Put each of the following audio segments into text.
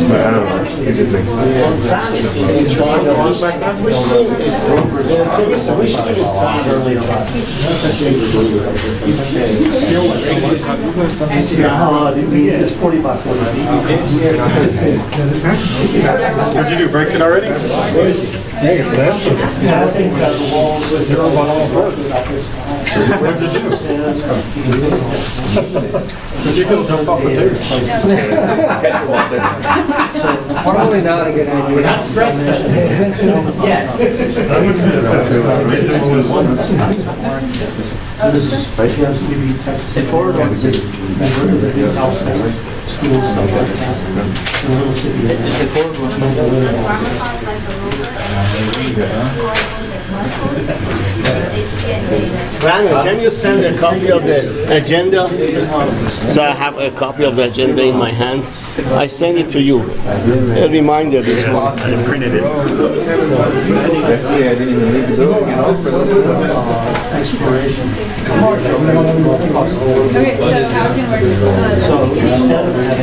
But I don't know. It just makes sense. Travis is in charge of us. Which team is which team is It's 40 by 40. What'd you do? Break it already? Hey, it's that. Yeah, I think the walls with your own works. What'd you do? But you can jump off the table. Probably not a good idea. We're not stress testing. Yeah. Schools, stuff like that. A little city. Brandon, can you send a copy of the agenda? So I have a copy of the agenda in my hand. I send it to you. A reminder this month. I printed it. Exploration. Okay, so how it's going to work at the beginning,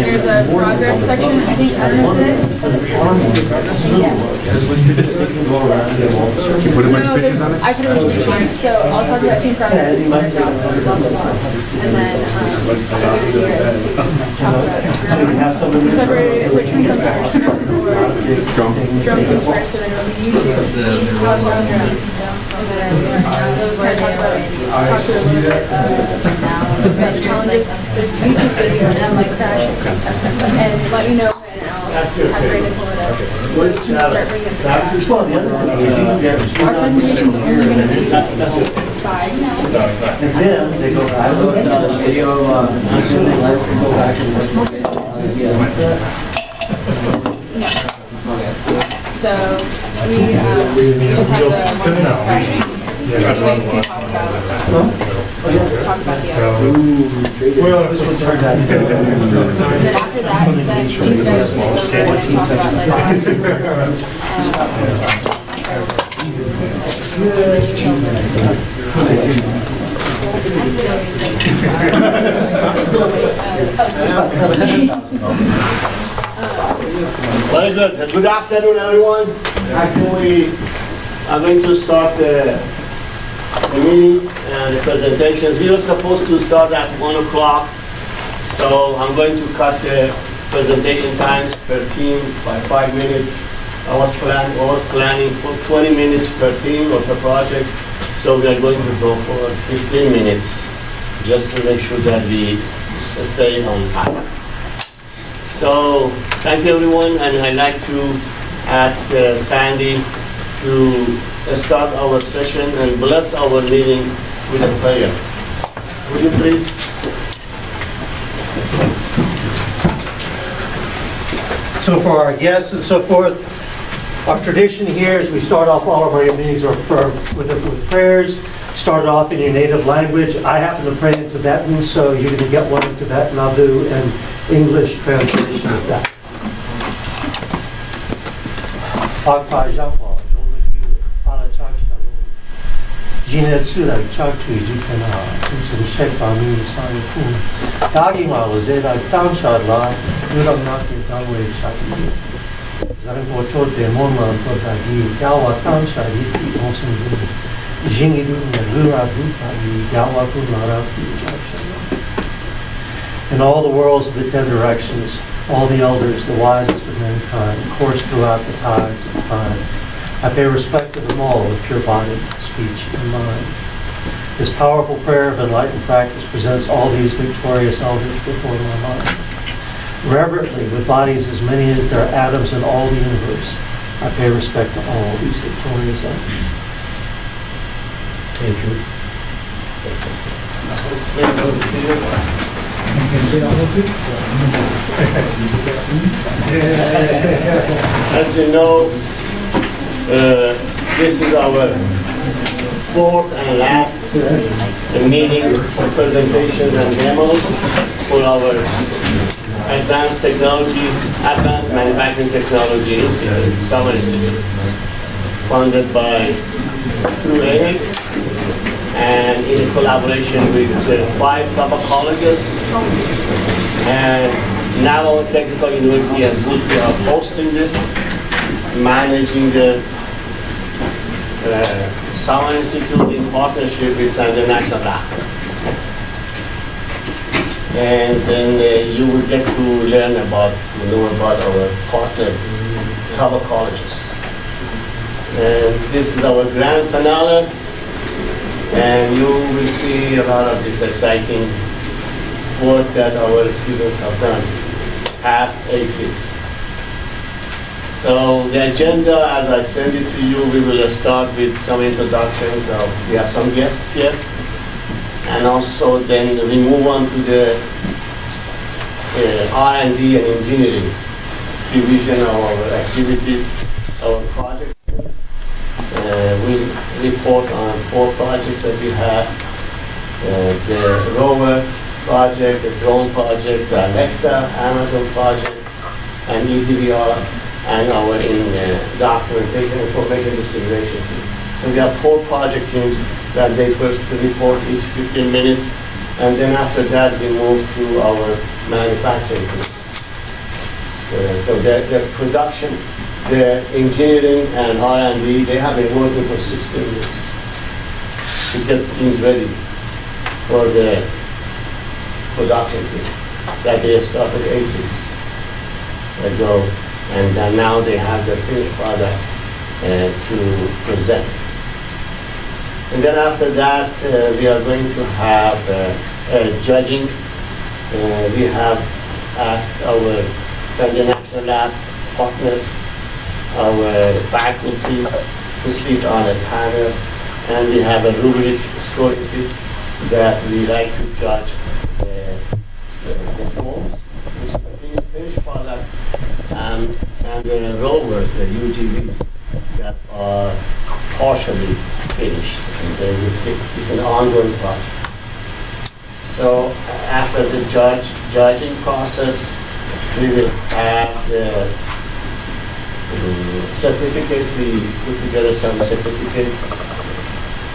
there's a progress section, I think I did. You put a bunch of pictures on it? I put a bunch of pictures on it, so I'll talk about team progress, and then and then to talk about two separate, which one comes first? Drum comes first, so then it'll be YouTube, how drum, and then those kind of talk about talk to a little bit about challenges. There's YouTube video and then like crash and let you know and I'll have Brandon pull it up. So start bringing it back. Our presentation's only going to be 5 now. And then they go back. Video No. So we just have the crashing. You guys can talk about the other. Well, this one turned out. Then after that, then these guys will talk about Very good. Good afternoon, everyone. Actually, I'm going to start the meeting and the presentations. We were supposed to start at 1 o'clock, so I'm going to cut the presentation times per team by 5 minutes. I was planning for 20 minutes per team or per project, so we are going to go for 15 minutes just to make sure that we stay on time. So thank you, everyone, and I'd like to ask Sandy to start our session and bless our meeting with a prayer. Would you please? So for our guests and so forth, our tradition here is we start off all of our meetings with prayers. Start off in your native language. I happen to pray in Tibetan, so you can get one in Tibetan. I'll do an English translation of that. In all the worlds of the 10 directions, all the elders, the wisest of mankind, course throughout the tides of time. I pay respect to them all with pure body, speech, and mind. This powerful prayer of enlightened practice presents all these victorious elders before my mind. Reverently, with bodies as many as there are atoms in all the universe, I pay respect to all these victorious elders. Thank you. As you know, this is our fourth and last meeting, presentations and demos for our advanced manufacturing technology institute, Summer Institute, funded by through AMTSI and in collaboration with 5 top colleges. And Navajo Technical University and SIPI are hosting this, managing the Summer Institute in partnership with the National Lab. And then you will get to learn about, know about our partner tribal colleges. And this is our grand finale, and you will see a lot of this exciting work that our students have done past 8 weeks. So the agenda, as I send it to you, we will start with some introductions. We have some guests here, and also then we move on to the R&D and engineering division of our activities, our projects. We report on 4 projects that we have: the rover project, the drone project, the Alexa, Amazon project, and EasyVR, and our documentation, information dissemination team. So we have 4 project teams that they first report each 15 minutes, and then after that we move to our manufacturing teams. So the production, the engineering and R&D, they have been working for 16 years to get things ready for the production team that they started 8 weeks ago, and now they have the finished products to present. And then after that, we are going to have judging. We have asked our San Diego National Lab partners, our faculty, to sit on a panel, and we have a rubric scoring sheet that we like to judge the drones, which is the finished product, and the rovers, the UGVs, that are partially finished. And it's an ongoing project. So after the judging process, we will have the certificates. We put together some certificates.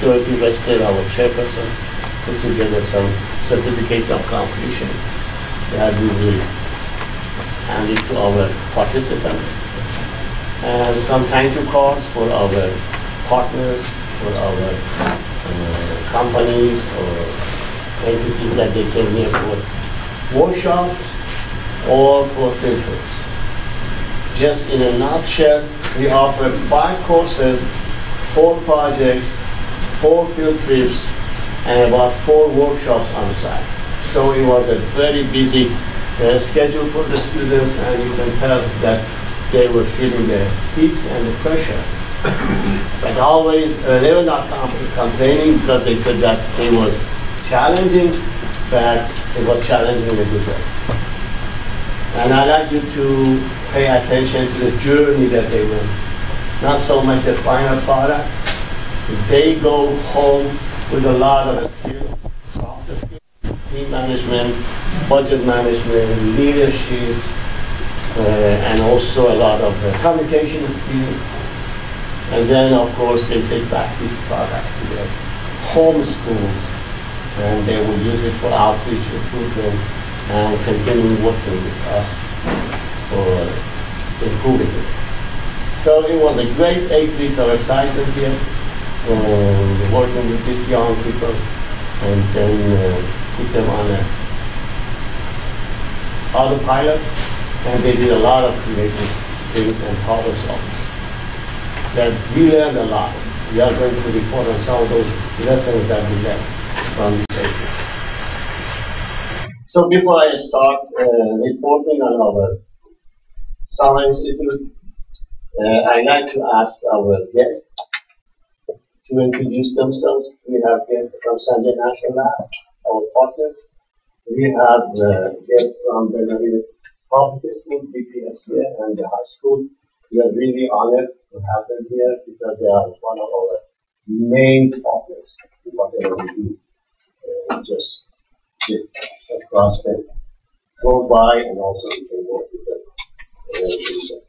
Dorothy Wester, our chairperson, put together some certificates of completion that we will hand it to our participants. And some thank you cards for our partners, for our companies or entities that they came here for workshops or for field trips. Just in a nutshell, we offered 5 courses, 4 projects, 4 field trips, and about 4 workshops on site. So it was a very busy schedule for the students, and you can tell that they were feeling the heat and the pressure. But always, they were not complaining, because they said that it was challenging, but it was challenging in a good way. And I'd like you to pay attention to the journey that they went. Not so much the final product. They go home with a lot of skills, soft skills, team management, budget management, leadership, and also a lot of communication skills. And then, of course, they take back these products to their home schools, and they will use it for outreach recruitment and continue working with us for improving it. So it was a great 8 weeks of excitement here, working with these young people, and then put them on a autopilot, and they did a lot of creative things and problem solving. That we learned a lot. We are going to report on some of those lessons that we learned from these 8 weeks. So before I start reporting on our Summer Institute, I'd like to ask our guests to introduce themselves. We have guests from San Diego National Lab, our partners. We have guests from the Public School, BPSC, and the high school. We are really honored to have them here because they are one of our main partners in whatever we do. Just across the go by, and also we can work with them.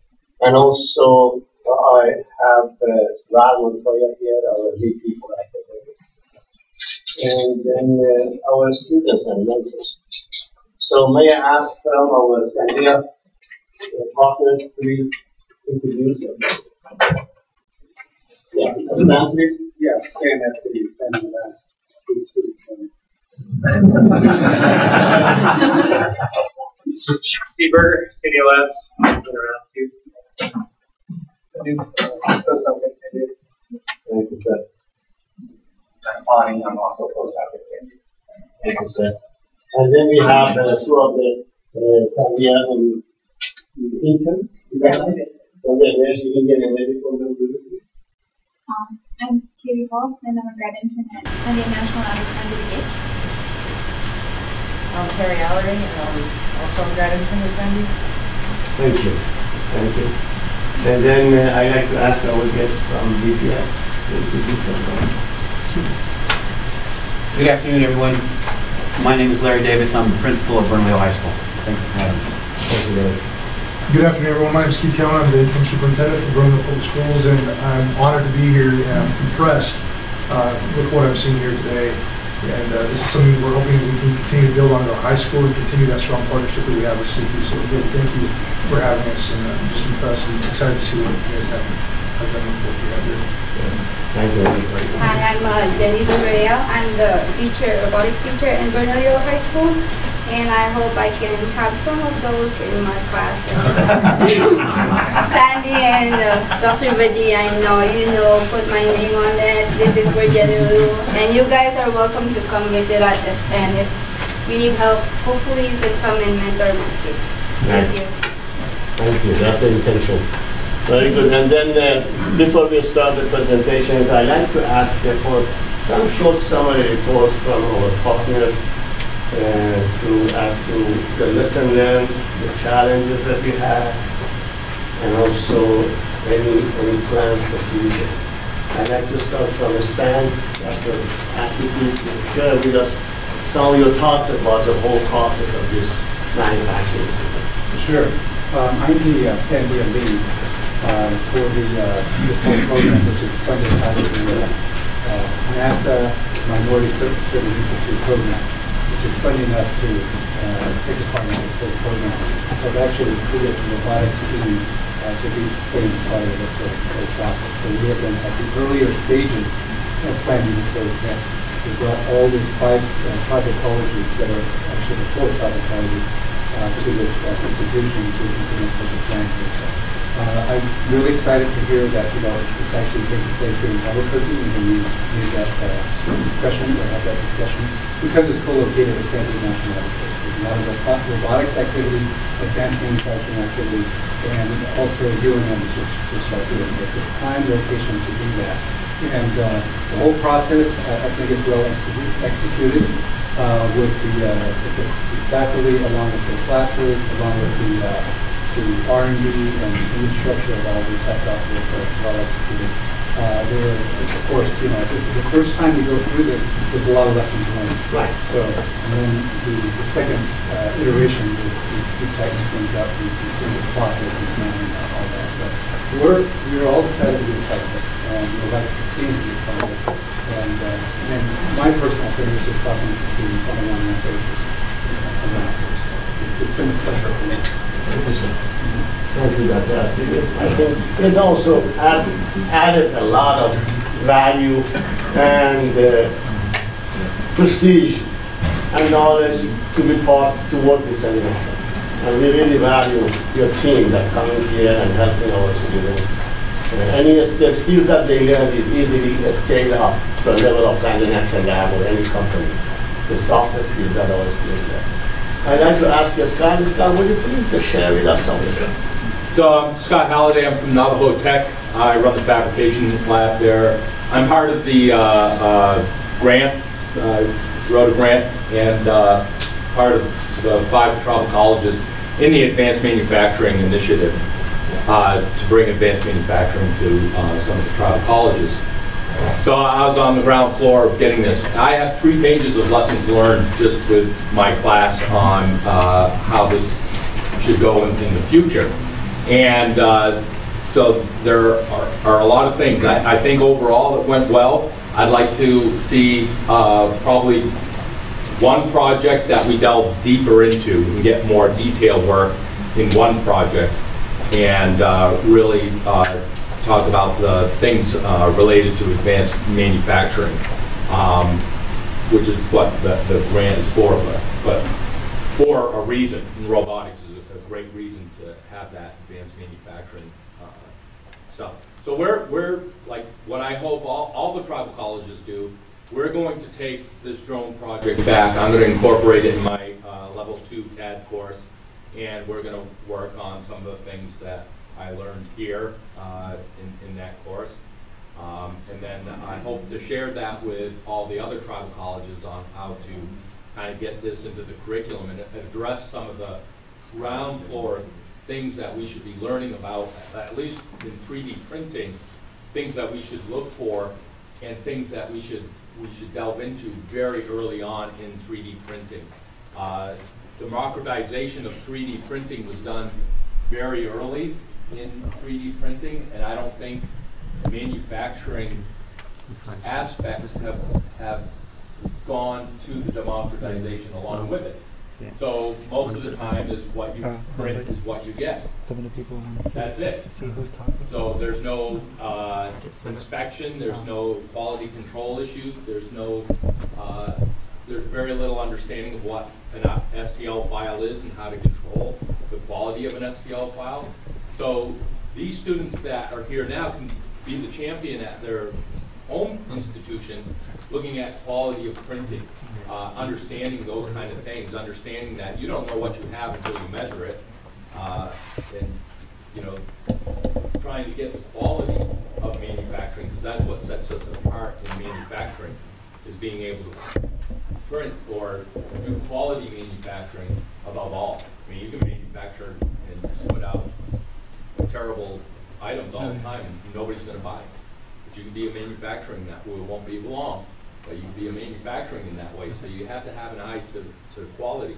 And also, I have Rad Montoya here, our VP for academics, and then our students and mentors. So may I ask our Sandia, the partners, please introduce yourselves. Yeah, stand please. Yes, stand at city, stand in that. Steve Berger, City Labs, been around too. Thank you, sir. I'm Bonnie, I'm also post op at Sandy. Thank you, sir. And then we have two of the Sandias and interns. So then, where's the Indian and medical program? I'm Katie Hall, and I'm a grad intern at Sunday National Alexander Gate. I'm Terry Allery, and I'm also a grad intern at Sandy. Thank you. Thank you. And then I'd like to ask our guest from BPS to introduce themselves. Good afternoon, everyone. My name is Larry Davis. I'm the principal of Bernalillo High School. Thank you for having us. Thank you, Larry. Good afternoon, everyone. My name is Keith Keller. I'm the interim superintendent for Bernalillo Public Schools, and I'm honored to be here, and I'm impressed with what I'm seeing here today. And this is something we're hoping we can continue to build on at our high school and continue that strong partnership that we have with SIPI. So again, thank you for having us, and I'm just impressed and excited to see what you guys have done with what we have here. Thank you. Hi, I'm Jenny Dorea. I'm the robotics teacher in Bernalillo High School, and I hope I can have some of those in my class. Sandy and Dr. Badi, I know put my name on it. This is for Jenny Lou, and you guys are welcome to come visit us. And if we need help, hopefully you can come and mentor my kids. Thank you. Thank you. That's the intention. Very good. And then before we start the presentations, I'd like to ask for some short summary reports from our partners to listen them, the challenges that we have, and also any plans for the future. I'd like to start from a stand, Dr. Atcitty, to share with us some of your thoughts about the whole process of this manufacturing system. Sure. I'm the Sandia lead for this whole program, which is funded by the NASA Minority Service Institute program, which is funding us to take a part in this whole program. So I've actually recruited the robotics team to be playing part of this whole process. So we have been at the earlier stages of planning this whole event. We brought all these 5 tribal colleges that are actually the 4 tribal colleges to this institution to implement such a plan. I'm really excited to hear that it's actually taking place here in Albuquerque. We need that discussion, or have that discussion, because it's co-located at Sandy National Laboratory. So there's a lot of robotics activity, advanced manufacturing activity, and also UNM is just right here. So it's a prime location to do that. And the whole process, I think, is well executed with the faculty, along with the classes, along with the R&D and infrastructure of all these doctors are well executed. Of course, this is the first time we go through this, there's a lot of lessons learned. Right. So, and then the second iteration, we tighten things up in the process and planning and all that. So we're all excited to be a part of it, and we'd like to continue to be a part of it. And my personal thing is just talking to the students on a one-on-one basis. It's been a pleasure for me. Thank you, Dr. Atcitty. I think it's also added a lot of value and prestige and knowledge to be part to work with Salish. And we really value your team that coming here and helping our students. The skills that they learn is easily scaled up to a level of Salish lab or any company. The softer skills that our students learn. I'd like to ask you, Scott, would you please share with us some of it? So I'm Scott Halliday. I'm from Navajo Tech. I run the fabrication lab there. I'm part of the grant, wrote a grant, and part of the 5 tribal colleges in the advanced manufacturing initiative to bring advanced manufacturing to some of the tribal colleges. So I was on the ground floor of getting this. I have 3 pages of lessons learned just with my class on how this should go in the future. And so there are a lot of things. I think overall it went well. I'd like to see probably one project that we delve deeper into and get more detailed work in one project, and really talk about the things related to advanced manufacturing, which is what the grant is for, but for a reason. And robotics is a great reason to have that advanced manufacturing stuff. So we're like what I hope all the tribal colleges do. We're going to take this drone project back. I'm going to incorporate it in my level 2 CAD course, and we're going to work on some of the things that I learned here in that course. And then I hope to share that with all the other tribal colleges on how to kind of get this into the curriculum and address some of the ground floor things that we should be learning about, at least in 3D printing, things that we should look for, and things that we should delve into very early on in 3D printing. Democratization of 3D printing was done very early in 3D printing, and I don't think manufacturing aspects have gone to the democratization along with it. So most of the time is what you print is what you get. That's it. So there's no inspection, there's no quality control issues, there's very little understanding of what an STL file is and how to control the quality of an STL file. So these students that are here now can be the champion at their home institution, looking at quality of printing, understanding those kind of things, understanding that you don't know what you have until you measure it, and trying to get the quality of manufacturing, because that's what sets us apart in manufacturing, is being able to print or do quality manufacturing above all. I mean, you can manufacture and put out terrible items all the time, and nobody's going to buy it. But you can be a manufacturing that won't be long, but you can be a manufacturing in that way. So you have to have an eye to quality.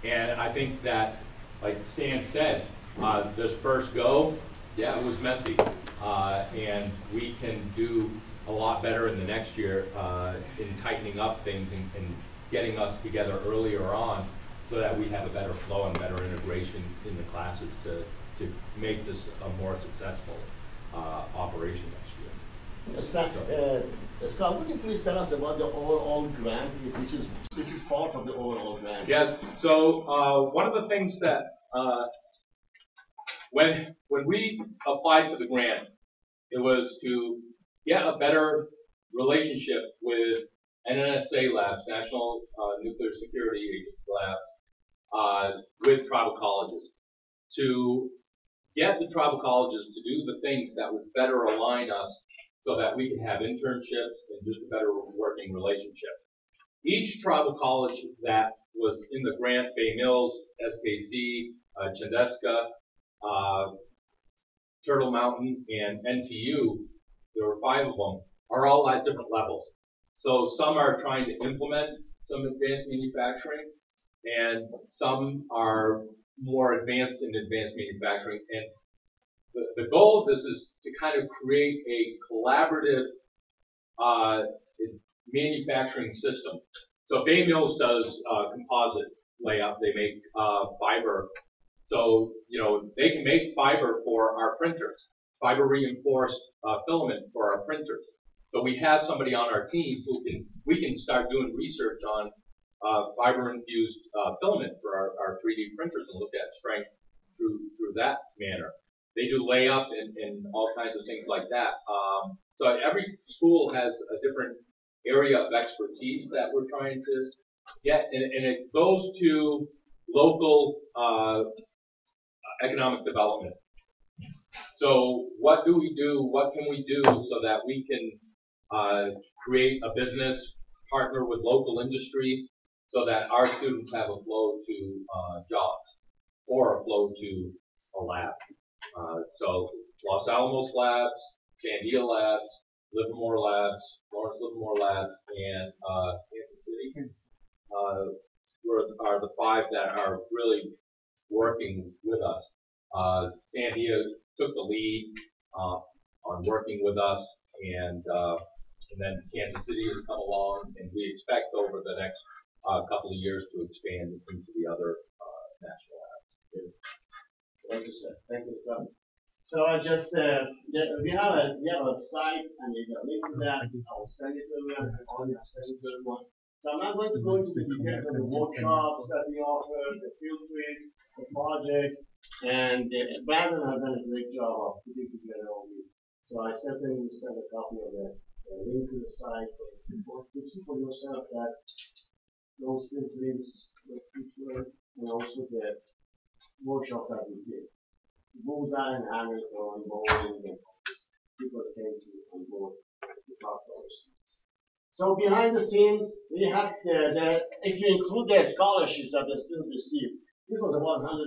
And I think that, like Stan said, this first go, yeah, it was messy, and we can do a lot better in the next year in tightening up things and getting us together earlier on, so that we have a better flow and better integration in the classes to make this a more successful operation next year. Scott, would you please tell us about the overall grant, which is part of the overall grant? Yeah, so one of the things that, when we applied for the grant, it was to get a better relationship with NNSA labs, National Nuclear Security Agency labs, with tribal colleges, to get the tribal colleges to do the things that would better align us so that we can have internships and just a better working relationship. Each tribal college that was in the grant, Bay Mills, SKC, Cankdeska, Turtle Mountain, and NTU, there were 5 of them, are all at different levels. So some are trying to implement some advanced manufacturing, and some are more advanced in advanced manufacturing. And the goal of this is to kind of create a collaborative manufacturing system. So Bay Mills does composite layout. They make fiber. So, they can make fiber for our printers, fiber reinforced filament for our printers. So we have somebody on our team who we can start doing research on fiber infused filament for our 3D printers and look at strength through that manner. They do layup and all kinds of things like that. So every school has a different area of expertise that we're trying to get, and it goes to local economic development. So what do we do? What can we do so that we can create a business, partner with local industry, so that our students have a flow to jobs or a flow to a lab? So Los Alamos Labs, Sandia Labs, Livermore Labs, Lawrence Livermore Labs, and Atcitty are the 5 that are really working with us. Sandia took the lead on working with us, and then Kansas City has come along, and we expect over the next a couple of years to expand into the other national labs. Thank you, sir. Thank you, sir. So I just, we have a site and there's a link to that. I'll send it to everyone. I'll send it to everyone. So I'm not going to go into the details of the workshops that we offer, the field trips, the projects, and Brandon has done a great job of putting together all these. So I certainly will send a copy of the link to the site to see for yourself that those field trips, the future, and also the workshops that we did. Bullseye and Hamilton, bowling, and people came to on board to talk to our students. So behind the scenes, we had if you include the scholarships that the students received, this was about $175,000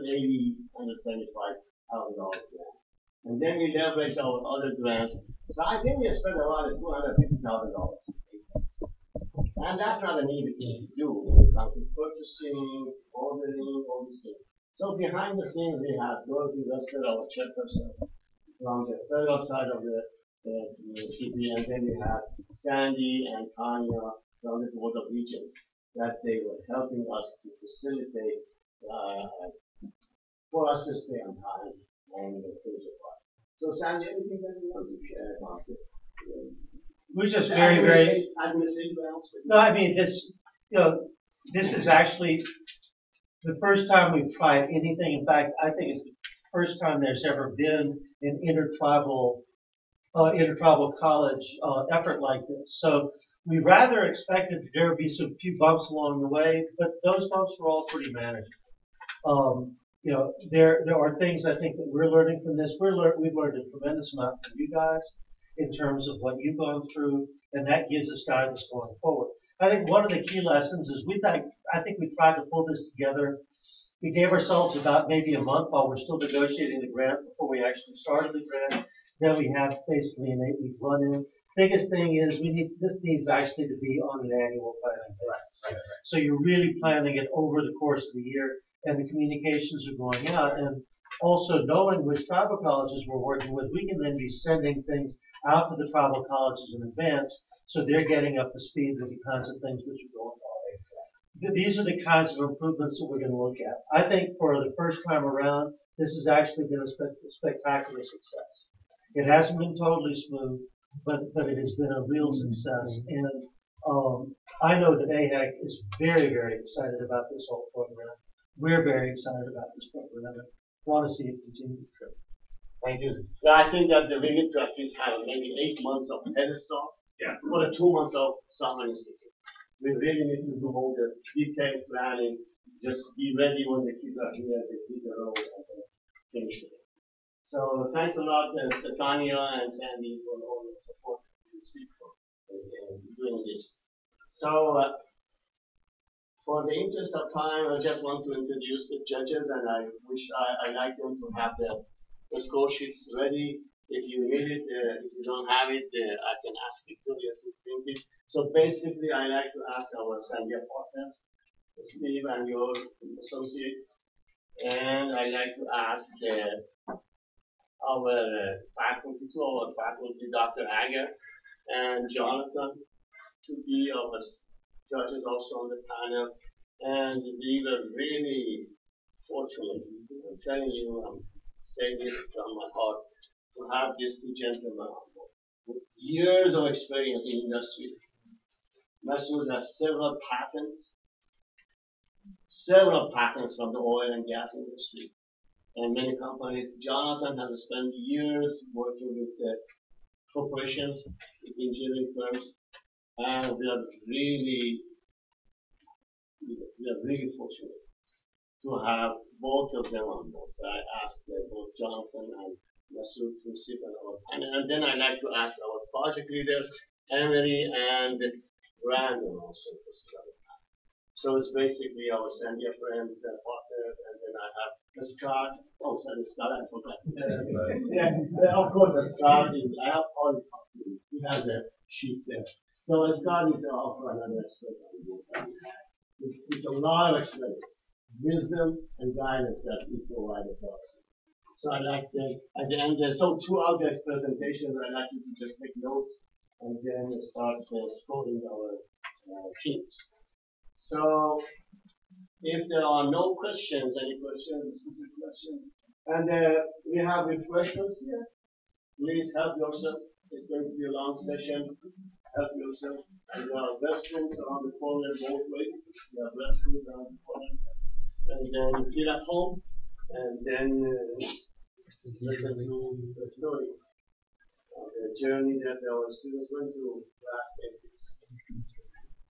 grant. And then we leveraged our other grants. So I think we spent about $250,000. And that's not an easy thing to do when it comes to purchasing, ordering, all these things. So behind the scenes, we have Dorothy Wester, our chairperson, from the federal side of the SIPI, and then we have Sandy and Tanya from the Board of Regents, that they were helping us to facilitate for us to stay on time and finish the project. So Sandy, anything that you want to share about it? We're just very. Administrative announcement? No, I mean, this is actually the first time we've tried anything. In fact, I think it's the first time there's ever been an intertribal college effort like this. So we rather expected there would be some few bumps along the way, but those bumps were all pretty manageable. There are things I think that we're learning from this. We've learned a tremendous amount from you guys in terms of what you've gone through, and that gives us guidance going forward. I think one of the key lessons is I think we tried to pull this together. We gave ourselves about maybe a month while we're still negotiating the grant before we actually started the grant. Then we have basically an 8-week run-in. Biggest thing is this needs actually to be on an annual planning basis. Right. So you're really planning it over the course of the year, and the communications are going out. And also knowing which tribal colleges we're working with, we can then be sending things out to the tribal colleges in advance, so they're getting up to speed with the kinds of things which are going on. These are the kinds of improvements that we're going to look at. I think for the first time around, this has actually been a spectacular success. It hasn't been totally smooth, but it has been a real success. And I know that AHEC is very, very excited about this whole program. We're very excited about this program and want to see it continue to grow. Thank you. Yeah, I think that we need to at least have maybe 8 months of head start. Yeah. For the 2 months of summer institute. We really need to do all the detailed planning. Just be ready when the kids are here, they hit the road and finish it. So thanks a lot, Tanya and Sandy, for all the support you received for doing this. So for the interest of time, I just want to introduce the judges, and I wish I like them to have the score sheets ready. If you need it, if you don't have it, I can ask Victoria to print it. So basically, I like to ask our Sandia partners, Steve and your associates, and I like to ask our faculty, Dr. Agar and Jonathan, to be our judges also on the panel. And we were really fortunate. I'm telling you, I'm saying this from my heart, to have these two gentlemen on board with years of experience in industry. Masood has several patents from the oil and gas industry and many companies. Jonathan has spent years working with the corporations, with engineering firms, and we are really fortunate to have both of them on board. So I asked both Jonathan and Masood to sit on our panel, and then I like to ask our project leaders, Emily and Brandon, also to sit on the panel. So it's basically our Sandia friends and partners, and then I have Scott. Oh, sorry, Scott, I forgot. Of course, Scott is, I have all the company. He has a sheet there. So Scott is also another expert on the board with a lot of experience, wisdom, and guidance that we provide for us. So I like at the end, so throughout the presentation, I like you to just take notes and then start scoring our teams. So if there are no questions, any questions, specific questions, and we have refreshments here. Please help yourself. It's going to be a long session. Help yourself. And there are restrooms around the corner both ways. There are restrooms around the corner. And then feel at home. And then listen to the story of the journey that our students went through last 8 weeks.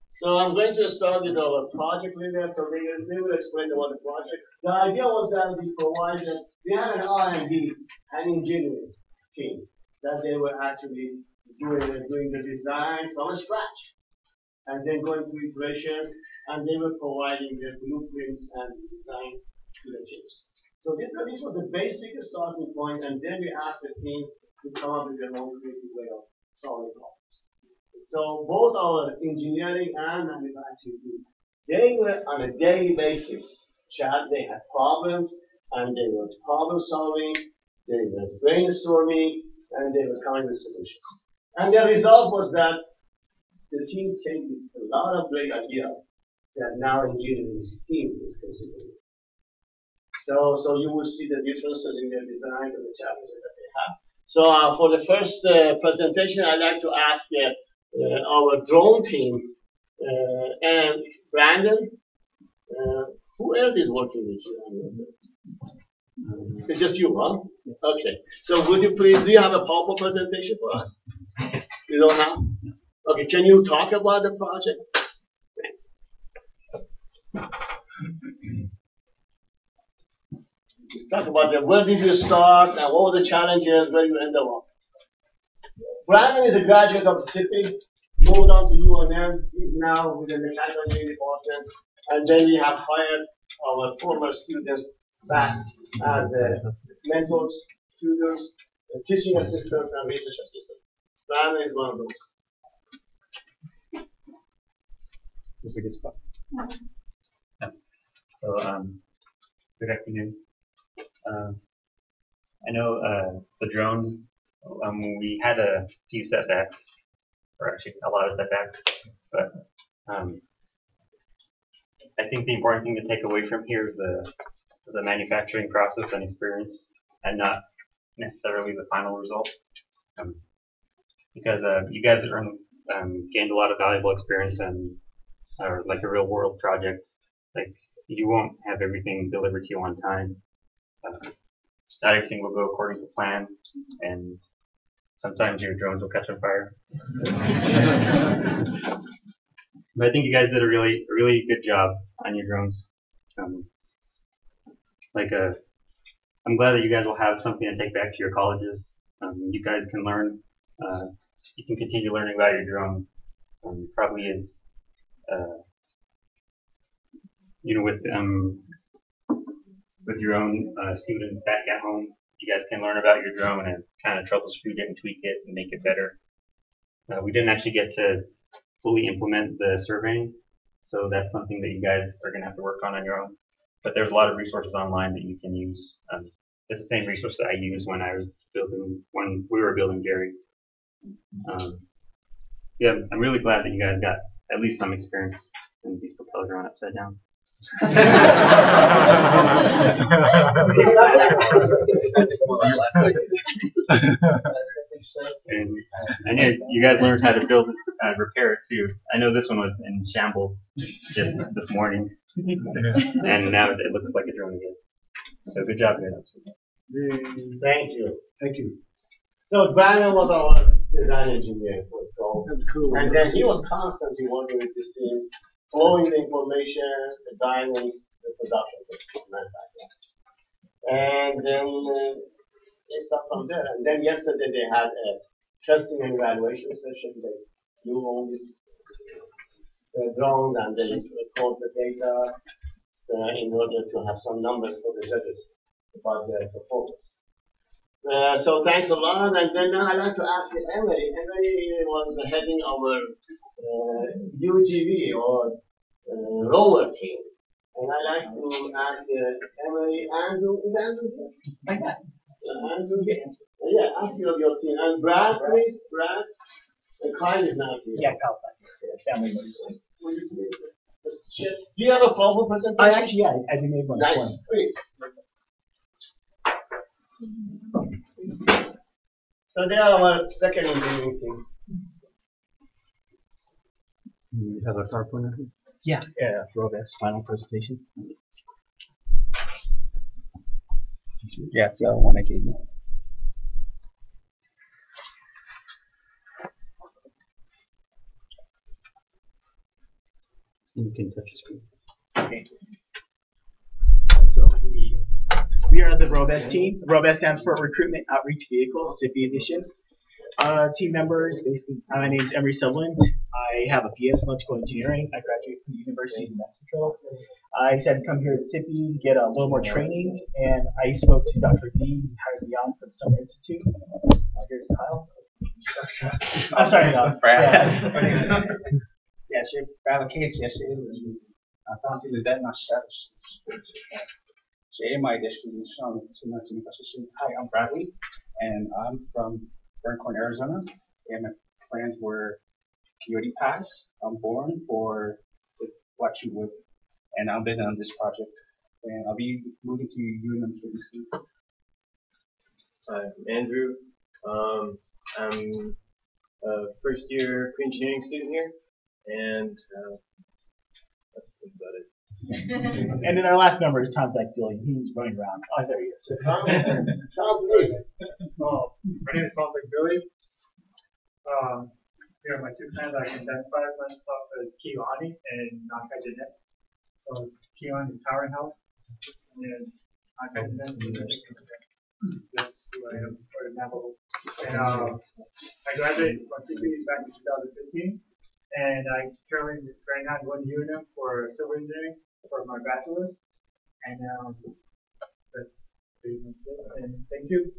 So I'm going to start with our project leader, so they will explain about the project. The idea was that we had an R&D, an engineering team, that they were actually doing the design from scratch, and then going through iterations, and they were providing the blueprints and the design to the teams. So this was the basic starting point, and then we asked the team to come up with their own creative way of solving problems. So both our engineering and manufacturing team, they were on a daily basis. They had problems, and they were problem solving, they were brainstorming, and they were coming with solutions. And the result was that the teams came with a lot of great ideas that now engineering team is considering. So you will see the differences in their designs and the challenges that they have. So for the first presentation, I'd like to ask our drone team and Brandon. Who else is working with you? It's just you, huh? Okay. So would you please, do you have a PowerPoint presentation for us? You don't have? Okay, can you talk about the project? Just talk about where did you start and what were the challenges, where you ended up. Brandon is a graduate of SIPI, moved on to UNM, he's now with the mechanical engineering department, and then we have hired our former students back as mentors, tutors, teaching assistants, and research assistants. Brandon is one of those. This is a good spot. So, good afternoon. I know the drones, we had a few setbacks, or actually a lot of setbacks, but I think the important thing to take away from here is the manufacturing process and experience, and not necessarily the final result. Because you guys gained a lot of valuable experience and like a real world project. Like, you won't have everything delivered to you on time. Not everything will go according to plan, and sometimes your drones will catch on fire. But I think you guys did a really good job on your drones. I'm glad that you guys will have something to take back to your colleges. You guys can learn. You can continue learning about your drone. Probably is, with your own students back at home, you guys can learn about your drone and kind of troubleshoot it and tweak it and make it better. We didn't actually get to fully implement the surveying, so that's something that you guys are going to have to work on your own. But there's a lot of resources online that you can use. It's the same resource that I used when we were building Jerry. Yeah, I'm really glad that you guys got at least some experience in these propellers around upside down. And yeah, you guys learned how to build and repair it too. I know this one was in shambles just this morning, and now it looks like a drone again. So good job, guys. Thank you. Thank you. So Brandon was our design engineer for Go. That's cool. And then he was constantly working with this team, following the information, the guidance, the production, the manufacturing. And then they start from there. And then yesterday they had a testing and evaluation session. They flew all these drones and they record the data in order to have some numbers for the judges about their performance. So thanks a lot. And then now I'd like to ask Emily. Emily was heading our UGV or rover team. And I'd like to ask Emily, Andrew, is Andrew here? Andrew here? Yeah, ask your team. And Brad, please, Brad. And Kyle is not here. Yeah, Kyle's not here. Family members. Would you please Do you have a PowerPoint presentation? Yeah, I did make one. Nice, please. So they are our second engineering team. You have a PowerPoint? Yeah, ROV-S final presentation. Yeah, it's the one I gave you. You can touch the screen. Okay. So we are the ROV-S team. ROV-S stands for Recruitment Outreach Vehicle, SIPI edition. Team members, basically, my name is Emery Sutherland. I have a BS in electrical engineering. I graduated from the University of New Mexico. I decided to come here at SIPI to get a little more training, and I spoke to Dr. V, hired me on from Summer Institute. Here's Kyle. I'm sorry, no, Brad. Yeah, she advocates yesterday. I found the dead not status. My distribution position. Hi, I'm Bradley, and I'm from Burncorn, Arizona. And my plans were Coyote Pass. I'm born for the Fletcher Wood, and I've been on this project. And I'll be moving to UNM pretty soon. I'm Andrew. I'm a first year pre-engineering student here. And that's about it. And then our last member is Tom Zach Billy. He's running around. Oh, there he is. Tom, please. My name is Tom Zach Billy. Here are my two plans. I identify myself as Kiwani and Nakajinet. So Kiwani is Towering House, and then Nakajinet is that's who I am for the Navajo. And I graduated from SIPI back in 2015. And I currently right now going to UNM for civil engineering for my bachelor's, and that's pretty much it. And thank you.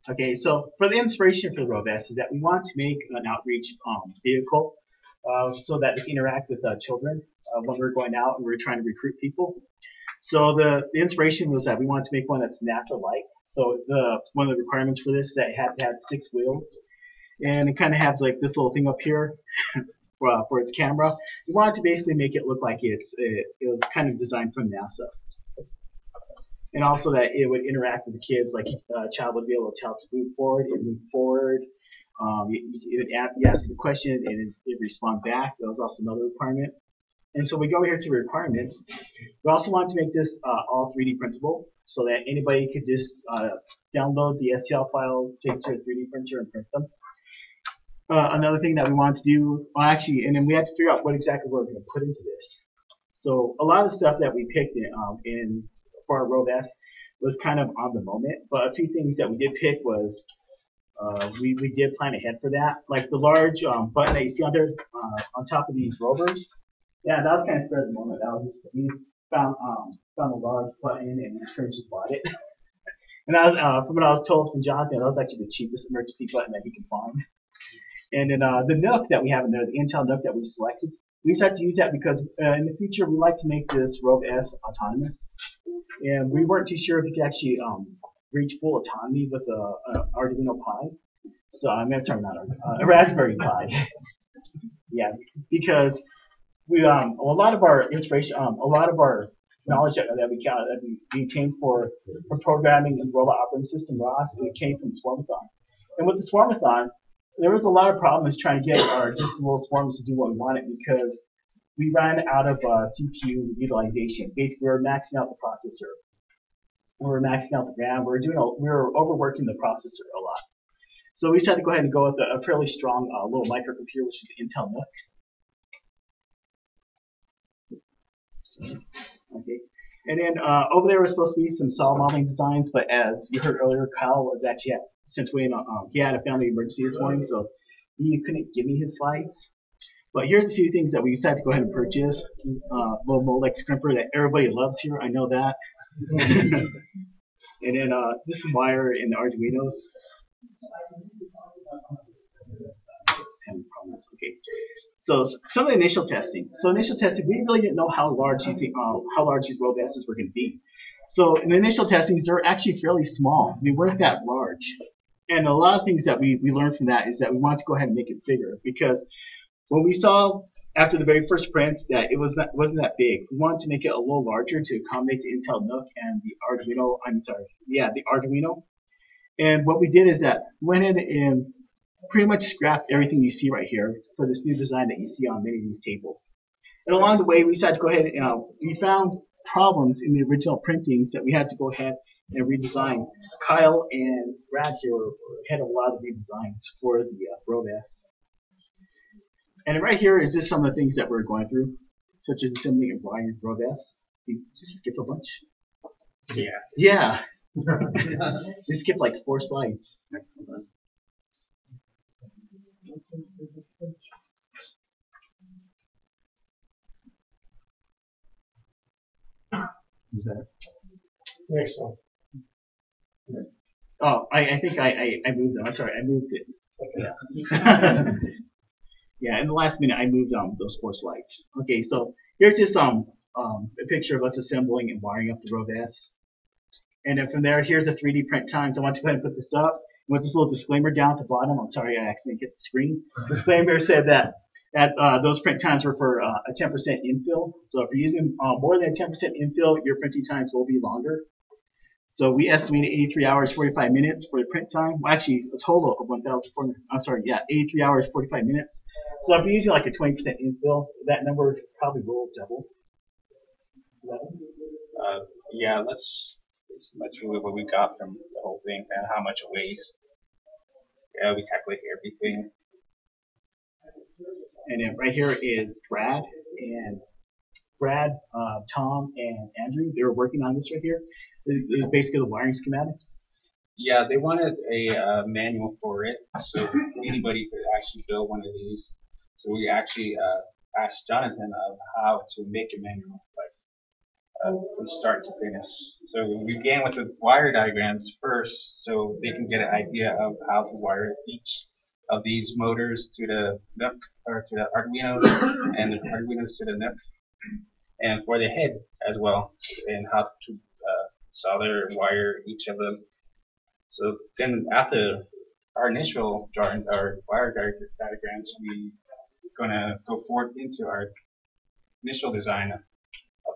Okay, so for the inspiration for the ROV-S is that we want to make an outreach vehicle so that we can interact with children when we're going out and we're trying to recruit people. So the inspiration was that we wanted to make one that's NASA-like. So one of the requirements for this is that it had to have 6 wheels. And it kind of has like this little thing up here for its camera. We wanted to basically make it look like it was kind of designed from NASA. And also that it would interact with the kids, like a child would be able to tell to move forward, it moved forward. You ask a question and it respond back. That was also another requirement. And so we go here to requirements. We also want to make this all 3D printable so that anybody could just download the STL files, take it to a 3D printer and print them. Another thing that we wanted to do, and then we had to figure out what exactly we're going to put into this. So a lot of the stuff that we picked for our ROV-S was kind of on the moment, but a few things that we did pick was we did plan ahead for that. Like the large button that you see under on top of these rovers. Yeah, that was kind of spur of the moment. That was just, we just found a large button and just bought it. And that was from what I was told from Jonathan, that was actually the cheapest emergency button that he could find. And then the NUC that we have in there, the Intel NUC that we selected, we decided to use that because in the future we like to make this ROV-S autonomous. And we weren't too sure if we could actually reach full autonomy with an Arduino Pi. So I'm sorry, not a Raspberry Pi. Yeah, because we a lot of our inspiration, a lot of our knowledge that we obtained for programming the robot operating system ROS, it came from Swarmathon. And with the Swarmathon, there was a lot of problems trying to get our just little swarms to do what we wanted because we ran out of CPU utilization. Basically, we were maxing out the processor. We were maxing out the RAM. We were overworking the processor a lot. So we decided to go ahead and go with a fairly strong little microcomputer, which is the Intel NUC. So, okay. And then over there was supposed to be some solid modeling designs, but as you heard earlier, Kyle was actually he had a family emergency this morning, so he couldn't give me his slides. But here's a few things that we decided to go ahead and purchase. Little Molex scrimper that everybody loves here, I know that. And then this wire and the Arduinos. Okay. So some of the initial testing. So initial testing, we really didn't know how large these ROV-Ss were going to be. So in the initial testings, they're actually fairly small. They weren't that large. And a lot of things that we learned from that is that we wanted to go ahead and make it bigger because when we saw after the very first prints that it wasn't that big. We wanted to make it a little larger to accommodate the Intel NUC and the Arduino. The Arduino. And what we did is that we went in and pretty much scrapped everything you see right here for this new design that you see on many of these tables. And along the way, we decided to go ahead and we found problems in the original printings that we had to go ahead and redesign. Kyle and Brad here had a lot of redesigns for the ROV-S. And right here is just some of the things that we're going through, such as assembling and wiring ROV-S. Did you just skip a bunch? Yeah. Yeah. We skipped like 4 slides. Is that Next one. Oh, I think I moved them. I'm sorry, I moved it. Yeah. Yeah, in the last minute I moved those 4 slides. Okay, so here's just a picture of us assembling and wiring up the ROV-S. And then from there, here's the 3D print times. I want to go ahead and put this up. I want this little disclaimer down at the bottom. I'm sorry, I accidentally hit the screen. Disclaimer said that those print times were for a 10% infill. So if you're using more than 10% infill, your printing times will be longer. So we estimated 83 hours, 45 minutes for the print time. Well, actually, a total of 1,400. I'm sorry, yeah, 83 hours, 45 minutes. So if you're using like a 20% infill, that number probably will double. Yeah, that's really what we got from the whole thing and how much it weighs. Yeah, we calculate everything. And then right here is Brad, Tom, and Andrew. They were working on this right here. This is basically the wiring schematics. Yeah, they wanted a manual for it, so anybody could actually build one of these. So we actually asked Jonathan of how to make a manual, from start to finish. So we began with the wire diagrams first, so they can get an idea of how to wire each of these motors to the NUC or to the Arduino, and the Arduinos to the NUC, and for the head as well, and how to solder and wire each of them. So then after our initial drawing, our wire diagrams, we gonna go forward into our initial design,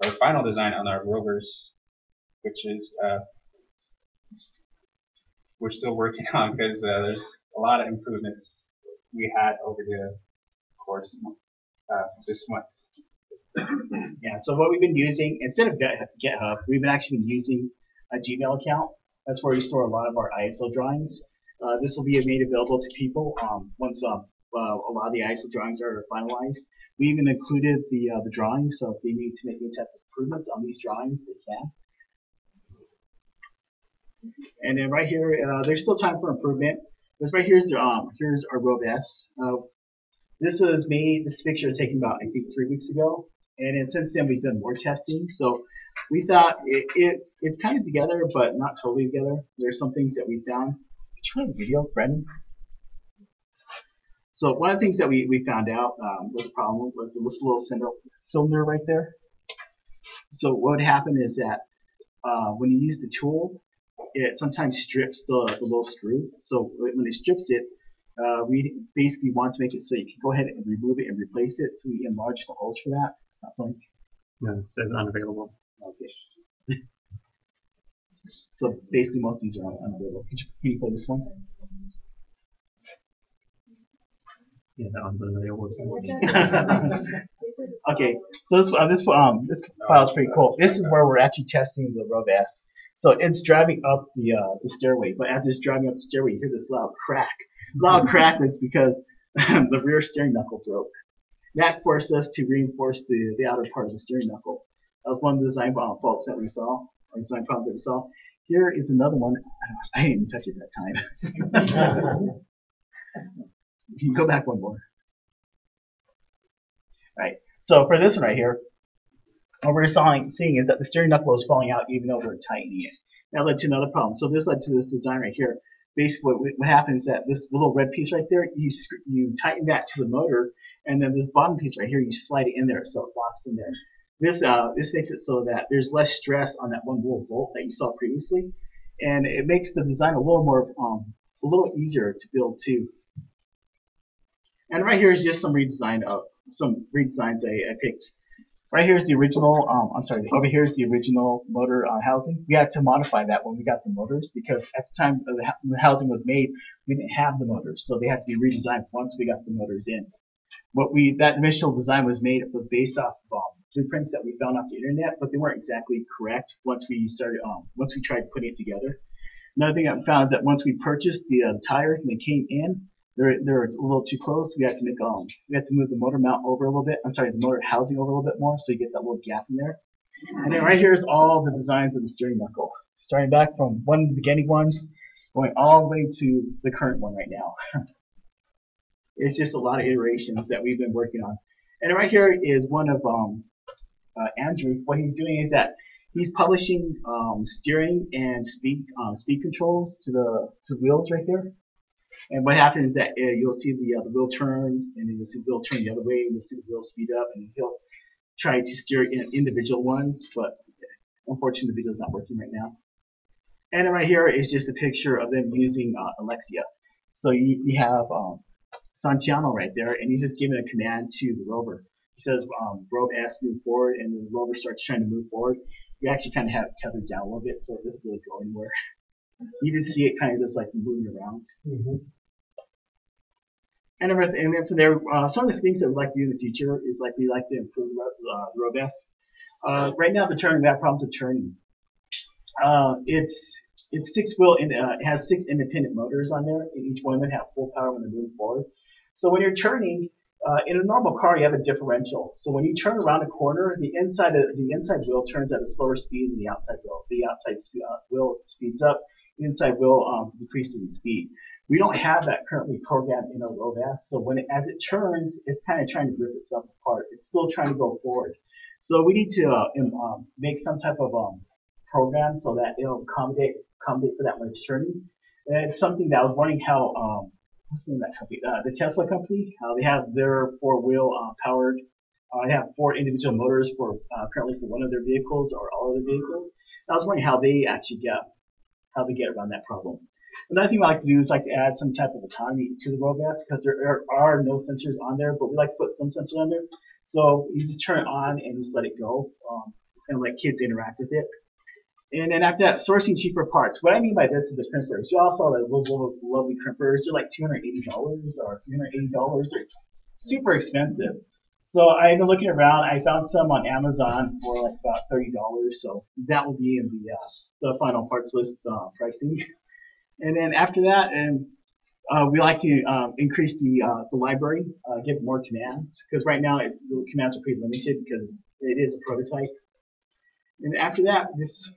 our final design on our rovers, which is we're still working on because there's a lot of improvements we had over the course this month. Yeah, so what we've been using, instead of GitHub, we've actually been using a Gmail account. That's where we store a lot of our ISO drawings. This will be made available to people once a lot of the ISO drawings are finalized. We even included the drawings, so if they need to make any type of improvements on these drawings, they can. And then right here, there's still time for improvement. Because right here's our ROV-S. This was made. This picture was taken about I think 3 weeks ago, and then since then we've done more testing. So we thought it's kind of together, but not totally together. There's some things that we found. Could you play the video, Brendan? So one of the things that we found out was a problem was this little cylinder right there. So what would happen is that when you use the tool, it sometimes strips the little screw. So when it strips it, we basically want to make it so you can go ahead and remove it and replace it. So we enlarge the holes for that. It's not blank. No, it says unavailable. Okay. So basically most of these are unavailable. Can you play this one? Yeah, that one's unavailable. Okay, so this file is pretty cool. This is where we're actually testing the ROV-S. So it's driving up the stairway, but as it's driving up the stairway, you hear this loud crack. Loud crack is because the rear steering knuckle broke. That forced us to reinforce the outer part of the steering knuckle. That was one of the design faults that we saw, or design problems that we saw. Here is another one. I didn't even touch it that time. You can go back one more. Right. So for this one right here, what we're seeing is that the steering knuckle is falling out even though we're tightening it. That led to another problem. So this led to this design right here. Basically, what happens is that this little red piece right there, you tighten that to the motor, and then this bottom piece right here, you slide it in there so it locks in there. This makes it so that there's less stress on that one little bolt that you saw previously, and it makes the design a little easier to build too. And right here is just some redesign of some redesigns I picked. Right here is the original, over here is the original motor housing. We had to modify that when we got the motors because at the time the housing was made, we didn't have the motors, so they had to be redesigned once we got the motors in. That initial design was based off of blueprints that we found off the internet, but they weren't exactly correct once we tried putting it together. Another thing that we found is that once we purchased the tires and they came in, they're a little too close. We had to move the motor mount over a little bit. The motor housing over a little bit more, so you get that little gap in there. And then right here is all the designs of the steering knuckle, starting back from one of the beginning ones, going all the way to the current one right now. It's just a lot of iterations that we've been working on. And right here is one of Andrew. What he's doing is that he's publishing steering and speed controls to the wheels right there. And what happens is that you'll see the wheel turn, and then you'll see the wheel turn the other way, and you'll see the wheel speed up, and he'll try to steer in individual ones, but unfortunately the video's not working right now. And then right here is just a picture of them using Alexia. So you have Santiano right there, and he's just giving a command to the rover. He says, ROV-S move forward, and the rover starts trying to move forward. You actually kind of have it tethered down a little bit, so it doesn't really go anywhere. You just see it kind of just like moving around. And then from there, some of the things that we'd like to do in the future is like we like to improve the ROV-S. Right now, the turning, we have problems with turning. It's six wheel, and it has 6 independent motors on there, and each one of them have full power when they move forward. So when you're turning, in a normal car, you have a differential. So when you turn around a corner, the inside wheel turns at a slower speed than the outside wheel. The outside wheel speeds up. The inside wheel decreases in speed. We don't have that currently programmed in our ROV-S, so as it turns, it's kind of trying to rip itself apart. It's still trying to go forward. So we need to make some type of program so that it'll accommodate for that when it's turning. And it's something that I was wondering how, what's the name of that company? The Tesla company, they have their 4-wheel powered. They have 4 individual motors for apparently for one of their vehicles or all of their vehicles. And I was wondering how they actually get around that problem. Another thing we like to do is like to add some type of autonomy to the ROV-S because there are no sensors on there, but we like to put some sensors on there. So you just turn it on and just let it go and let kids interact with it. And then after that, sourcing cheaper parts. What I mean by this is the crimpers. You all saw those little lovely crimpers. They're like $280 or $380. They're super expensive. So I've been looking around. I found some on Amazon for like about $30. So that will be in the final parts list pricing. And then after that, we like to increase the library, give more commands, because right now the commands are pretty limited because it is a prototype. And after that, just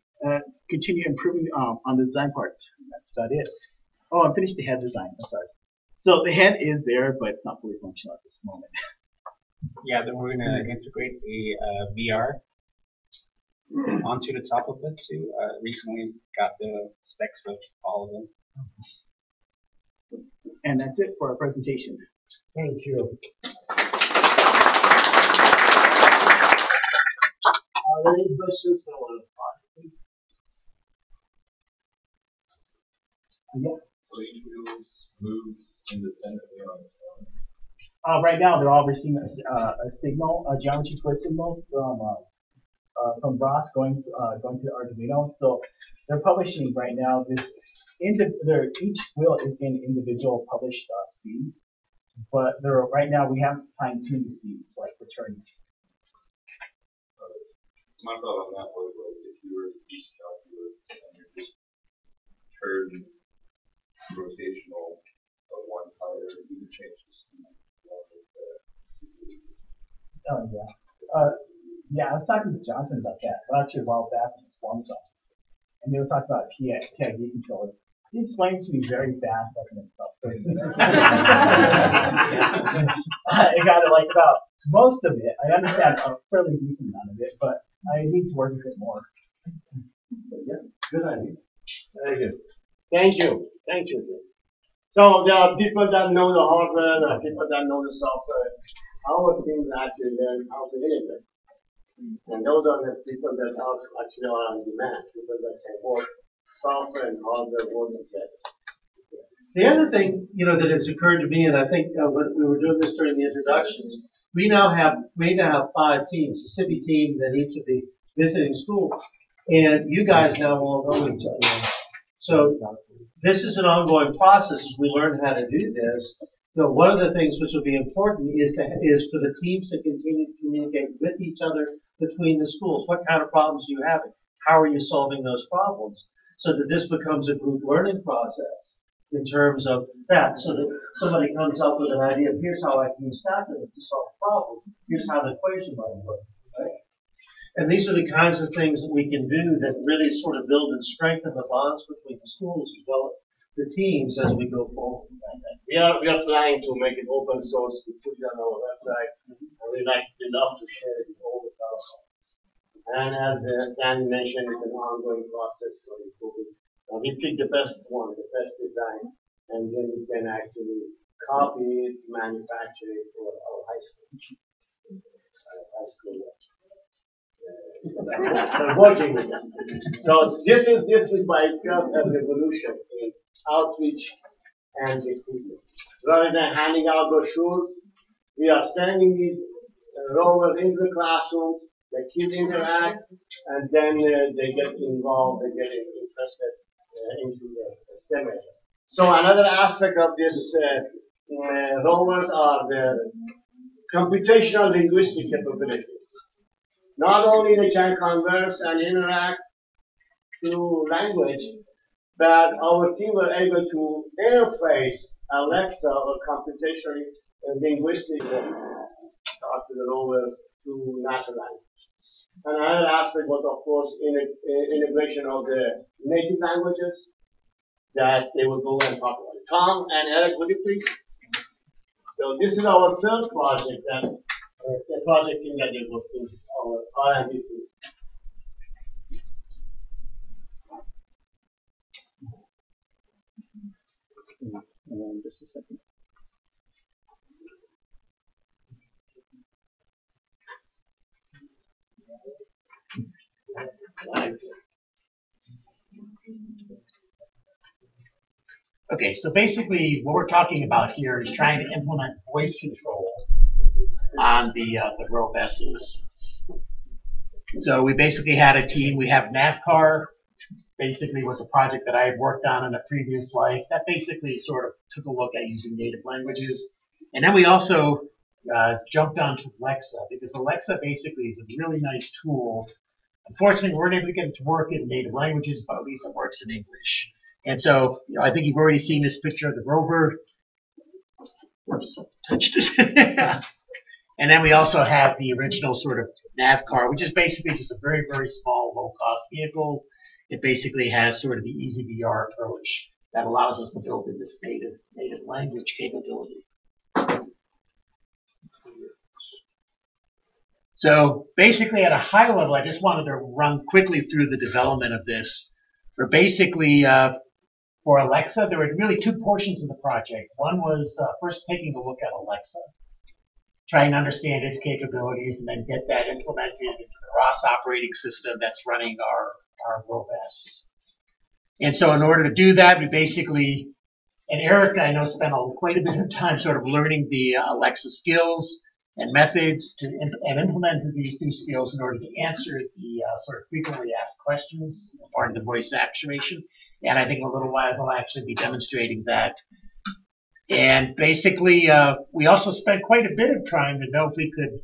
continue improving on the design parts. That's about it. Oh, I finished the head design. I'm sorry. So the head is there, but it's not fully functional at this moment. Yeah, then we're going to integrate a VR onto the top of it too. Recently got the specs of all of them. And that's it for our presentation. Thank you. Are there any questions for our party? Yeah. So each wheel moves independently on its own. Right now, they're all receiving a signal, a geometry twist signal from ROS going to the Arduino. So they're publishing right now this. Each wheel is getting individual published speed, but right now we haven't fine-tuned the speeds like for turning. So my thought on that was like if you were to teach calculus and you're just turn rotational of one tire, you could change the speed. Oh yeah. Yeah, I was talking to Johnson about that, but actually a while back in his forms office. And they were talking about PID controller. He explained to me very fast, like in about 30 minutes. I got it like about most of it. I understand a fairly decent amount of it, but I need to work with it more. But yeah, good idea. Very good. Thank you. Thank you. So there are people that know the hardware, there are people that know the software. Our team actually learn how to integrate. And those are the people that actually are on demand, people that say work software and hardware work together. The other thing, that has occurred to me, and I think when we were doing this during the introductions, we now have 5 teams, a SIPI team that each of the visiting schools, and you guys now all know each other. So this is an ongoing process as we learn how to do this. So one of the things which will be important is for the teams to continue to communicate with each other between the schools. What kind of problems are you having? How are you solving those problems? So that this becomes a group learning process in terms of that. So that somebody comes up with an idea, here's how I can use calculus to solve a problem. Here's how the equation might work, right? And these are the kinds of things that we can do that really sort of build and strengthen the bonds between the schools as well as the teams as we go forward. We are planning to make it open source, to put it on our website, and we'd love to share it with all the Navajo. And as Sandy mentioned, it's an ongoing process for improving. We pick the best one, the best design, and then we can actually copy it, manufacture it for our high school. Working with them. So this is by itself a revolution in outreach and recruitment. Rather than handing out brochures, we are sending these rovers into the classroom. The kids interact, and then they get involved. They get interested into the STEM area. So another aspect of this rovers are the computational linguistic capabilities. Not only they can converse and interact through language, but our team were able to interface Alexa or computationally linguistic talk to the rovers to natural language. And another aspect was, of course, integration of the native languages that they will go and talk about. Tom and Eric, would you please? So this is our third project, the project team that you're working, our R&D team. Just a second. Okay, so basically what we're talking about here is trying to implement voice control on the ROV-S's. So we basically had a team. We have NAVCaR, basically was a project that I had worked on in a previous life that basically sort of took a look at using native languages. And then we also jumped onto Alexa, because Alexa basically is a really nice tool. Unfortunately, we weren't able to get it to work in native languages, but at least it works in English. And so, I think you've already seen this picture of the rover. Whoops, touched it. And then we also have the original sort of NAVCaR, which is basically just a very, very small, low-cost vehicle. It basically has sort of the easy VR approach that allows us to build in this native language capability. So basically at a high level, I just wanted to run quickly through the development of this. For basically, for Alexa, there were really 2 portions of the project. One was first taking a look at Alexa, trying to understand its capabilities, and then get that implemented into the ROS operating system that's running our ROV-S. And so in order to do that, we basically, and Eric, I know, spent quite a bit of time sort of learning the Alexa skills and methods and implemented these new skills in order to answer the sort of frequently asked questions, part of the voice actuation. And I think in a little while he'll actually be demonstrating that. And basically, we also spent quite a bit of time to know if we could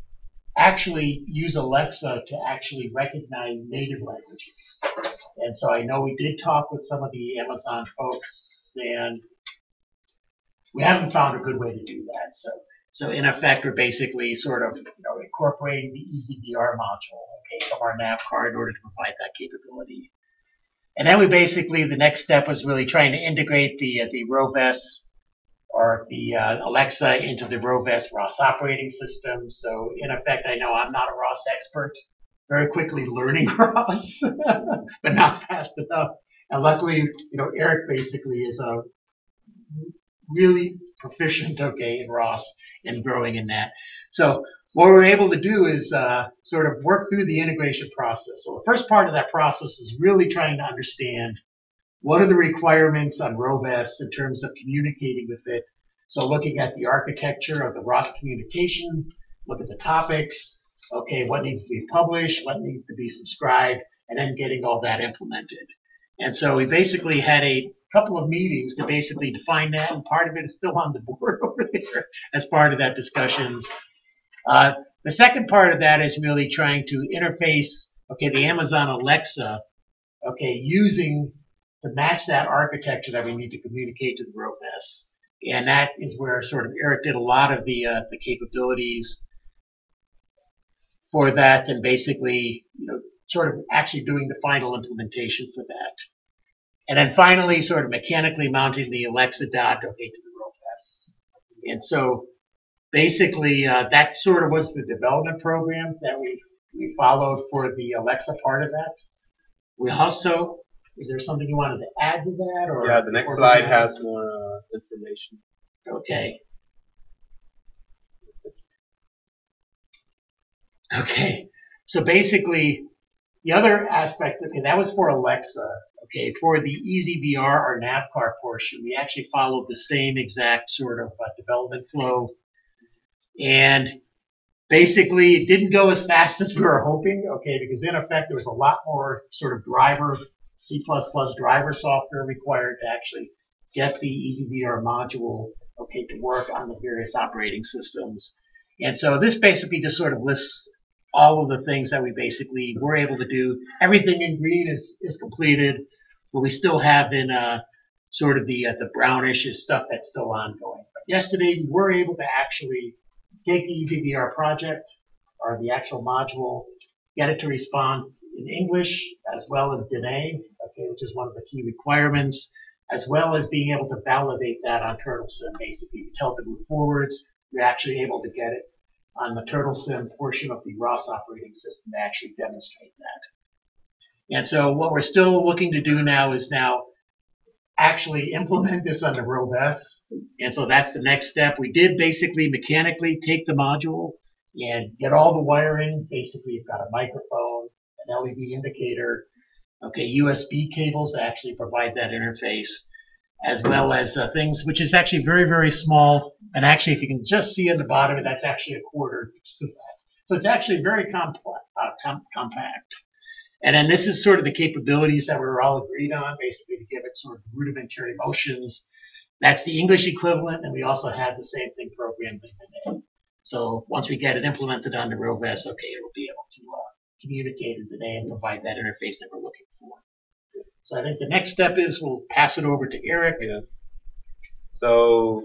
actually use Alexa to actually recognize native languages. And so I know we did talk with some of the Amazon folks, and we haven't found a good way to do that. So in effect, we're basically sort of incorporating the EasyVR module from our NAVCaR in order to provide that capability. And then we basically, the next step was really trying to integrate the ROV-S or the Alexa into the ROV-S ROS operating system. So in effect, I know I'm not a ROS expert, very quickly learning ROS, but not fast enough. And luckily, Eric basically is a really proficient, in ROS and growing in that. So what we're able to do is sort of work through the integration process. So the first part of that process is really trying to understand what are the requirements on ROV-S in terms of communicating with it. So looking at the architecture of the ROS communication, look at the topics, okay, what needs to be published, what needs to be subscribed, and then getting all that implemented. And so we basically had a couple of meetings to basically define that, and part of it is still on the board over there as part of that discussions. The second part of that is really trying to interface, okay, the Amazon Alexa, okay, using to match that architecture that we need to communicate to the ROV-S. And that is where sort of Eric did a lot of the capabilities for that, and basically, you know, sort of actually doing the final implementation for that. And then finally, sort of mechanically mounting the Alexa dot, okay, to the ROV-S. And so basically, that sort of was the development program that we followed for the Alexa part of that. We also, is there something you wanted to add to that? Or yeah, the next slide has more information. Okay. Okay. So basically, the other aspect, okay, that was for Alexa. Okay, for the EasyVR or NAVCaR portion, we actually followed the same exact sort of development flow. And basically, it didn't go as fast as we were hoping, okay, because in effect, there was a lot more sort of driver, C++ driver software required to actually get the EasyVR module, okay, to work on the various operating systems. And so this basically just sort of lists all of the things that we basically were able to do. Everything in green is completed, but we still have in sort of the brownish is stuff that's still ongoing. But yesterday, we were able to actually take the EasyVR project, or the actual module, get it to respond in English, as well as Dene, okay, which is one of the key requirements, as well as being able to validate that on TurtleSim. Basically, tell it to move forwards, we're actually able to get it on the TurtleSim portion of the ROS operating system to actually demonstrate that. And so what we're still looking to do now is actually implement this on the ROV-S. And so that's the next step. We did basically mechanically take the module and get all the wiring. Basically, you've got a microphone, an LED indicator, okay, USB cables to actually provide that interface, as well as things, which is actually very, very small. And actually, if you can just see at the bottom, that's actually a quarter. So it's actually very compact. And then this is sort of the capabilities that we were all agreed on, basically to give it sort of rudimentary motions. That's the English equivalent, and we also have the same thing programmed in Dene. So once we get it implemented on the ROV-S, okay, it'll be able to communicate in Dene and provide that interface that we're looking for. So I think the next step is we'll pass it over to Eric. Yeah. So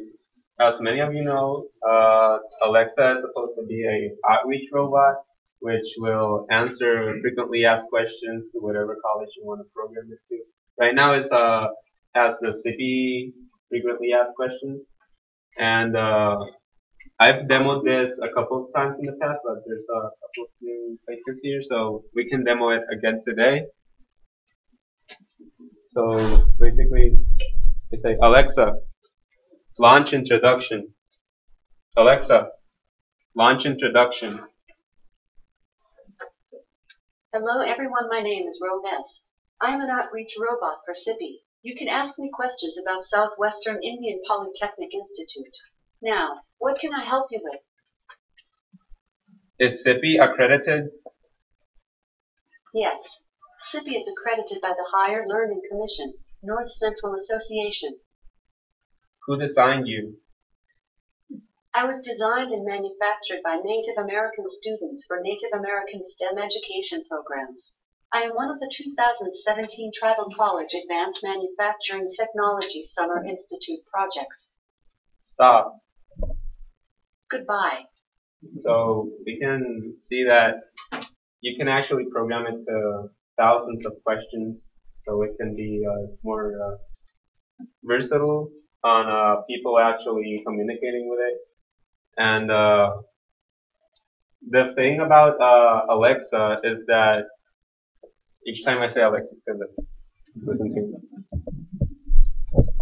as many of you know, Alexa is supposed to be an outreach robot, which will answer frequently asked questions to whatever college you want to program it to. Right now it has the SIPI frequently asked questions. And I've demoed this a couple of times in the past, but there's a couple of new places here, so we can demo it again today. So basically, it's like, Alexa, launch introduction. Alexa, launch introduction. Hello everyone, my name is ROV-S. I am an outreach robot for SIPI. You can ask me questions about Southwestern Indian Polytechnic Institute. Now, what can I help you with? Is SIPI accredited? Yes, SIPI is accredited by the Higher Learning Commission, North Central Association. Who designed you? I was designed and manufactured by Native American students for Native American STEM education programs. I am one of the 2017 Tribal College Advanced Manufacturing Technology Summer Institute projects. Stop. Goodbye. So we can see that you can actually program it to thousands of questions, so it can be more versatile on people actually communicating with it. And the thing about Alexa is that each time I say Alexa, it's gonna listen to me.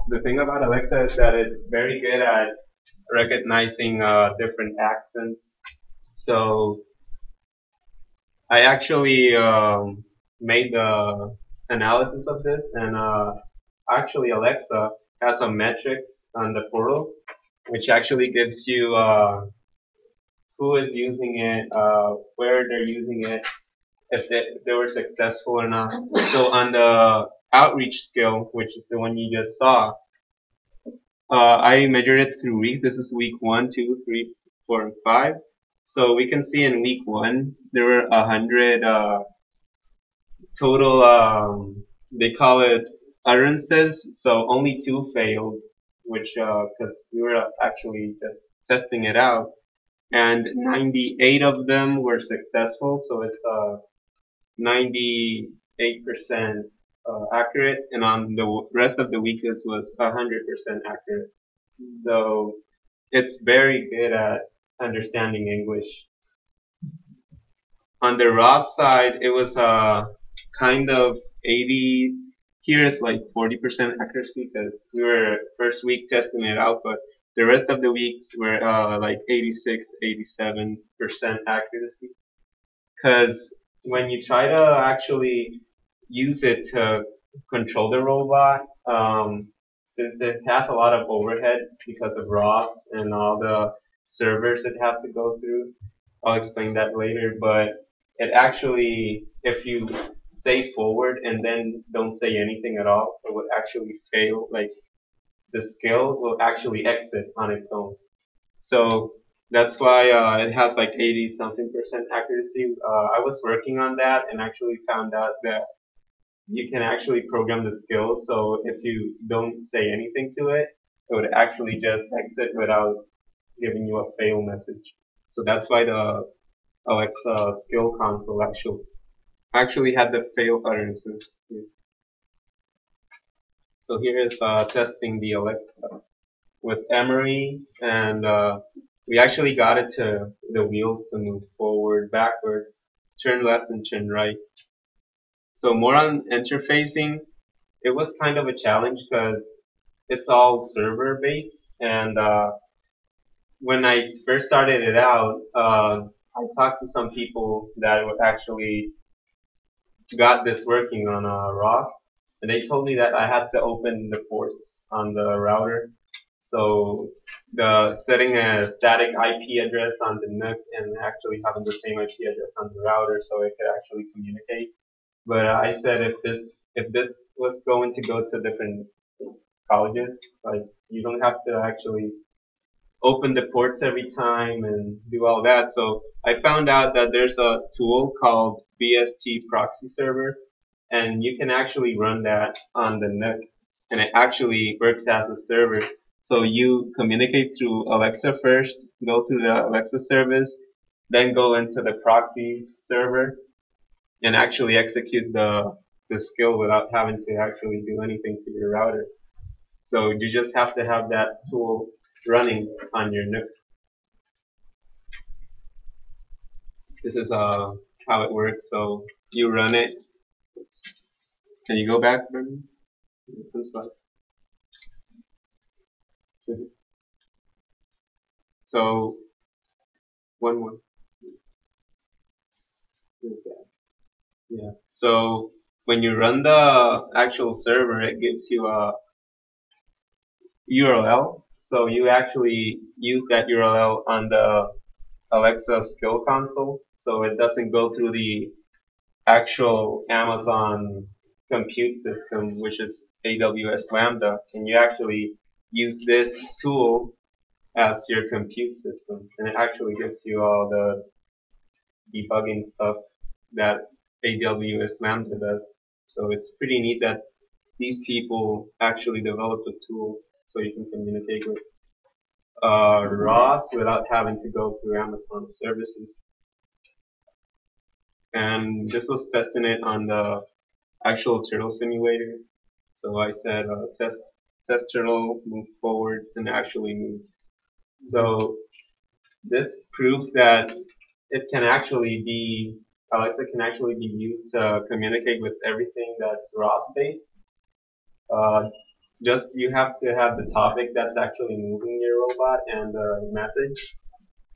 The thing about Alexa is that it's very good at recognizing different accents. So I actually made the analysis of this, and actually Alexa has some metrics on the portal, which actually gives you who is using it, where they're using it, if they were successful or not. So on the outreach skill, which is the one you just saw, I measured it through weeks. This is week 1, 2, 3, 4, and 5. So we can see in week 1 there were 100 total. They call it utterances. So only 2 failed, which because we were actually just testing it out, and 98 of them were successful. So it's 98% accurate, and on the rest of the week it was 100% accurate. So it's very good at understanding English. On the raw side, it was kind of 80. Here is like 40% accuracy because we were first week testing it out, but the rest of the weeks were like 86, 87% accuracy. Because when you try to actually use it to control the robot, since it has a lot of overhead because of ROS and all the servers it has to go through, I'll explain that later, but it actually, if you say forward and then don't say anything at all, it would actually fail. Like the skill will actually exit on its own. So that's why it has like 80-something% accuracy. I was working on that and actually found out that you can actually program the skill. So if you don't say anything to it, it would actually just exit without giving you a fail message. So that's why the Alexa skill console actually had the fail utterances. So here is testing the Alexa with Emery, and we actually got it to the wheels to move forward, backwards, turn left, and turn right. So more on interfacing, it was kind of a challenge because it's all server based, and when I first started it out, I talked to some people that would actually got this working on ROS, and they told me that I had to open the ports on the router. So setting a static IP address on the NUC and actually having the same IP address on the router so it could actually communicate. But I said if this was going to go to different colleges, like you don't have to actually open the ports every time and do all that. So I found out that there's a tool called BST proxy server, and you can actually run that on the NUC, and it actually works as a server. So you communicate through Alexa first, go through the Alexa service, then go into the proxy server, and actually execute the skill without having to actually do anything to your router. So you just have to have that tool running on your NUC. This is how it works. So you run it. Can you go back, Brendan? One slide. So one more. Yeah. So when you run the actual server, it gives you a URL. So you actually use that URL on the Alexa skill console. So it doesn't go through the actual Amazon compute system, which is AWS Lambda. And you actually use this tool as your compute system. And it actually gives you all the debugging stuff that AWS Lambda does. So it's pretty neat that these people actually developed a tool so you can communicate with ROS without having to go through Amazon services. And this was testing it on the actual turtle simulator. So I said test turtle, move forward, and actually moved. So this proves that it can actually be, Alexa can actually be used to communicate with everything that's ROS based. Just you have to have the topic that's actually moving your robot and the message.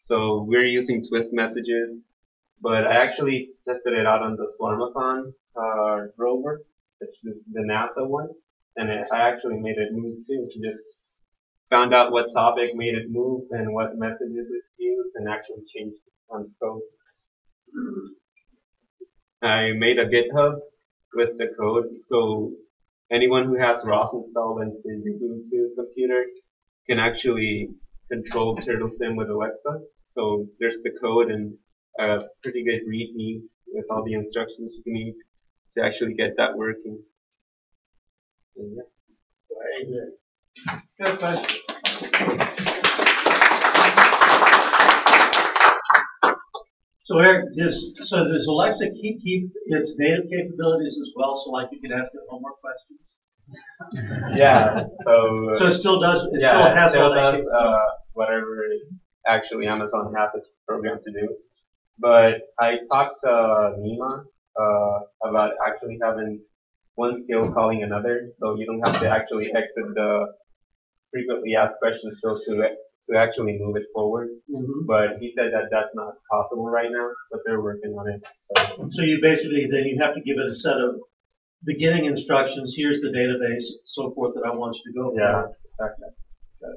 So we're using twist messages, but I actually tested it out on the Swarmathon rover, which is the NASA one, and I actually made it move too, just found out what topic made it move and what messages it used, and actually changed it on code. I made a GitHub with the code, so anyone who has ROS installed into your Ubuntu computer can actually control TurtleSim with Alexa. So there's the code and a pretty good README with all the instructions you need to actually get that working. And yeah. Very good. Good question. So Eric, does Alexa keep its native capabilities as well? So like you can ask it homework questions? Yeah. So it still does. It yeah, still has whatever actually Amazon has it programmed to do. But I talked to Nima about actually having one skill calling another, so you don't have to actually exit the frequently asked questions field to actually move it forward. Mm-hmm. But he said that that's not possible right now, but they're working on it. So you basically then you have to give it a set of beginning instructions. Here's the database, so forth that I want you to go. Yeah, exactly. So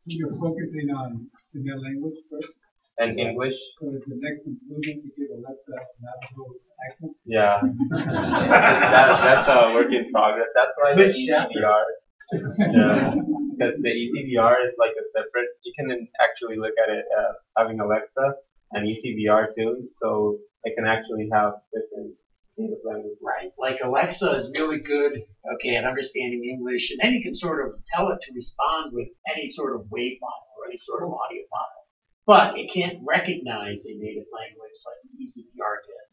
you're focusing on the new language first? And English. So is the next improvement to give Alexa a Navajo accent? Yeah. that's a work in progress. That's why the ECVR. Yeah. Because the ECVR is like a separate, you can actually look at it as having Alexa and ECVR too, so it can actually have different native languages. Right. Like Alexa is really good, at understanding English, and then you can sort of tell it to respond with any sort of WAV file or any sort of audio file. But it can't recognize a native language like ECVR did.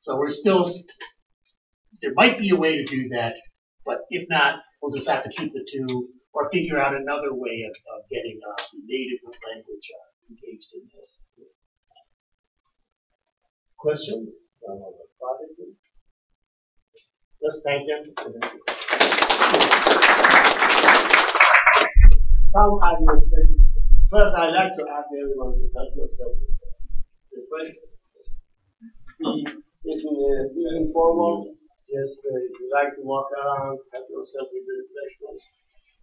So we're still, there might be a way to do that, but if not, we'll just have to keep the two or figure out another way of getting the native language engaged in this. Questions? Just thank them. Some administration. First, I'd like to ask everyone to touch yourself. Be informal. Just if you like to walk around, help yourself with the refreshments.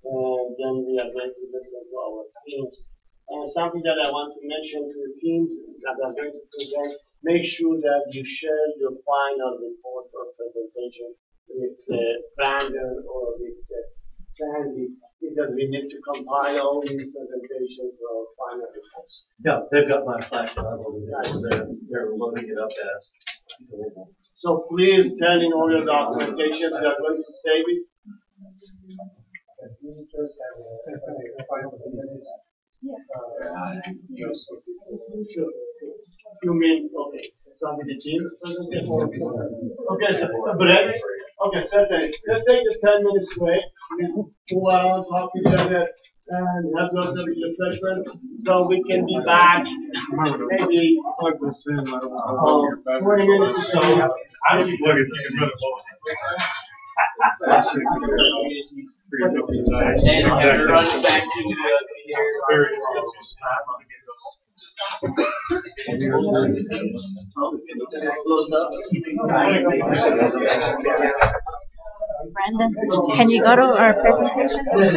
And then we are going to listen to our teams. And something that I want to mention to the teams that are going to present, make sure that you share your final report or presentation with Brandon or with Sandy, because we need to compile all these presentations for final reports. Yeah, they've got my flash drive over there, so they're loading it up as. So please tell in all your documentations we are going to save it. Sure. You mean, okay, something the team presentation? Okay, so, Brett? Okay, certainly. Let's take the 10 minutes break. Move around, talk to each other, and have yourself refreshments, so we can be back maybe 20 minutes or so. I keep looking Brandon, can you go to our presentation? Let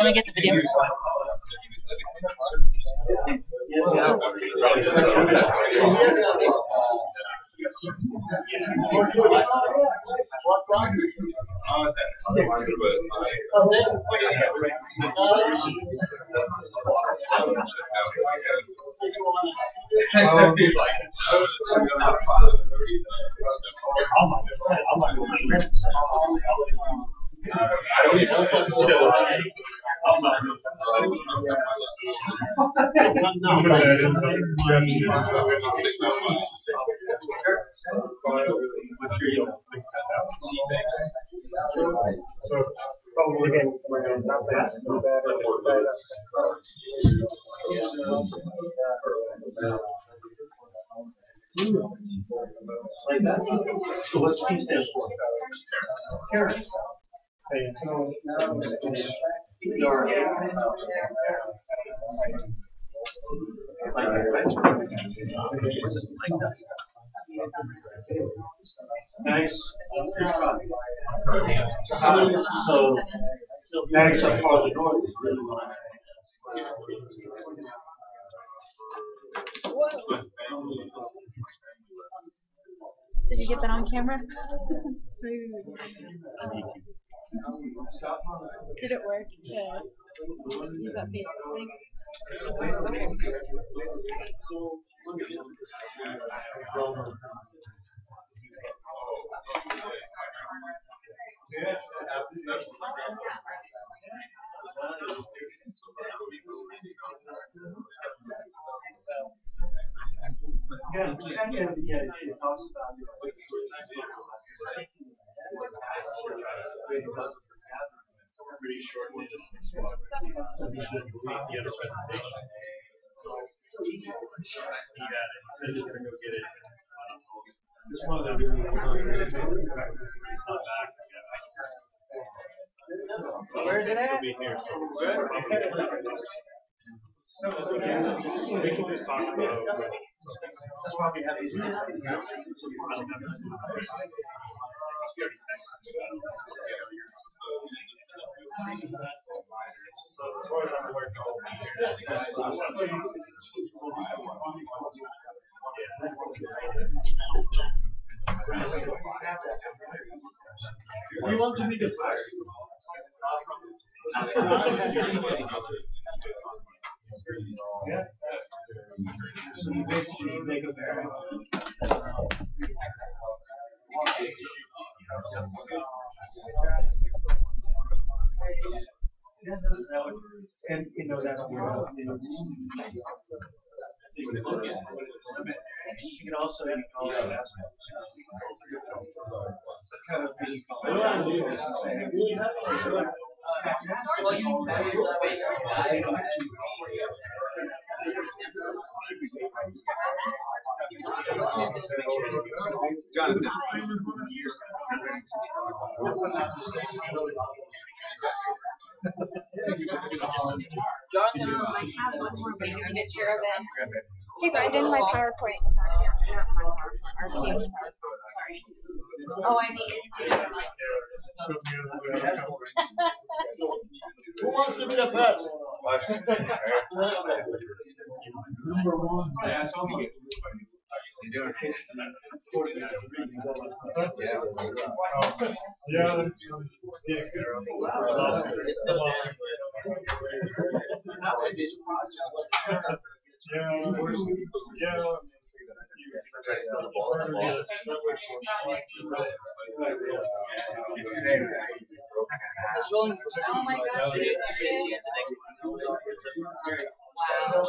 me get the video. So probably again, we're going not fast, so bad. So what's T stand for? Parents. Nice. So nice up farther north is really what Did you get that on camera? Smooth. Did it work to use that Facebook link? Yeah, it talks about pretty short so you should delete the other presentation. So he got it. He said he's gonna go get it. This one they're doing it's not back. Where is it at? It'll be here, so we can just talk about it. That's why we have these things. As far as I'm aware, we want to be the first. Yeah. So you basically make a variable. And you know that you can also edit all that aspects. It's kind of Jonathan, I have one more, but you can get your event. Hey, Brandon, my PowerPoint is on here. Not my PowerPoint, our team's PowerPoint. Sorry. Oh, I need it. Who wants to be the first? Number one. You're doing it. Oh my gosh. Wow.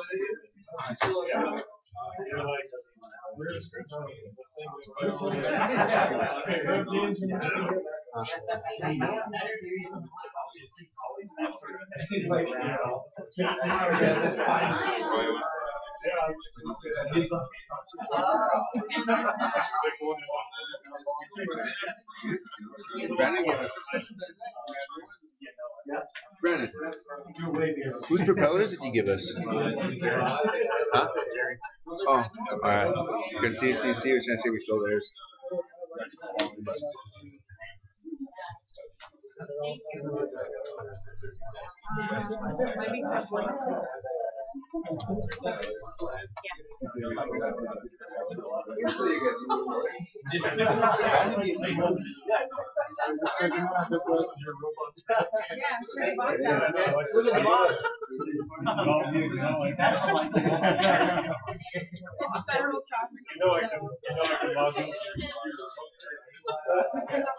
Brandon, whose propellers did you give us? Huh? Oh, alright. You can see, we're trying to see we stole theirs.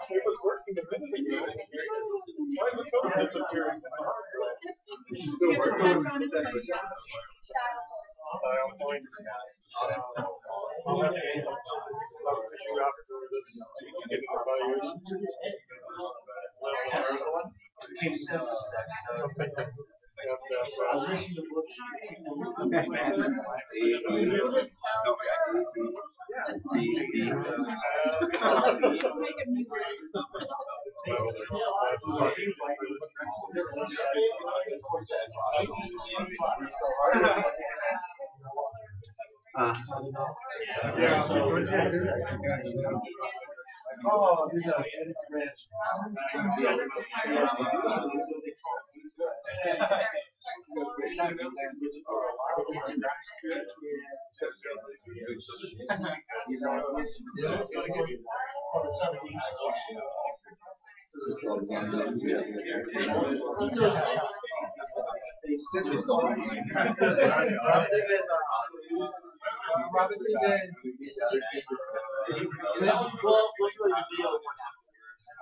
It was working a minute ago. Why is the phone disappearing?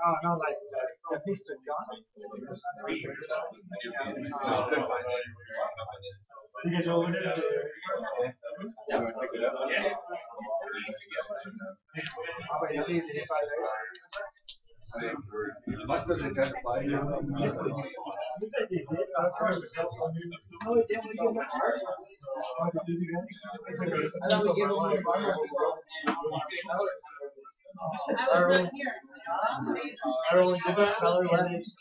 Oh, no, like, at least a gun. You guys are over there? Yeah. Must have identified you. I was not here. Everyone different color lens.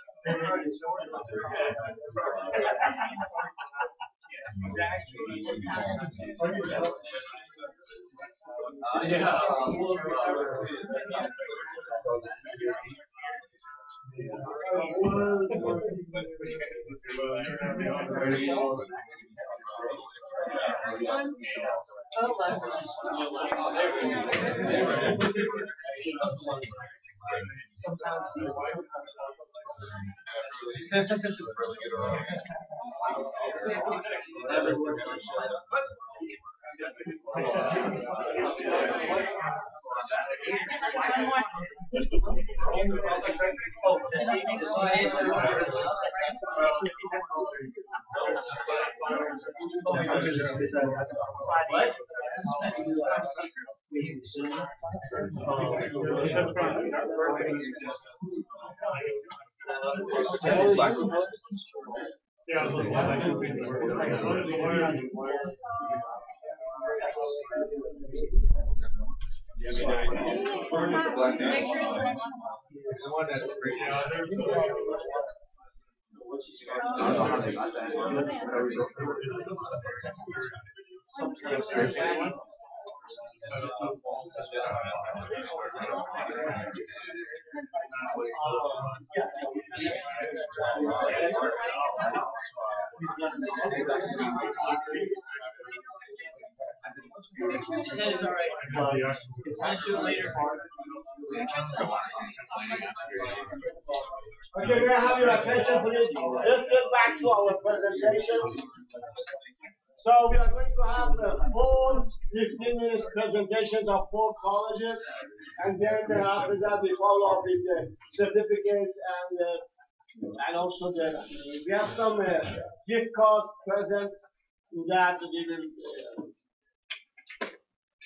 Sometimes His head is all right. It's not too later. Okay, may I have your attention, please? Let's get back to our presentation. So we are going to have 4 15-minute presentations of 4 colleges, and then after that we follow up with the certificates and also we have some gift cards presents that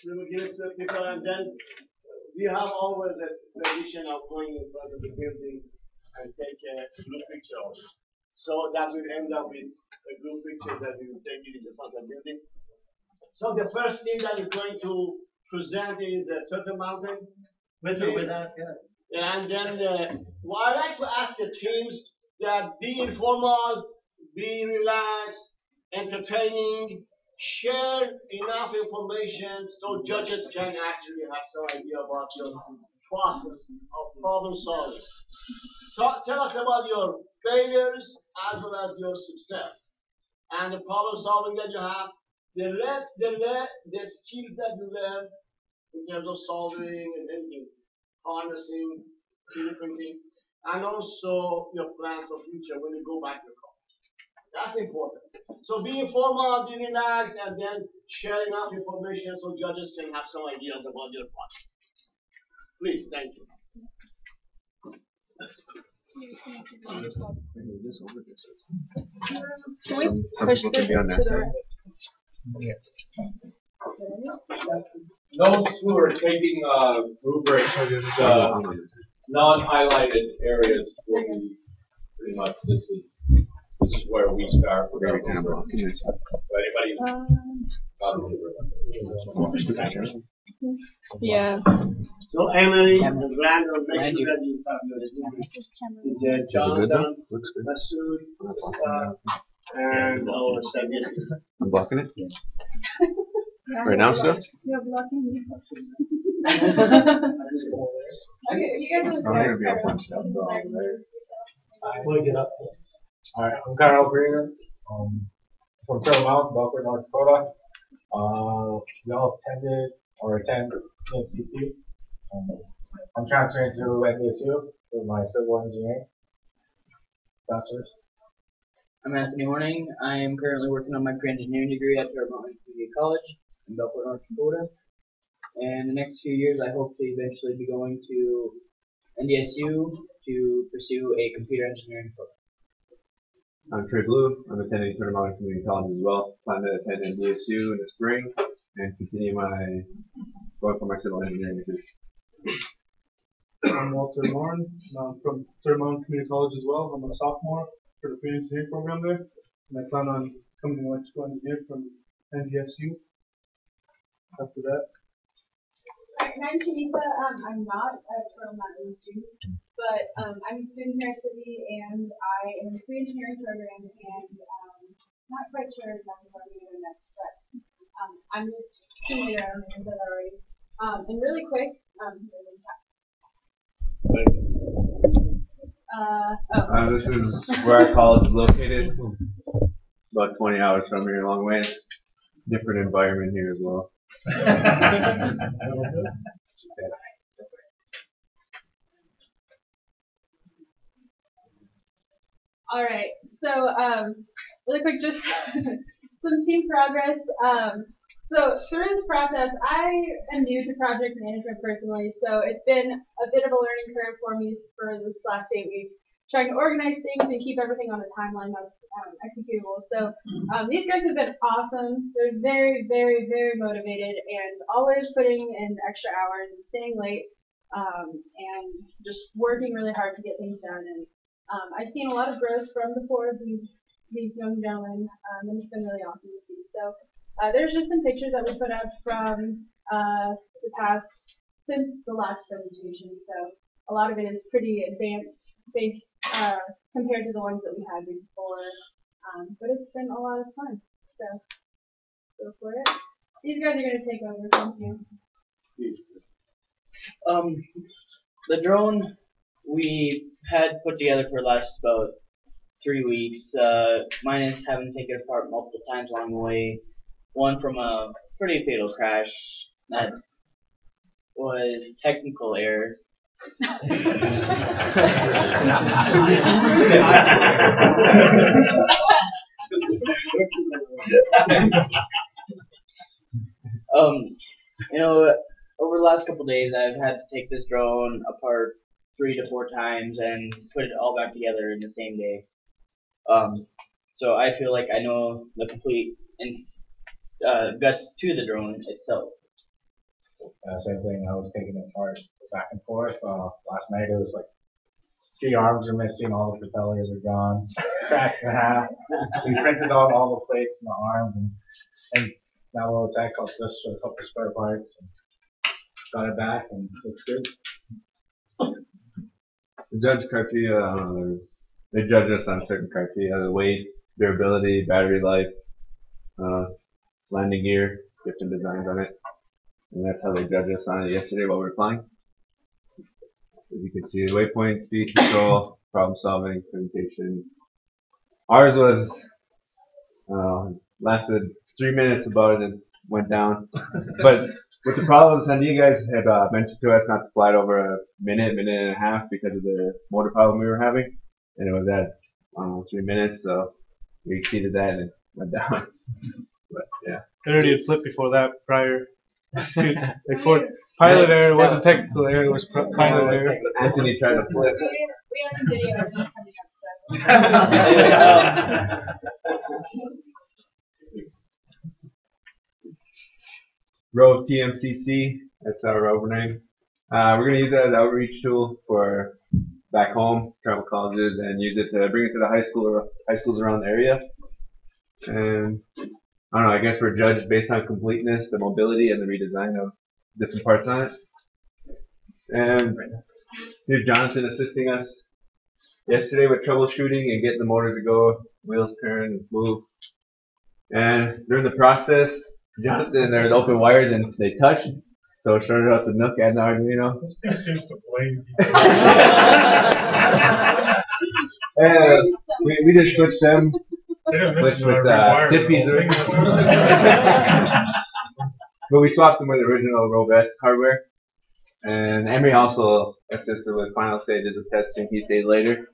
we will give it to people, and then we have always a tradition of going in front of the building and take a group picture. So that will end up with a group picture that we will take it in the front of the building. So the first team that is going to present is Turtle Mountain. Without, yeah. And then well, I like to ask the teams that be informal, be relaxed, entertaining, share enough information so judges can actually have some idea about your process of problem solving. So tell us about your failures as well as your success and the problem solving that you have, the skills that you learn in terms of solving and anything, harnessing, 3D printing, and also your plans for future when you go back to college. That's important. So be informal, be relaxed, and then share enough information so judges can have some ideas about your project. Please, thank you. Can we push this to the right? Those who are taking rubrics, non-highlighted areas will be pretty much this is where we start. But anybody got a rubric? Yeah. So Emily and Grant will make sure that you have your Jonathan, Masood, and our Sabine. I'm blocking it? Right now, still? You're blocking me. Okay, you guys are I'm gonna be up on stuff. Alright, I'm Kyle Greener, from Turtle Mountain, Belfort, North Dakota. We all attended or attend AMTSI. I'm transferring to NAVCaR for my civil engineering bachelor's. I'm Anthony Horning. I am currently working on my pre-engineering degree at Turtle Mountain Community College in Belfort, North Dakota. And the next few years, I hope to eventually be going to NDSU to pursue a computer engineering program. I'm Trey Blue. I'm attending Turtle Mountain Community College as well. Plan to attend NDSU in the spring and continue going for my civil engineering degree. I'm Walter Lauren. I'm from Turtle Mountain Community College as well. I'm a sophomore for the pre-engineering program there, and I plan on becoming an electrical engineer from NDSU after that. I'm Tanika. I'm not a Turtle Mountain student, but I'm a student here at SIPI, and I am in the pre-engineering program, and not quite sure exactly what I'm going to do next, but I'm the team leader, I said that already. And really quick, This is where our college is located. About 20 hours from here, a long ways. Different environment here as well. All right, so really quick, just some team progress. So through this process, I am new to project management personally, so it's been a bit of a learning curve for me for this last 8 weeks, trying to organize things and keep everything on a timeline that's executable. So these guys have been awesome. They're very, very, very motivated and always putting in extra hours and staying late and just working really hard to get things done. And I've seen a lot of growth from the 4 of these young gentlemen, and it's been really awesome to see. So there's just some pictures that we put up from the past, since the last presentation. So a lot of it is pretty advanced based compared to the ones that we had before. But it's been a lot of fun. So go for it. These guys are going to take over. Thank you. The drone we had put together for the last about 3 weeks. Minus having to take it apart multiple times along the way. One from a pretty fatal crash that was technical error. You know, over the last couple of days, I've had to take this drone apart 3 to 4 times and put it all back together in the same day. So I feel like I know the complete guts to the drone itself. Same thing. I was taking it apart back and forth. Last night it was like 3 arms are missing, all the propellers are gone, cracked in half. We printed out all the plates and the arms, and now we'll tech helped us with a couple of spare parts and got it back, and it looks good. To judge criteria, they judge us on certain criteria: the weight, durability, battery life, landing gear, different designs on it. And that's how they judged us on it yesterday while we were flying. As you can see, the waypoint, speed control, problem solving, presentation. Ours was, lasted 3 minutes about it and went down. But with the problems, and you guys had mentioned to us not to fly it over a minute and a half because of the motor problem we were having. And it was at 3 minutes, so we exceeded that and it went down. But yeah. It already had flipped before that prior. Like for pilot error, it wasn't technical error, it was pilot error. Anthony tried to flip. We have some video coming up, so. ROV TMCC, that's our rover name. We're going to use that as an outreach tool for back home, travel colleges, and use it to bring it to the high schools around the area. And I don't know, I guess we're judged based on completeness, the mobility, and the redesign of different parts on it. And here's Jonathan assisting us yesterday with troubleshooting and getting the motor to go, wheels turn, move. And during the process, Jonathan, there was open wires and they touched. So it started out the Nook and the Arduino. This thing seems to blame And we just switched them. Switched with SIPIs. But we swapped them with original ROV-S hardware. And Emery also assisted with final stages of testing. He stayed later.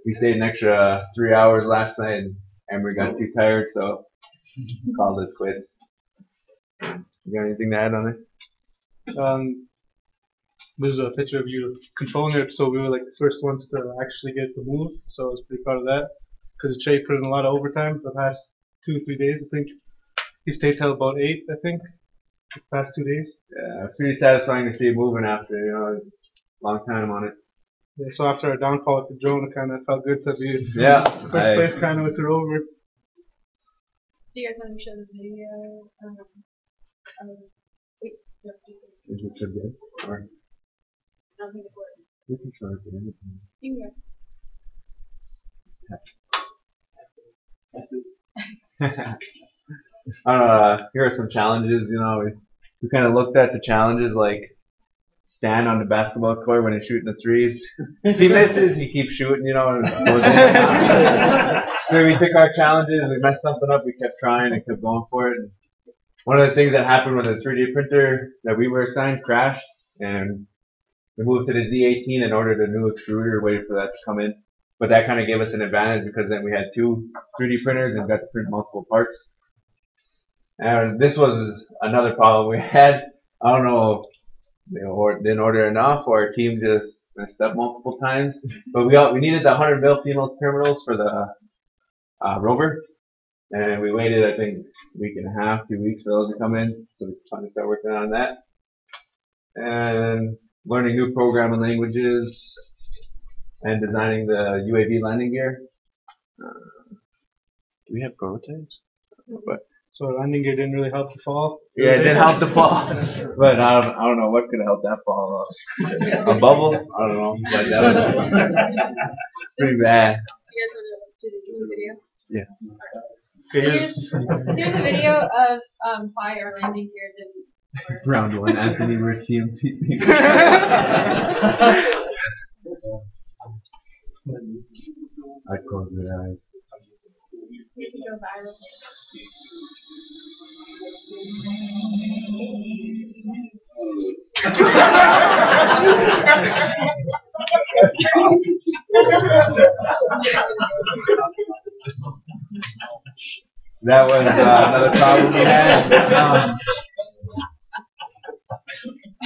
We stayed an extra 3 hours last night, and Emery got too tired, so he called it quits. You got anything to add on it? This is a picture of you controlling it, so we were like the first ones to actually get it to move, so I was pretty proud of that. Because Che put in a lot of overtime the past 2 or 3 days, I think. He stayed till about 8, I think, the past 2 days. Yeah, it's pretty satisfying to see it moving after, you know, it's a long time on it. Yeah, so after our downfall with the drone, it kind of felt good to be first place kind of with the rover. Do you guys want to show the video? Wait, no, just is it good? Or I don't think it works. we can try it in. You can go. Here are some challenges. You know, we kind of looked at the challenges like stand on the basketball court when he's shooting the threes. If he misses, he keeps shooting. You know. And goes in. So we took our challenges. We messed something up. We kept trying and kept going for it. And one of the things that happened with the 3D printer that we were assigned crashed, and we moved to the Z18 and ordered a new extruder, waited for that to come in. But that kind of gave us an advantage because then we had 2 3D printers and got to print multiple parts. And this was another problem we had. I don't know if they didn't order enough or our team just messed up multiple times. But we needed the 100 mil female terminals for the rover. And we waited, I think, a week and a half, 2 weeks for those to come in. So we finally started working on that. And learning new programming languages and designing the UAV landing gear. Do we have prototypes? But so landing gear didn't really help the fall? Yeah, it did help the fall. But I don't know what could have helped that fall. A bubble? I don't know. But that was pretty bad. Do you guys want to do the YouTube video? Yeah. So here's a video of why our landing gear didn't work. Round 1, Anthony versus TMCC. I'd close their eyes. Maybe go viral. That was another problem we had.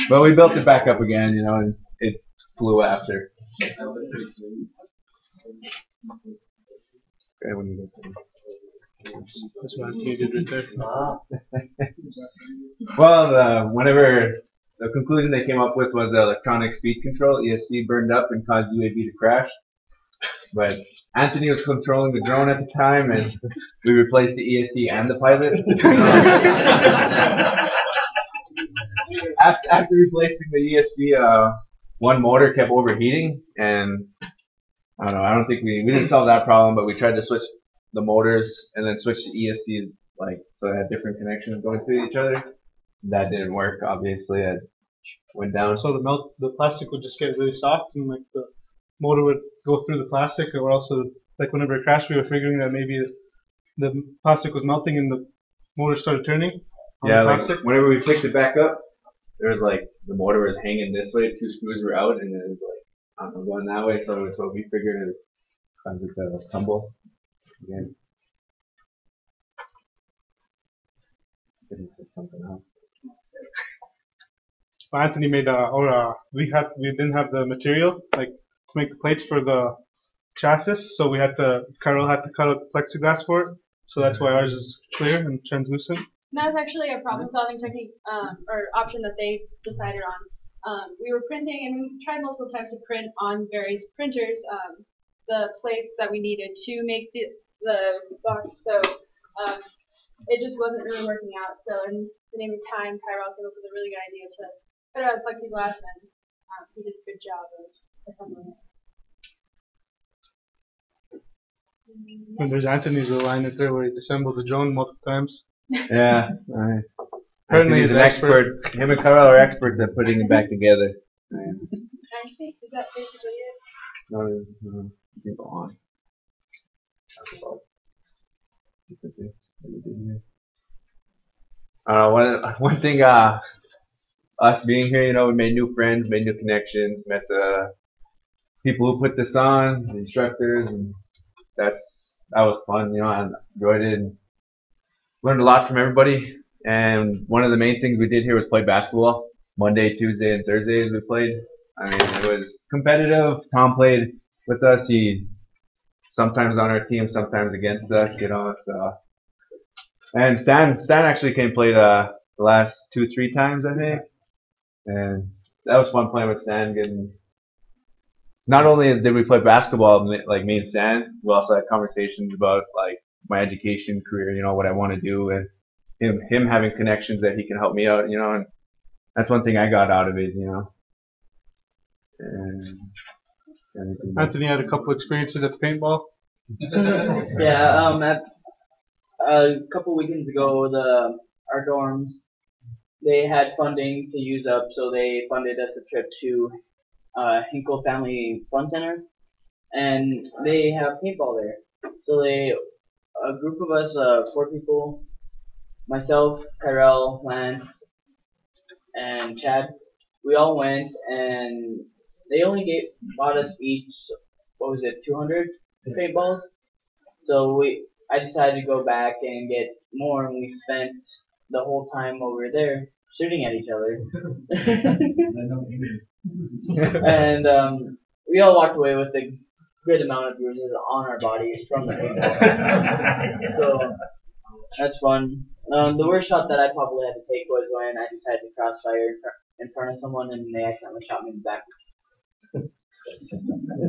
But we built it back up again, you know, and it flew after. Okay, when you That's what I did right there. Well, whenever the conclusion they came up with was electronic speed control, ESC burned up and caused UAV to crash. But Anthony was controlling the drone at the time, and we replaced the ESC and the pilot. After replacing the ESC, one motor kept overheating, and I don't know. I don't think we didn't solve that problem, but we tried to switch the motors and then switch the ESC so it had different connections going through each other. That didn't work. Obviously, it went down. So the plastic would just get really soft, and like the motor would go through the plastic, or also like whenever it crashed, we were figuring that maybe the plastic was melting and the motor started turning. Yeah, like whenever we picked it back up, there was like the motor was hanging this way, 2 screws were out, and then it was like I don't know going that way. So we figured it caused it to tumble again. I think he said something else. Anthony made we didn't have the material like make the plates for the chassis. So Carol had to cut out plexiglass for it. So that's why ours is clear and translucent. And that was actually a problem-solving technique or option that they decided on. We were printing, and we tried multiple times to print on various printers the plates that we needed to make the box. So it just wasn't really working out. So in the name of time, Kyrell came up with a really good idea to cut out plexiglass, and he did a good job of assembling it. And there's Anthony's line right there where he assembled the drone multiple times. Yeah. Apparently he's an expert. Him and Kyrell are experts at putting it back together. Is that basically it? No, there's, you can go on. One thing, us being here, you know, we made new friends, made new connections, met the people who put this on, the instructors, and that was fun. You know, I enjoyed it and learned a lot from everybody. And one of the main things we did here was play basketball. Monday, Tuesday, and Thursdays we played. I mean, it was competitive. Tom played with us. He sometimes on our team, sometimes against us, you know. So, and Stan actually came and played the last 2-3 times, I think. And that was fun playing with Stan. Not only did we play basketball, like me and Stan, we also had conversations about like my education career, you know, what I want to do, and him having connections that he can help me out, you know. And that's one thing I got out of it, you know. And Anthony had a couple experiences at the paintball. Yeah, a couple weekends ago, our dorms, they had funding to use up, so they funded us a trip to Hinkle Family Fun Center, and they have paintball there. So a group of us, 4 people, myself, Kyrell, Lance, and Chad, we all went, and they only bought us each, 200 paintballs. So I decided to go back and get more, and we spent the whole time over there shooting at each other. And we all walked away with a good amount of bruises on our bodies from the paintball. So that's fun. The worst shot that I probably had to take was when I decided to crossfire in front of someone and they accidentally shot me in the back.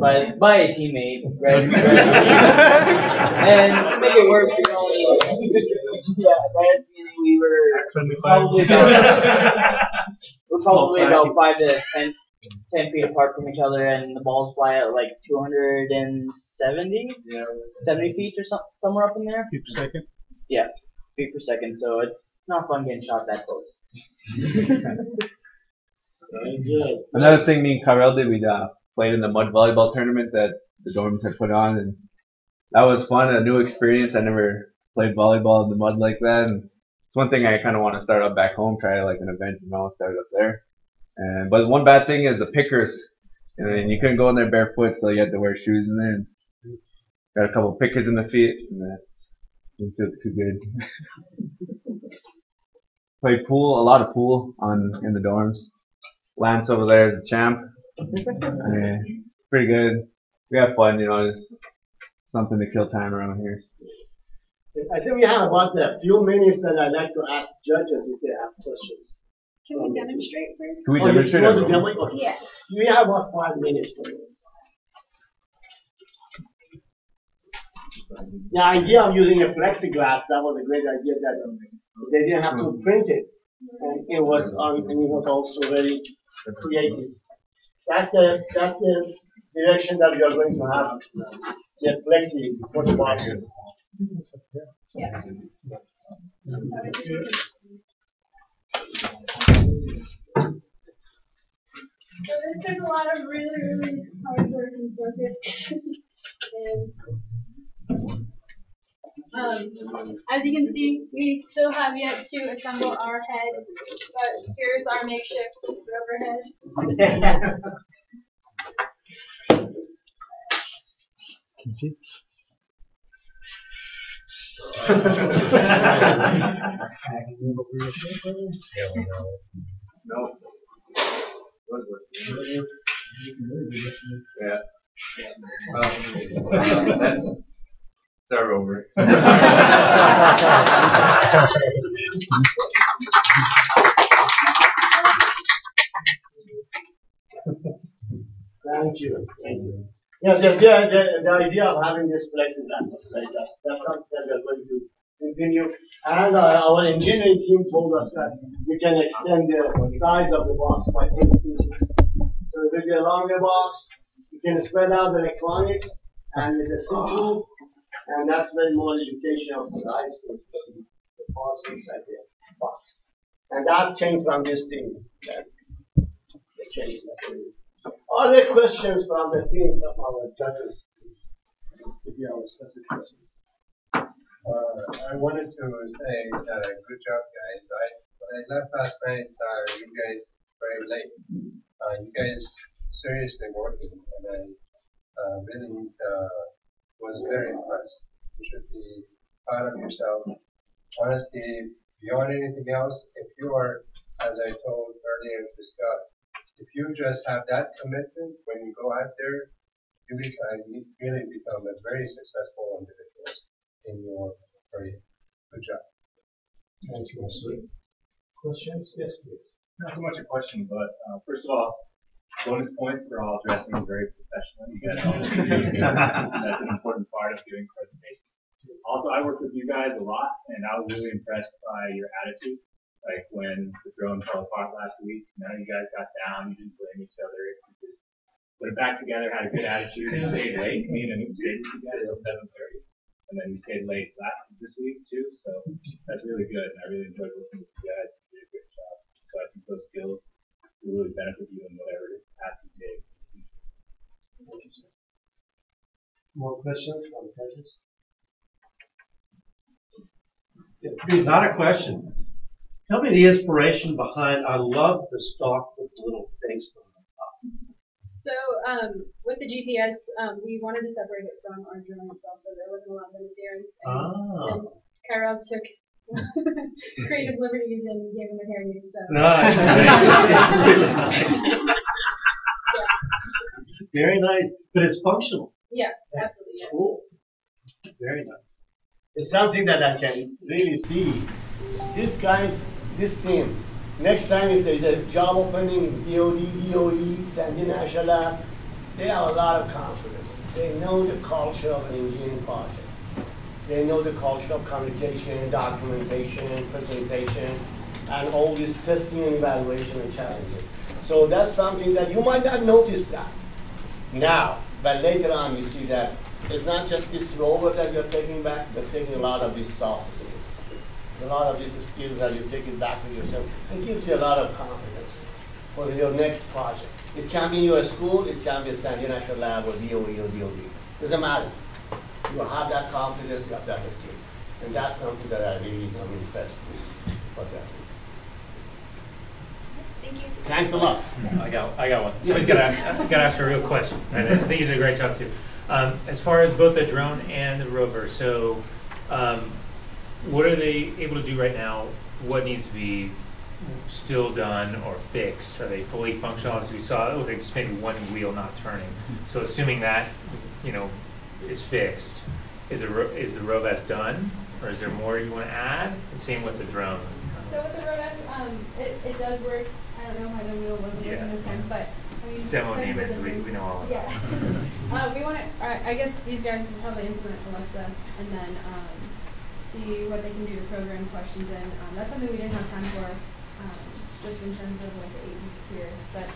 By a teammate, right? And to make it worse, right at the beginning we were probably about 5 to 10 feet apart from each other, and the balls fly at like 270 feet or somewhere up in there. Feet per second. Yeah, feet per second. So it's not fun getting shot that close. Another thing me and Kyrell did, we played in the mud volleyball tournament that the dorms had put on, and that was fun, a new experience. I never played volleyball in the mud like that, and it's one thing I kind of want to start up back home, try like an event, you know, start up there. But one bad thing is the pickers, and you couldn't go in there barefoot, so you had to wear shoes in there. And got a couple of pickers in the feet, and didn't feel too good. Played pool, a lot of pool in the dorms. Lance over there is a champ. Pretty good. We have fun, you know, just something to kill time around here. I think we have about a few minutes that I'd like to ask judges if they have questions. Can we demonstrate first? Can we demonstrate? You want to demo? Okay. Yeah. We have about 5 minutes for you. The idea of using a plexiglass, that was a great idea that they didn't have to print it. And it was also very creative. That's the direction that we are going to have the plexi for the boxes. Yeah. So this took a lot of really hard work and focus. And as you can see, we still have yet to assemble our head, but here's our makeshift overhead. Can you see? No. Yeah. It's our rover. Thank you. Thank you. Yeah, the idea of having this plexiglass, right? That's something that we're going to continue. And our engineering team told us that we can extend the size of the box by 8 inches. So with the longer box, you can spread out the electronics, and it's a simple, and that's very more educational for guys to the parts inside the box. And that came from this team. They changed that. Are there questions from the team of our judges? If you have specific questions. I wanted to say good job, guys. When I left last night, you guys very late. You guys seriously working, and I really was very impressed. You should be proud of yourself. Honestly, beyond anything else, if you are, as I told earlier to Scott, if you just have that commitment when you go out there, you really become a very successful individual in your career. Good job. Thank you, Mr. Questions? Yes, please. Not so much a question, but first of all, bonus points for all dressing very professionally. You guys all that's an important part of doing presentations. Also, I worked with you guys a lot, and I was really impressed by your attitude. Like when the drone fell apart last week, none of you guys got down, you didn't blame each other, you just put it back together, had a good attitude, you stayed late. Me and Anoop stayed with you guys till 7:30, and then you stayed late this week too, so that's really good, and I really enjoyed working with you guys. You did a great job. So I think those skills will really benefit you in whatever path you take. More questions from judges? Not a question. Tell me the inspiration behind, I love the stalk with the little face on the top. So with the GPS, we wanted to separate it from our drone itself so there wasn't a lot of interference. And then Kyrell took creative liberties and gave him a hairdo. So. Nice. Very nice. But it's functional. Yeah, absolutely. Yeah. Cool. Very nice. It's something that I can really see. These guys, this team, next time if there is a job opening, DOE, San Diego National Lab, they have a lot of confidence. They know the culture of an engineering project. They know the culture of communication, documentation, presentation, and all this testing and evaluation and challenges. So that's something that you might not notice that now, but later on you see that it's not just this rover that you're taking back, you're taking a lot of these soft skills. A lot of these skills that you take it back with yourself. It gives you a lot of confidence for your next project. It can be in your school, it can be a San Diego National Lab or DOE or DOD. Doesn't matter. You have that confidence, you have that skill. And that's something that I really am impressed with. Thank you. Thanks a lot. I got one. Somebody's got to ask a real question. Right? I think you did a great job too. As far as both the drone and the rover, so what are they able to do right now? What needs to be still done or fixed? Are they fully functional? As we saw, it was like just maybe one wheel not turning. So assuming that is fixed, is the ROV-S done, or is there more you want to add? The same with the drone. So with the ROV-S, it does work. I don't know why the wheel wasn't working this time, but I mean, demo demons, we know all of that. Yeah. We want to. I guess these guys will probably implement Alexa and then see what they can do to program questions in. That's something we didn't have time for, just in terms of like the 8 weeks here. But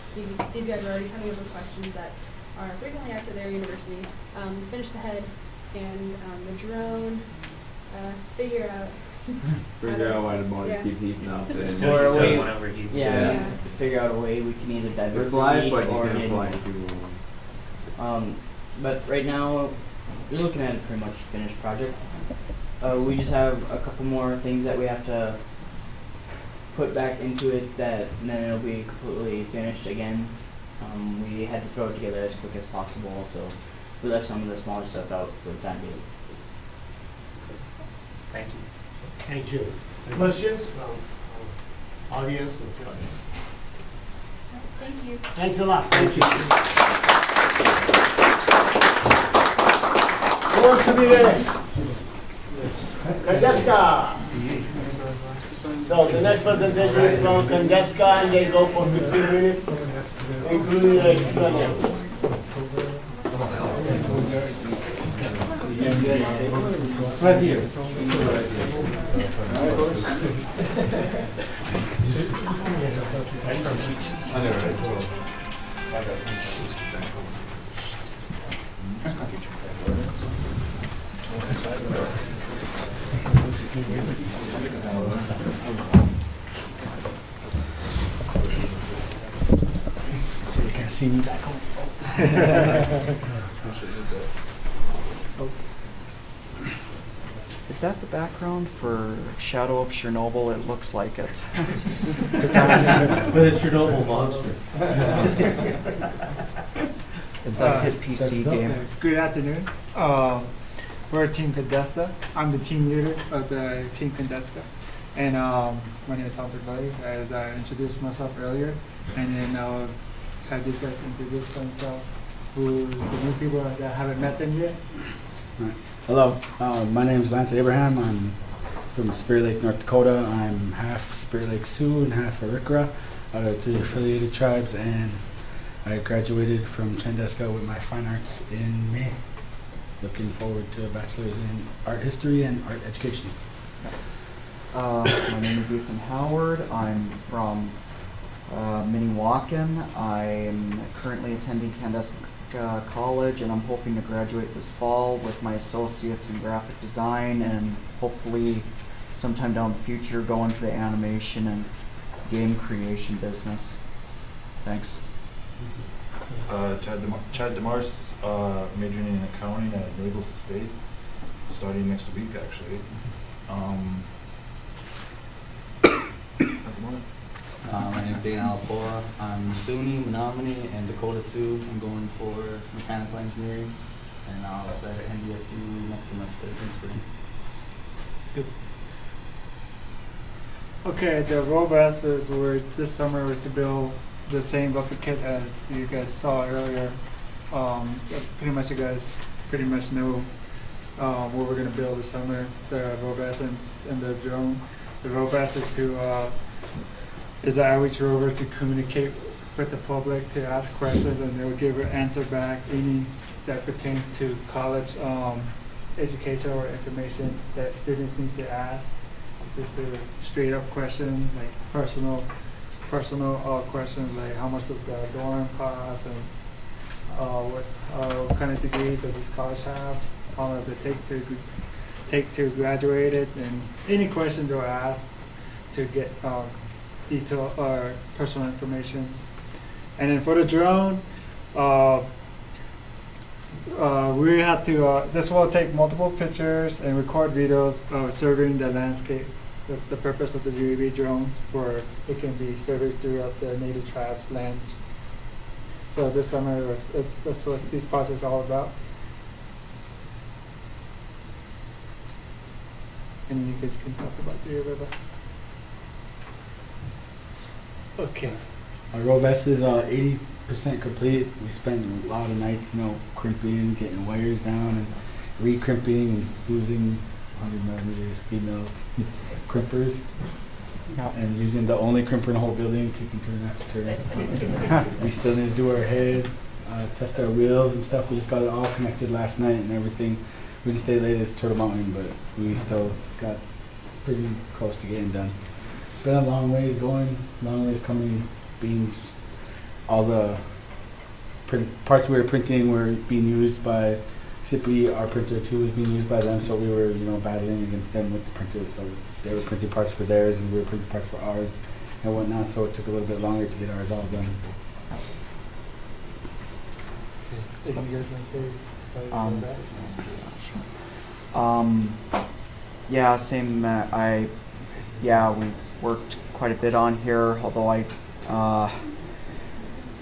these guys are already coming up with questions that are frequently asked at their university. Finish the head and the drone. Figure out why the motor keep heating up. Still one overheat. Yeah. Figure out a way we can either divert it flies, but or you can fly too. But right now, we're looking at a pretty much finished project. We just have a couple more things that we have to put back into it, and then it'll be completely finished again. We had to throw it together as quick as possible, so we left some of the smaller stuff out for the time being. Thank you. Thank you. Questions from audience or judge? Thank you. Thanks a lot. Thank you. Who wants to be next? Cankdeska. So the next presentation is from Cankdeska, and they go for 15 minutes, including a Q&A. Right here. So you can't see me back home. Is that the background for Shadow of Chernobyl? It looks like it. With a Chernobyl monster. It's like a hit PC game. Good afternoon. We're Team Cankdeska. I'm the team leader of the Team Cankdeska. And my name is Dr. Buddy, as I introduced myself earlier. And then I'll have these guys introduce themselves, who the new people that haven't met them yet. Right. Hello, my name is Lance Abraham. I'm from Spirit Lake, North Dakota. I'm half Spirit Lake Sioux and half Arikara out of 3 affiliated tribes, and I graduated from Cankdeska with my fine arts in May. Looking forward to a bachelor's in art history and art education. My name is Ethan Howard. I'm from Minnewacan. I'm currently attending Cankdeska College, and I'm hoping to graduate this fall with my associates in graphic design, and hopefully sometime down the future go into the animation and game creation business. Thanks. Chad DeMars, majoring in accounting at Naval State, starting next week actually. That's about it. My name is Dana Alpora. I'm Zuni, Menominee, and Dakota Sioux. I'm going for mechanical engineering, and I'll start at NDSU next semester in spring. Good. Okay, the ROV-S this summer was to build the same bucket kit as you guys saw earlier. Pretty much you guys pretty much know what we're going to build this summer, the ROV-S and the drone. The ROV-S is an outreach rover to communicate with the public, to ask questions, and they'll give an answer back, any that pertains to college education or information that students need to ask. Just a straight up questions, like personal questions, like how much does the dorm cost, and what kind of degree does this college have, how long does it take to graduate it, and any questions they'll ask to get detail or personal information. And then for the drone, we have to, this will take multiple pictures and record videos of surveying the landscape. That's the purpose of the UAV drone, for it can be surveyed throughout the native tribes' lands. So this summer, that's what these projects are all about. And you guys can talk about the ROV-S. Okay. Our ROV-S is 80% complete. We spent a lot of nights, crimping, getting wires down, and re-crimping and using 100mm female crimpers, and using the only crimper in the whole building, taking turn after turn. We still need to do our head, test our wheels and stuff. We just got it all connected last night and everything. We didn't stay late as Turtle Mountain, but we still got pretty close to getting done. Been a long ways going, long ways coming. Beans, all the parts we were printing were being used by SIPI. Our printer too was being used by them, so we were battling against them with the printers. So they were printing parts for theirs, and we were printing parts for ours and whatnot. So it took a little bit longer to get ours all done. Okay. Anything you guys want to say? Yeah, same. We worked quite a bit on here, although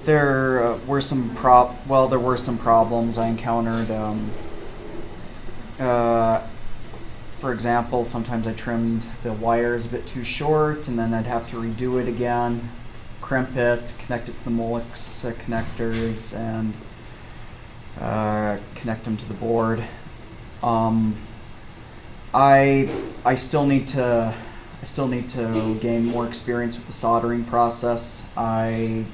there were some problems I encountered. For example, sometimes I trimmed the wires a bit too short, and then I'd have to redo it again, crimp it, connect it to the Molex connectors, and connect them to the board. I still need to gain more experience with the soldering process. I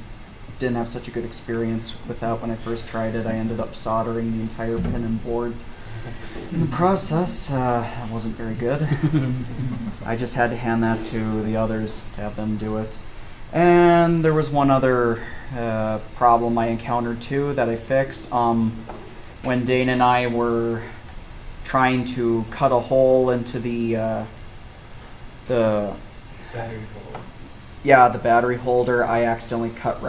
didn't have such a good experience with that when I first tried it. I ended up soldering the entire pin and board. In the process, that wasn't very good. I just had to hand that to the others to have them do it. And there was one other problem I encountered too that I fixed. When Dane and I were trying to cut a hole into the battery holder. Yeah, the battery holder, I accidentally cut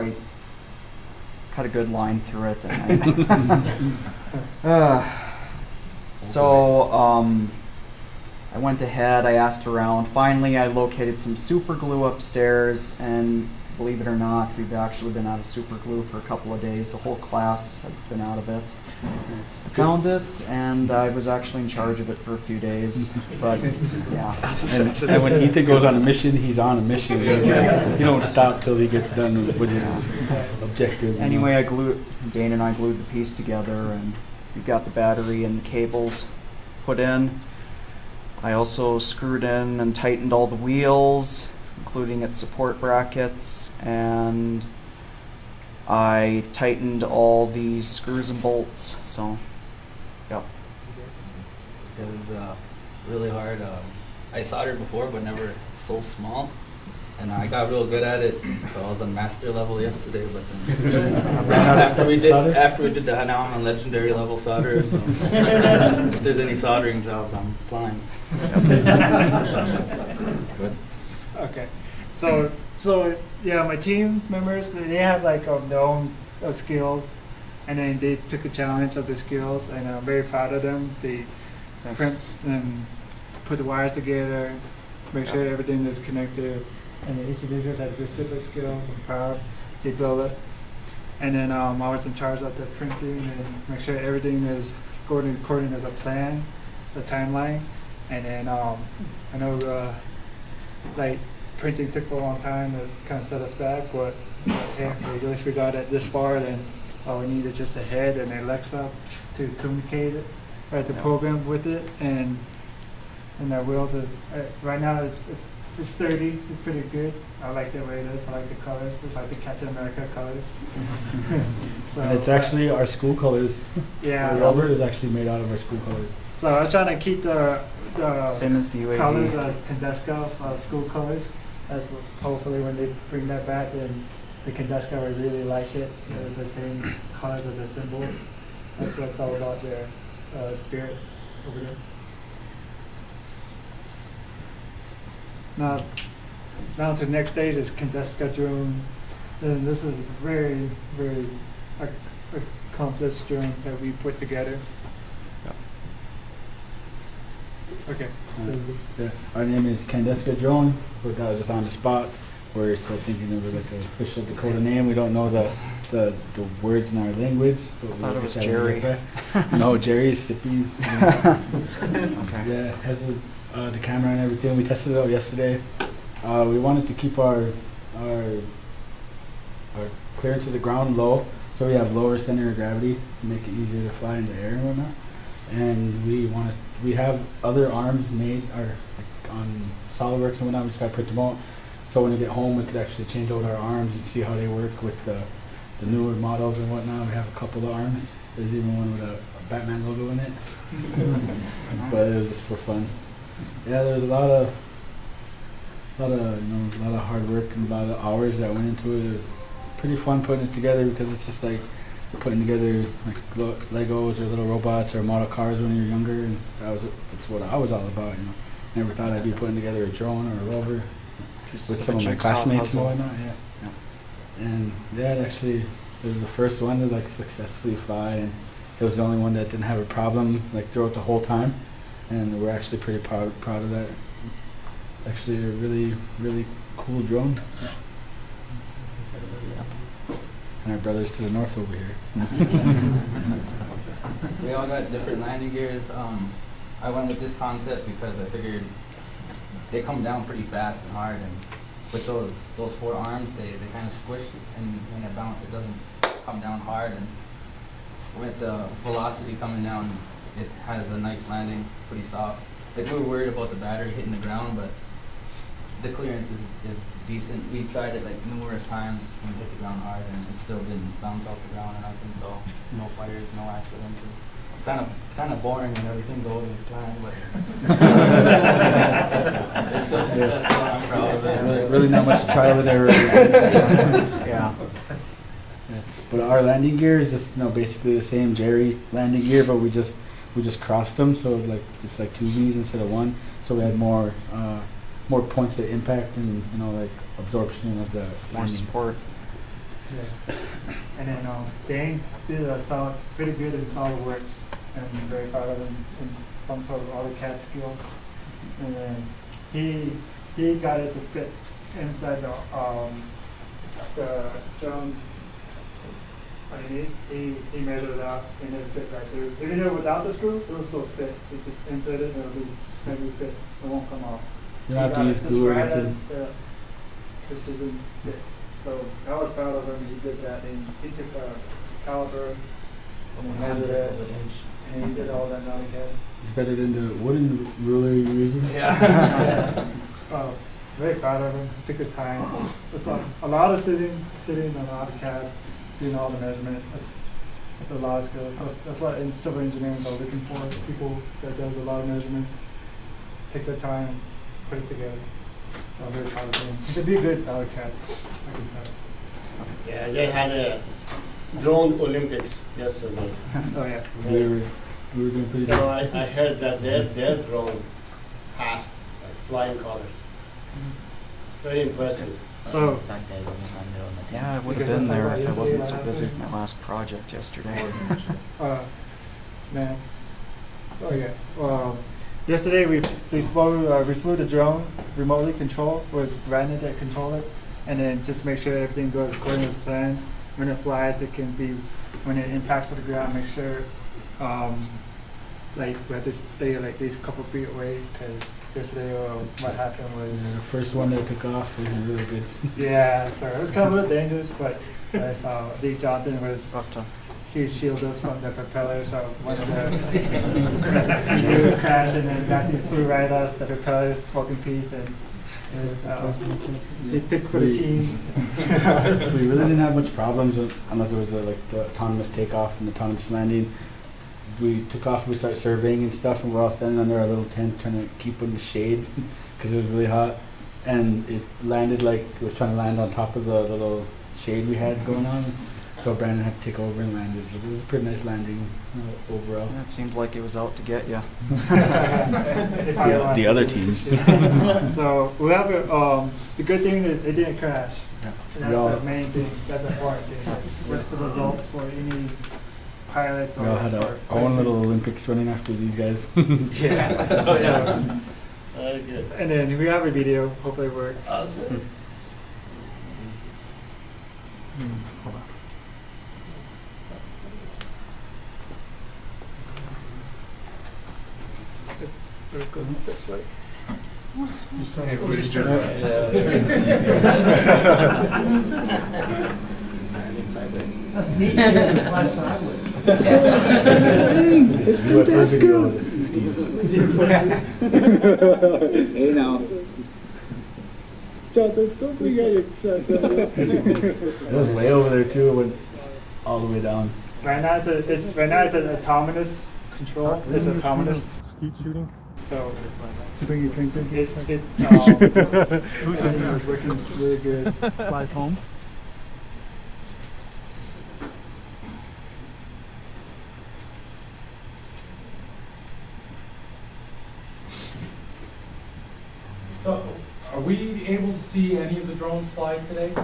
a good line through it. And so I went ahead, I asked around. Finally, I located some super glue upstairs, and believe it or not, we've actually been out of super glue for a couple of days. The whole class has been out of it. I found it, and I was actually in charge of it for a few days. But yeah. And when Ethan goes on a mission, he's on a mission. Yeah. You don't stop till he gets done with his objective. Anyway, Dane and I glued the piece together, and we got the battery and the cables put in. I also screwed in and tightened all the wheels, including its support brackets, and I tightened all the screws and bolts. So, yeah. It was really hard. I soldered before, but never so small. And I got real good at it, so I was on master level yesterday. But then after we did the now I'm on legendary level solder. So if there's any soldering jobs, I'm applying. Good. Okay, so yeah, my team members, they have like their own skills, and then they took a challenge of the skills, and I'm very proud of them. They put the wires together, make sure everything is connected. And each individual had a specific skill. I'm proud they built it. And then I was in charge of the printing and make sure everything is going according as a plan, the timeline. And then I know like printing took a long time. It kind of set us back, but yeah, at least we got it this far. And all we need is just a head and Alexa to communicate it, right? To program with it, and our wheels is right now it's sturdy. It's pretty good. I like the way it is. I like the colors. It's like the Captain America colors. So, and it's actually our school colors. Yeah. The rubber is actually made out of our school colors. So I was trying to keep the same as the UAV colors as Cankdeska, school colors. That's what, hopefully when they bring that back, then the Cankdeska will really like it. The same colors of the symbol. That's what it's all about. Their spirit over there. Now to the next stage is Cankdeska drone. And this is a very, very accomplished drone that we put together. Okay. Yeah. Our name is Cankdeska Drone. We got it just on the spot. We're still thinking of it as an official Dakota name. We don't know the words in our language. So I thought it was Jerry. No, Jerry's, SIPI's. Okay. Yeah, it has the camera and everything. We tested it out yesterday. We wanted to keep our clearance to the ground low, so we have lower center of gravity, make it easier to fly in the air and whatnot. And we have other arms made on SolidWorks and whatnot. We just got to print them out. So when we get home, we could actually change out our arms and see how they work with the newer models and whatnot. We have a couple of arms. There's even one with a Batman logo in it. But it was just for fun. Yeah, there's a lot of hard work and a lot of hours that went into it. It was pretty fun putting it together because it's just like putting together like Legos or little robots or model cars when you're younger, and that's what I was all about. You know, never thought I'd be putting together a drone or a rover just with some of my classmates and whatnot. Yeah. And yeah, it was the first one to like successfully fly, and it was the only one that didn't have a problem like throughout the whole time. And we're actually pretty proud of that. It's actually a really, really cool drone. And our brothers to the north over here. We all got different landing gears. I went with this concept because I figured they come down pretty fast and hard, and with those 4 arms, they kind of squish, and when it bounces, it doesn't come down hard. And with the velocity coming down, it has a nice landing, pretty soft. Like, we were worried about the battery hitting the ground, but the clearance is decent. We tried it like numerous times and hit the ground hard, and it still didn't bounce off the ground or nothing. So no fires, no accidents. It's kind of boring and everything goes as planned, but it's still successful. I'm proud of it. Really not much trial and error. Yeah. But our landing gear is just basically the same Jerry landing gear, but we just crossed them, so like it's like 2 V's instead of 1. So we had more points of impact and like absorption of the more support. Yeah. And then Dane did a pretty good in SolidWorks, and I'm very proud of him in some sort of AutoCAD skills. And then he got it to fit inside the drones. I mean, he measured it out and it fit right there. Even though without the screw, it will still fit. It's just inserted and it'll be snugly fit. It won't come off. You don't have to use glue or anything. Precision fit. So I was proud of him. He did that, and he took a caliper and measured it, and he did all that NAVCaR. It's better than the wooden ruler you're using. Yeah. Very proud of him. He took his time. It's a lot of sitting on AutoCAD, doing all the measurements. That's a lot of skills. That's what in civil engineering they're looking for. People that does a lot of measurements, take their time, put it together. So I'm very proud of him. He could be a good AutoCAD. Yeah, they had a drone Olympics yesterday. Oh yeah. We were doing pretty So I heard that their drone passed like flying colors. Very impressive. So yeah, I would have been there if I wasn't so busy with my last project yesterday. Yesterday we flew the drone remotely controlled, was Brandon that controlled it, and then just make sure everything goes according to plan. When it flies, it can be when it impacts to the ground. Make sure like we have to stay like at least a couple feet away, because yesterday what happened was the first one that took off wasn't really good. Yeah, so it was kind of a little dangerous, but I saw Lee Johnson was he shielded us from the propeller, so when the crash and then Matthew flew right at us, the propellers broke in piece, and it was he took for the team. We really didn't have much problems unless it was the autonomous takeoff and autonomous landing. We took off, we started surveying and stuff, and we're all standing under our little tent trying to keep in the shade because it was really hot, and it landed like it was trying to land on top of the little shade we had going on. So Brandon had to take over and land it. It was a pretty nice landing overall. Yeah, it seemed like it was out to get you. The other teams. So we have the good thing is it didn't crash. Yeah. And that's the main thing. That's the important thing. What's the results for any pilots? We all had our own little Olympics running after these guys. Yeah. Oh, yeah. Good. And then we have a video. Hopefully it works. Hold on. It's going this way. Just tell me which direction. That's neat. Fly sideways. It's Cankdeska. Hey now. Don't we get excited? It was way over there too. It went all the way down. Right now it's an autonomous control. It's autonomous skeet shooting. So it was working really good. Flies home. So, are we able to see any of the drones fly today?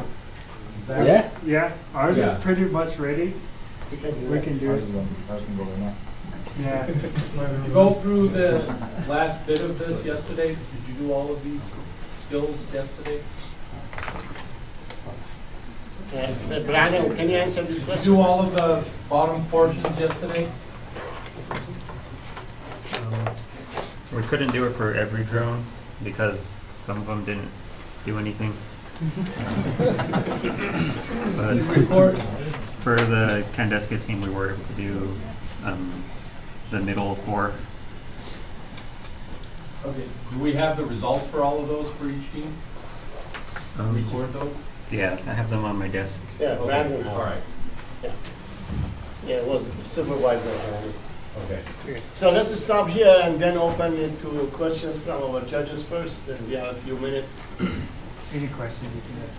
Yeah. Ours is pretty much ready. We can do it. Ours can go there now. Yeah. Did you go through the last bit of this yesterday? Did you do all of these skills yesterday? Brandon, can you answer this question? Did you do all of the bottom portions yesterday? We couldn't do it for every drone because some of them didn't do anything. Did you record? For the Cankdeska team, we were able to do the middle 4. Okay. Do we have the results for all of those for each team? Record those? Yeah, I have them on my desk. Yeah, Okay. Brandon. All right. Yeah. Yeah, it was supervisor. Okay. So let's stop here and then open it to questions from our judges first. And we have a few minutes. Any questions you can ask?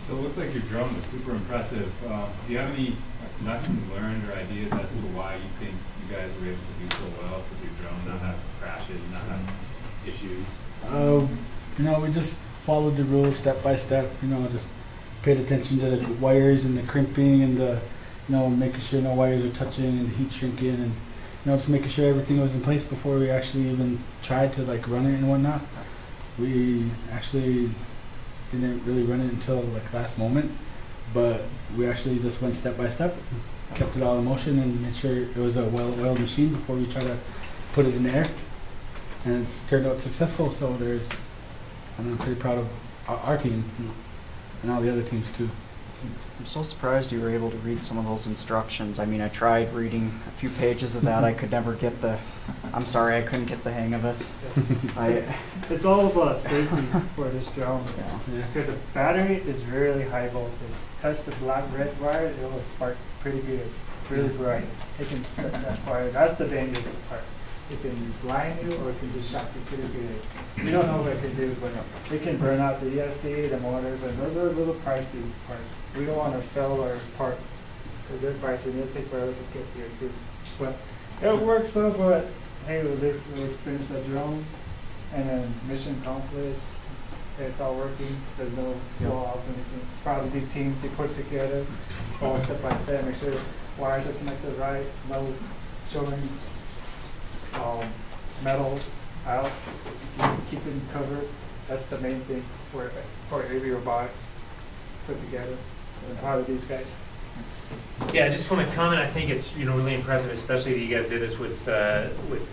So it looks like your drone was super impressive. Do you have any lessons learned or ideas as to why you think you guys were able to do so well with your drone, not have crashes, not have issues? You know, we just followed the rules step by step. You know, just paid attention to the wires and the crimping and the, you know, making sure no wires are touching and the heat shrinking and, you know, just making sure everything was in place before we actually even tried to like run it and whatnot. We actually didn't really run it until like last moment, but we actually just went step by step, kept it all in motion and made sure it was a well-oiled machine before we try to put it in the air. And it turned out successful, so I'm pretty proud of our team and all the other teams too. I'm so surprised you were able to read some of those instructions. I mean, I tried reading a few pages of that. I could never get I'm sorry, I couldn't get the hang of it. It's all about safety for this drone. Yeah. Because the battery is really high voltage. Touch the red wire, it will spark pretty good, really bright. It can set that fire. That's the dangerous part. It can blind you or it can just shock you pretty good. You don't know what it can do, but it can burn out the ESC, the motors, and those are little pricey parts. We don't want to fail our parts because they're pricey and it'll take forever to get here too. But it works though, but hey, with this, we finished the drone and then mission accomplished. It's all working. There's no flaws or anything. Proud of these teams they put together, all step by step, make sure wires are connected right, no showing metal out, keep them covered. That's the main thing for AV robotics put together. I'm proud of these guys. Yeah, I just want to comment. I think it's really impressive, especially that you guys did this with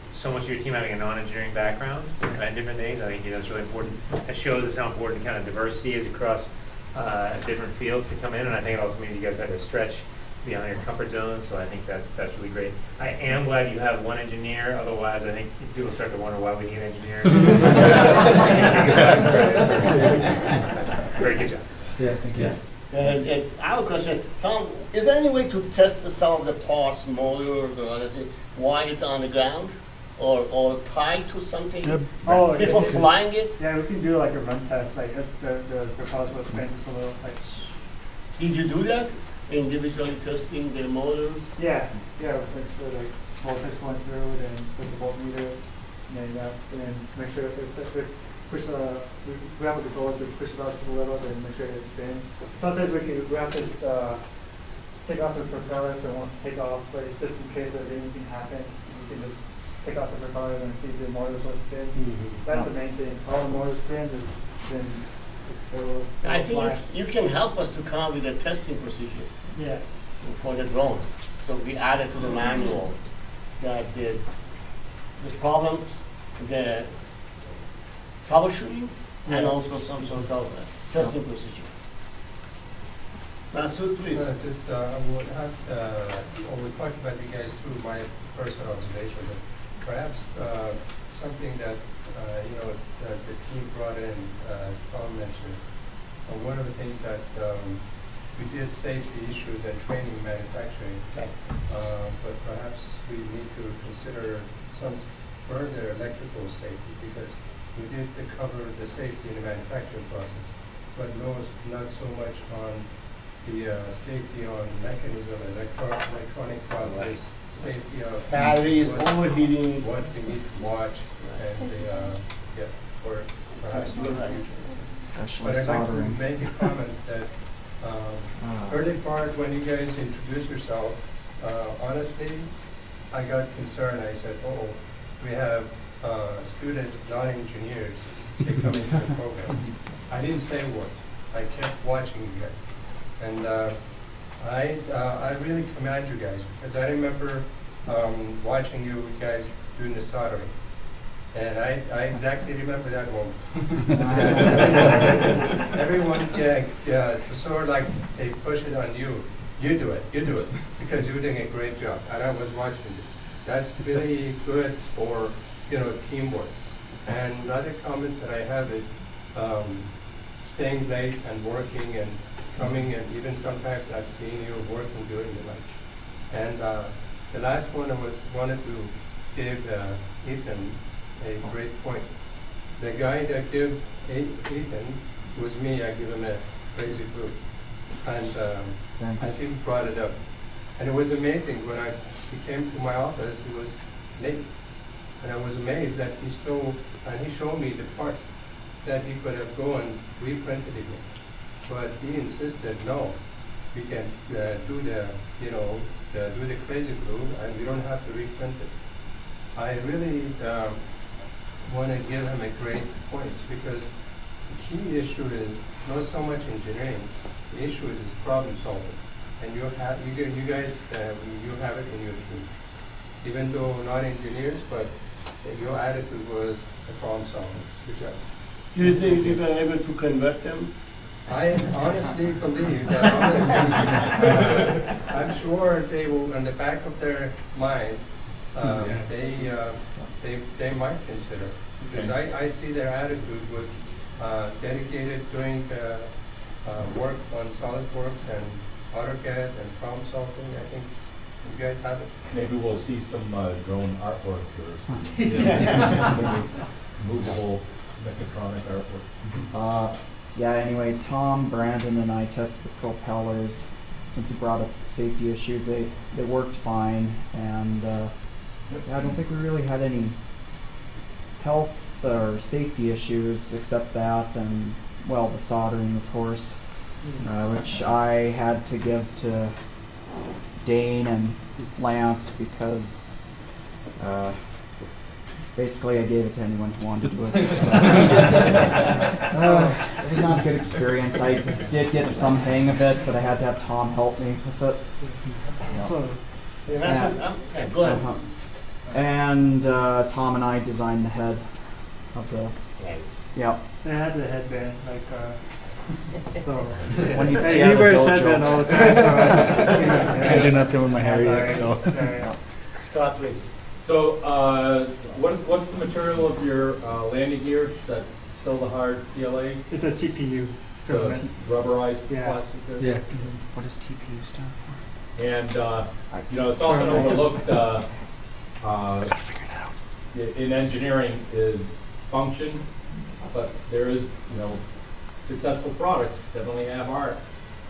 so much of your team having a non-engineering background and different things. I think that's really important. It shows us how important kind of diversity is across different fields to come in, and I think it also means you guys had to stretch beyond your comfort zone. So I think that's really great. I am glad you have one engineer. Otherwise, I think people start to wonder why we need an engineer. Very good job. Yeah, thank you. I have a question. Tom, is there any way to test some of the parts, motors or other things, while it's on the ground? Or tied to something before flying it? Yeah, we can do like a run test, like if the propulsion was spin just a little, like. Did you do that? Individually testing the motors? Yeah, make sure like voltage going through it and put the voltmeter and then make sure if push we have a controller to push it out to the level and make sure it spins. Sometimes we have to take off the propellers and won't take off, but just in case if anything happens, we can just take off the propellers and see if the motors will spin. That's the main thing. All the motors spin then I think you can help us to come up with a testing procedure. Yeah. For the drones. So we added to the manual that the problems, the troubleshooting, and also some sort of testing procedure. Masood, please. I would have, we talked about you guys through my personal observation, but perhaps something that that the team brought in, as Tom mentioned. One of the things that we did safety issues and training manufacturing, but perhaps we need to consider some further electrical safety because we did cover the safety in the manufacturing process, but not so much on the safety on mechanism, electronic process, safety of batteries, overheating, what we need to watch, and for perhaps in the future. But I'd like to make a comment that early part when you guys introduced yourself, honestly, I got concerned. I said, "Oh, we have students, not engineers, they come into the program." I didn't say a word. I kept watching you guys, and I really commend you guys because I remember watching you guys doing the soldering, And I exactly remember that moment. Everyone sort of like they push it on you. You do it, because you're doing a great job. And I was watching it. That's really good for, teamwork. And another comments that I have is staying late and working and coming, and even sometimes I've seen you working during the lunch. And the last one I wanted to give Ethan a great point. The guy that gave Ethan was me. I give him a crazy group. And I think he brought it up. And it was amazing when he came to my office, he was late. And I was amazed that he showed me the parts that he could have gone reprinted again. But he insisted, no, we can do the crazy glue and we don't have to reprint it. I really want to give him a great point, because the key issue is not so much engineering. The issue is problem solving, and you guys you have it in your team. Even though not engineers, but your attitude was a problem solving. Good job. Do you think you were able to convert them? I honestly believe that. I'm sure they will, in the back of their mind, they might consider, because I see their attitude was dedicated doing work on SolidWorks and AutoCAD and problem solving. I think you guys have it. Maybe we'll see some drone artwork or some movable mechatronic artwork. Yeah, anyway, Tom, Brandon, and I tested the propellers. Since he brought up safety issues, they worked fine, and I don't think we really had any health or safety issues except that, and, well, the soldering, of course, which I had to give to Dane and Lance because basically I gave it to anyone who wanted to do it. It was not a good experience. I did get some hang of it, but I had to have Tom help me with it. Go ahead. And Tom and I designed the head of the. Nice. Yeah. It has a headband, like. So when you see he wears headband all the time. So I do nothing with my hair yet. So. Scott, please. So, what's the material of your landing gear? Is that still the hard PLA? It's a TPU. The rubberized plastic? Yeah. What does TPU stand for? And it's often overlooked in engineering is function, but there is successful products definitely have art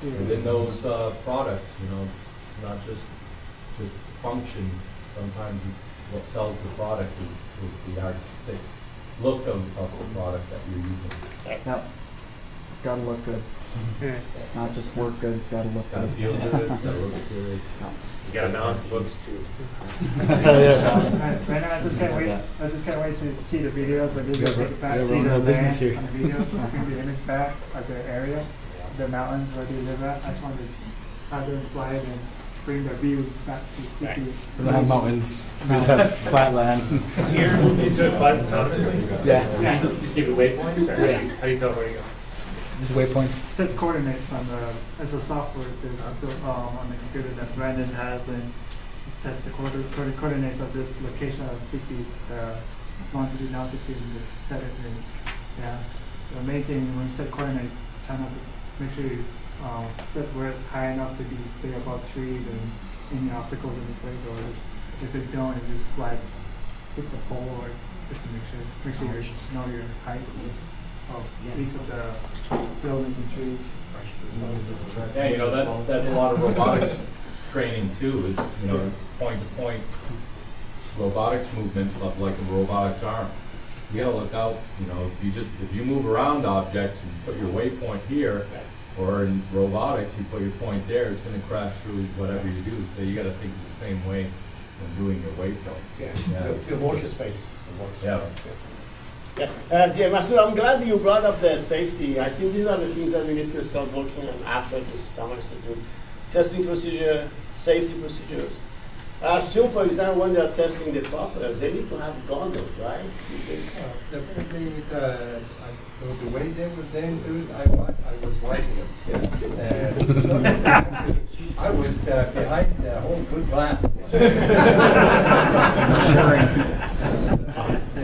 within those products. Not just function. Sometimes what sells the product is the artistic look of the product that you're using. Yep. It's got to look good. Not just work good, it's got to look good. Feel good, it's got to look good. You got to balance the looks too. Right now, I just can't wait to see the videos when you guys take it back. See the business here. On the video, bring the image back of the area, the mountains where they live at. I just wanted to have them fly and bring the view back to SIPI. We don't have mountains. We just have flat land. So it flies autonomously? Yeah. You just give it waypoints? Or how do you tell where to go? Just waypoints. Set coordinates on as a software that's built on the computer that Brandon has, and it sets the coordinates of this location of SIPI, longitude and altitude, and just set it. And the main thing when you set coordinates, try not to make sure you set where it's high enough to stay above trees and any obstacles in this way, or if it's don't, you just fly, hit the pole, or just to make sure you know your height of each of the buildings and trees. Yeah, that's a lot of robotics training too. Is point-to-point robotics movement of like a robotics arm. You gotta look out. If you move around objects and put your waypoint here. Or in robotics, you put your point there, it's going to crash through whatever you do. So you got to think the same way when doing your waypoints. Your workspace. Yeah. Masood, I'm glad you brought up the safety. I think these are the things that we need to start working on after this summer institute. Testing procedure, safety procedures. I assume, for example, when they're testing the propeller, they need to have goggles, right? Definitely, the way they were then doing, I was watching them. I was behind the whole good glass.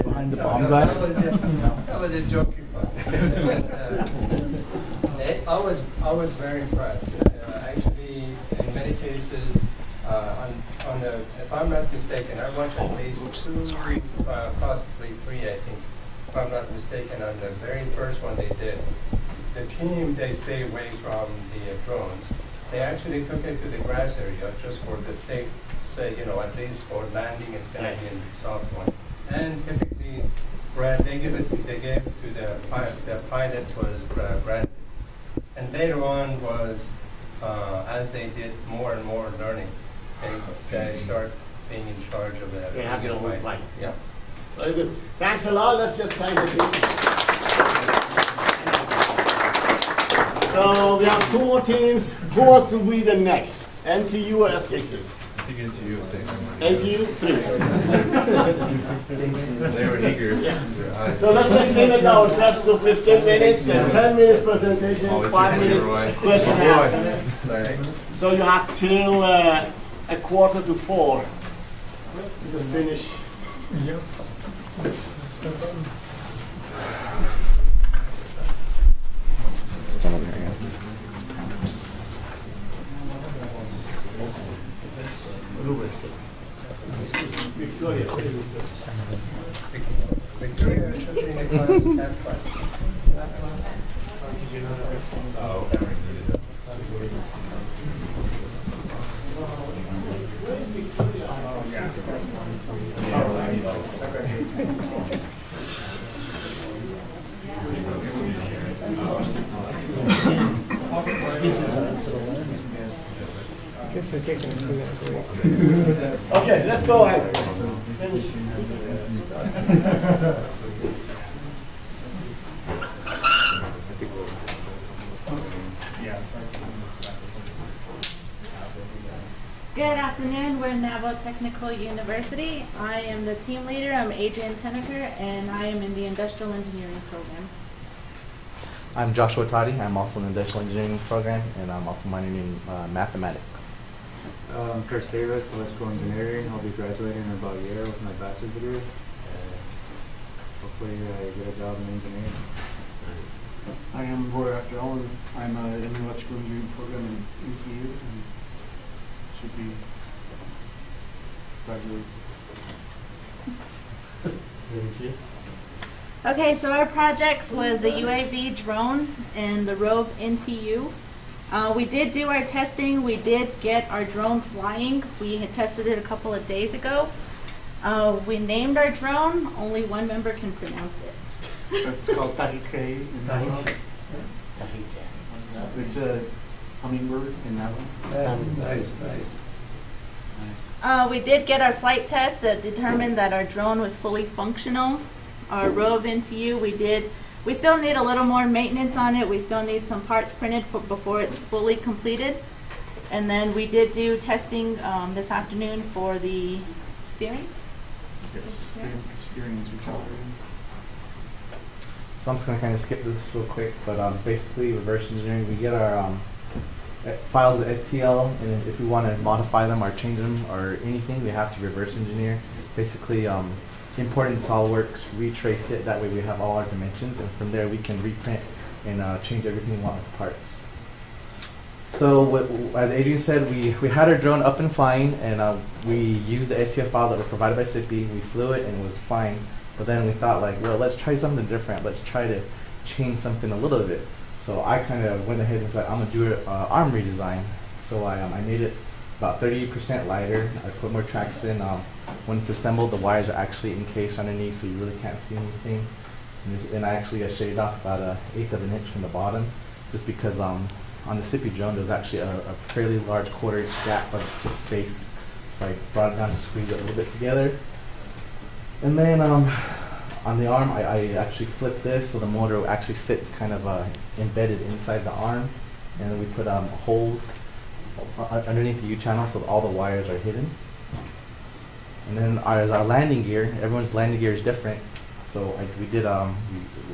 Behind the bomb glass? That was a joking part. I was very impressed. Actually, in many cases, if I'm not mistaken, I watched at least two, possibly three, I think, if I'm not mistaken, on the very first one they did. The team, they stay away from the drones. They actually took it to the grass area just for the safe, at least for landing and standing in soft one. And typically, they gave it to the pilot was Brandon. And later on was, as they did more and more learning, they start being in charge of that. They have their own plane. Yeah. Very good. Thanks a lot. Let's just thank the people. So we have two more teams. Who wants to be the next? NTU or SKC? I think NTU is NTU, please. They were eager. Yeah. So let's just limit ourselves to 15 minutes and 10 minutes presentation, 5 minutes question and answer. So you have till 3:45 to finish. Yep. Stand up here, guys. Victoria should be in the class, that class. Guess I take a 2-minute break. Okay, let's go ahead. Good afternoon, we're Navajo Technical University. I am the team leader, I'm Adrian Teneker, and I am in the Industrial Engineering program. I'm Joshua Toddy, I'm also in the Industrial Engineering program, and I'm also minoring in mathematics. I'm Chris Davis, electrical engineering. I'll be graduating in about a year with my bachelor's degree. Hopefully I get a job in engineering. I am Roy After Allen. I'm in the electrical engineering program in NTU and should be graduating. Okay, so our projects was the UAV drone and the ROV-NTU. We did do our testing. We did get our drone flying. We had tested it a couple of days ago. We named our drone. Only one member can pronounce it. It's called Tahitke. It's a hummingbird in that one. Nice. We did get our flight test that determined that our drone was fully functional. Our ROV-NTU, we still need a little more maintenance on it. We still need some parts printed before it's fully completed. And then we did do testing this afternoon for the steering. Yes, the steering is recalibrating. So I'm just going to kind of skip this real quick, but basically reverse engineering, we get our files as STL, and if we want to modify them or change them or anything, we have to reverse engineer. Basically, import in SolidWorks, retrace it, that way we have all our dimensions, and from there we can reprint and change everything we want with the parts. So as Adrian said, we had our drone up and flying, and we used the STL files that were provided by SIPI. We flew it and it was fine, but then we thought like, well, let's try something different. Let's try to change something a little bit. So I kind of went ahead and said, I'm going to do an arm redesign. So I made it about 30% lighter. I put more tracks in. When it's assembled, the wires are actually encased underneath, so you really can't see anything. And I actually shaved off about 1/8 of an inch from the bottom, just because on the SIPI drone there's actually a fairly large 1/4 inch gap of just space. So I brought it down to squeeze it a little bit together. And then on the arm, I actually flipped this so the motor actually sits kind of embedded inside the arm. And then we put holes underneath the U-channel so all the wires are hidden. And then our landing gear, everyone's landing gear is different. So we did a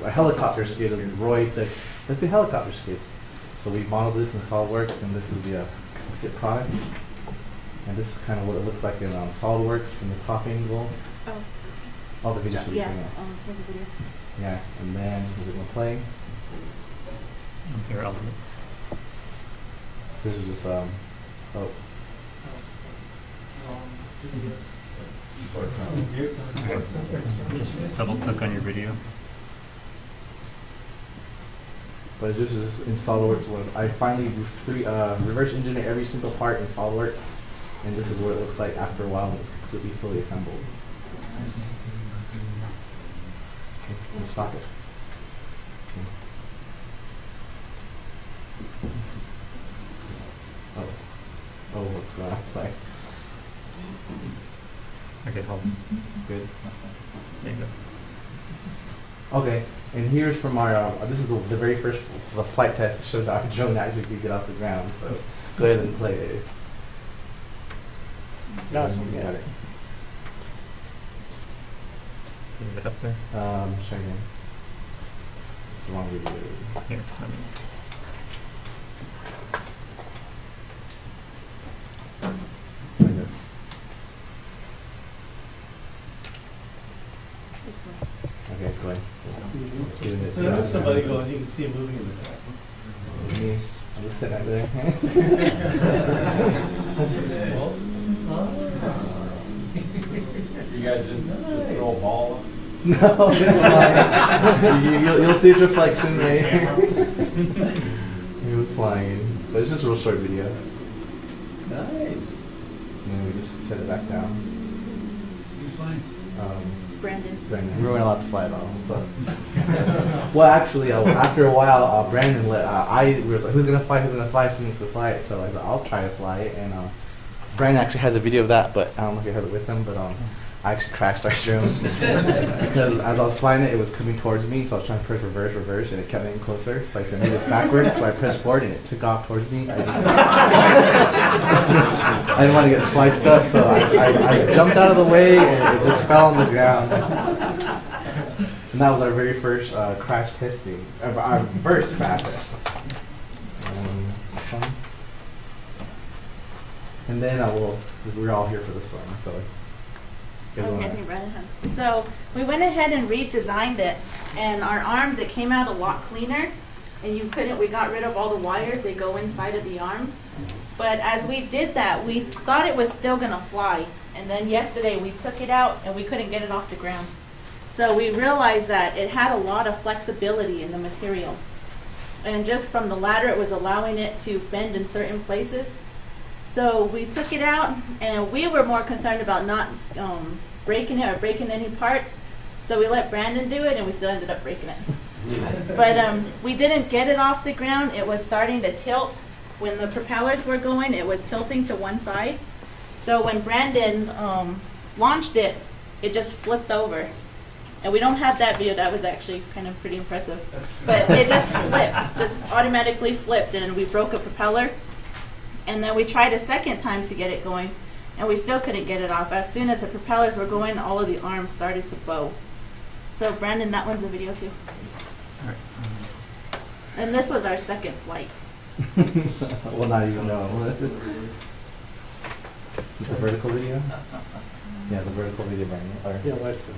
helicopter skid. Roy said, let's do helicopter skids. So we modeled this in SolidWorks, and this is the complete product. And this is kind of what it looks like in SolidWorks from the top angle. Oh. All the videos. Yeah. Here's a video. Yeah, and then we're gonna play. Here, I'll do it. This is just oh. Just double click on your video. But this is in SolidWorks. I finally reverse engineered every single part in SolidWorks, and this is what it looks like after a while when it's completely fully assembled. Okay, let's stop it. Okay. Oh, what's going on? Sorry. Okay, hold on. Good. There you go. Okay, and here's from our, this is the very first flight test to show that our drone actually could get off the ground, so go ahead and play it. Last one, yeah. It. Is it up there? Show again. It's the wrong video. Here, let me. Okay, it's going. So there's somebody going, you can see him moving in the back. Me, I'll just sit right there. You guys just throw a ball? No, it's flying. You'll see its reflection right here. He was flying. But it's just a real short video. Nice. And then we just set it back down. Who's flying? Brandon. We weren't allowed to fly at all. So. Well, actually, after a while, Brandon we was like, who's gonna fly? Who's gonna fly? Someone's to fly it. So I said, I'll try to fly it. And Brandon actually has a video of that, but I don't know if you have it with him. But I actually crashed our drone because as I was flying it, it was coming towards me. So I was trying to press reverse, and it kept getting closer. So I said, move it backwards. So I pressed forward, and it took off towards me. I didn't want to get sliced up, so I jumped out of the way, and it just fell on the ground. And that was our very first crash testing, our first crash test. And then we're all here for this one, so. Okay, I think Brandon has. So we went ahead and redesigned it, and our arms, it came out a lot cleaner, and we got rid of all the wires, they go inside of the arms. But as we did that, we thought it was still gonna fly, and then yesterday we took it out and we couldn't get it off the ground. So we realized that it had a lot of flexibility in the material. And just from the ladder, it was allowing it to bend in certain places. So we took it out, and we were more concerned about not breaking it or breaking any parts. So we let Brandon do it, and we still ended up breaking it. But we didn't get it off the ground. It was starting to tilt. When the propellers were going, it was tilting to one side. So when Brandon launched it, it just flipped over. And we don't have that video. That was actually kind of pretty impressive. But it just flipped, just automatically flipped, and we broke a propeller. And then we tried a second time to get it going, and we still couldn't get it off. As soon as the propellers were going, all of the arms started to bow. So Brandon, that one's a video too. All right. And this was our second flight. Well, not even know. The vertical video? Yeah, the vertical video, Brandon. Yeah, let's go.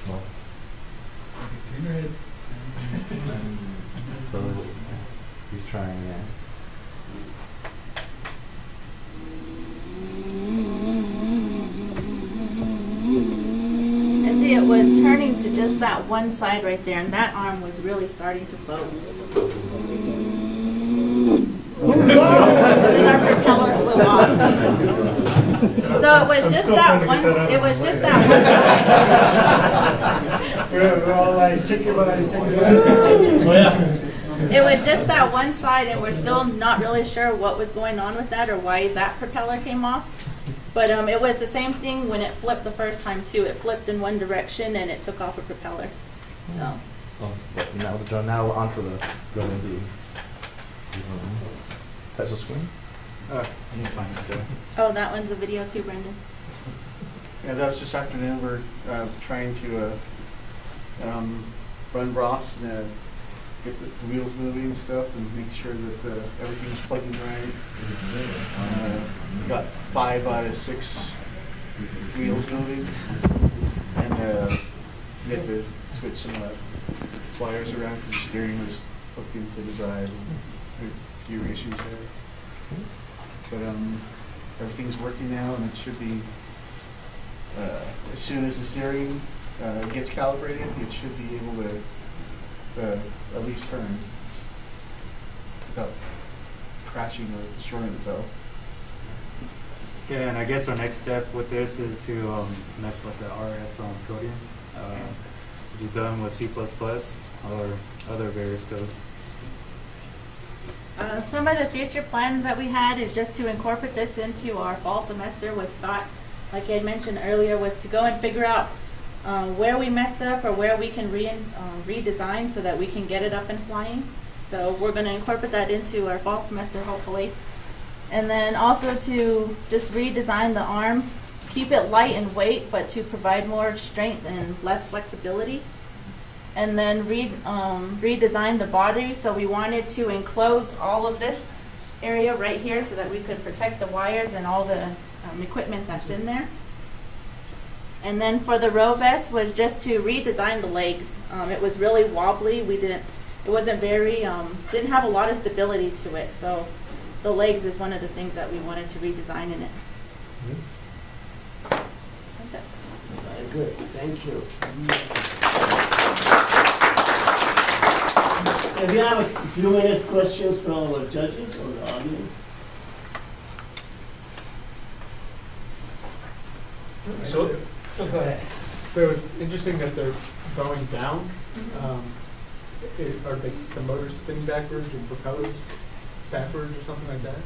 Well, so he's trying, yeah. And see, it was turning to just that one side right there, and that arm was really starting to bow. And then our propeller flew off. So it was just that one. It was just that one. We're all like, check your body, check your body. It was just that one side, and we're still not really sure what was going on with that or why that propeller came off. But it was the same thing when it flipped the first time too. It flipped in one direction and it took off a propeller. So. Oh, now the drone. Now onto the drone. Touch the screen. He's fine. Oh, that one's a video too, Brendan. Yeah, that was this afternoon. We're trying to run Ross and get the wheels moving and stuff, and make sure that everything's plugging right. We got 5 out of 6 wheels moving, and we had to switch some wires around because the steering was hooked into the drive. And a few issues there, but everything's working now, and it should be. As soon as the steering gets calibrated, it should be able to at least turn without crashing or destroying itself. Yeah, and I guess our next step with this is to mess with the RS coding, which is done with C++ or other various codes. Some of the future plans that we had is just to incorporate this into our fall semester with Scott. Like I had mentioned earlier, was to go and figure out where we messed up or where we can redesign so that we can get it up and flying. So we're going to incorporate that into our fall semester, hopefully. And then also to just redesign the arms, keep it light in weight, but to provide more strength and less flexibility. And then redesign the body. So we wanted to enclose all of this area right here so that we could protect the wires and all the equipment that's in there. And then for the ROV-S was just to redesign the legs. It was really wobbly. It wasn't very, didn't have a lot of stability to it. So the legs is one of the things that we wanted to redesign in it. That's it. Very good, thank you. If you have a few minutes questions from our judges or the audience. So, go ahead. So it's interesting that they're going down. Are the motors spinning backwards and propellers backwards or something like that?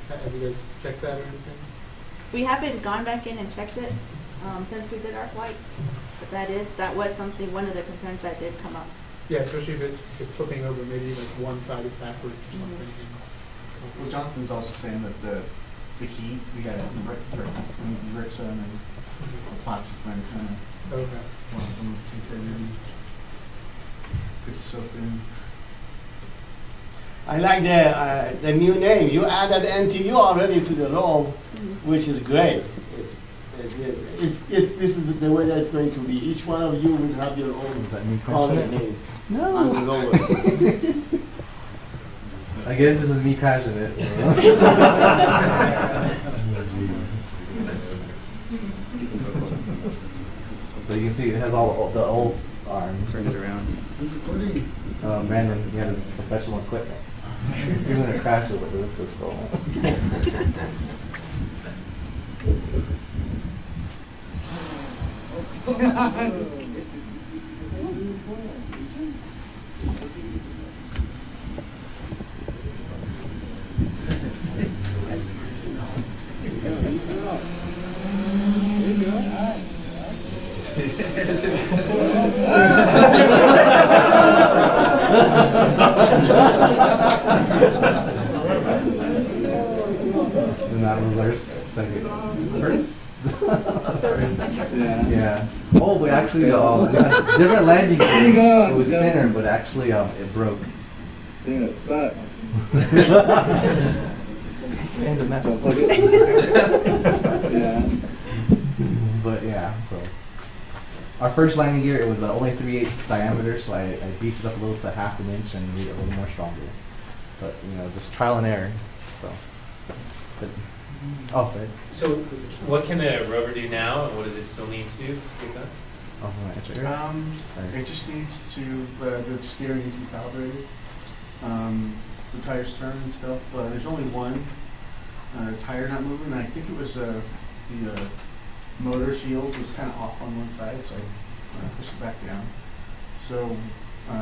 Have you guys checked that or anything? We haven't gone back in and checked it since we did our flight, but that was something, one of the concerns that did come up. Yeah, especially if it's flipping over, maybe like one side is backwards or something. Well, Jonathan's also saying that the heat, we got Rick's on and the plastic kind of want some integrity because it's so thin. I like the new name. You added NTU already to the ROV, which is great. This is the way that it's going to be. Each one of you will have your own color name. No. On the rover. I guess this is me crashing it. So you can see it has all the old arms. Turn it around. Brandon, he had his professional equipment. You're going to crash it with this pistol. And that was our first. Yeah. Oh, we actually we had different landing gear. It was thinner, but actually it broke. Damn, it sucked. And the metal. Yeah. But yeah, so our first landing gear, it was only 3/8 diameter, so I beefed it up a little to 1/2 inch and made it a little more stronger. But just trial and error. So. But, So, what can the rover do now, and what does it still need to do to get done? It just needs to, the steering needs to be calibrated. The tires turn and stuff. There's only one tire not moving. I think it was the motor shield was kind of off on one side, so I pushed it back down. So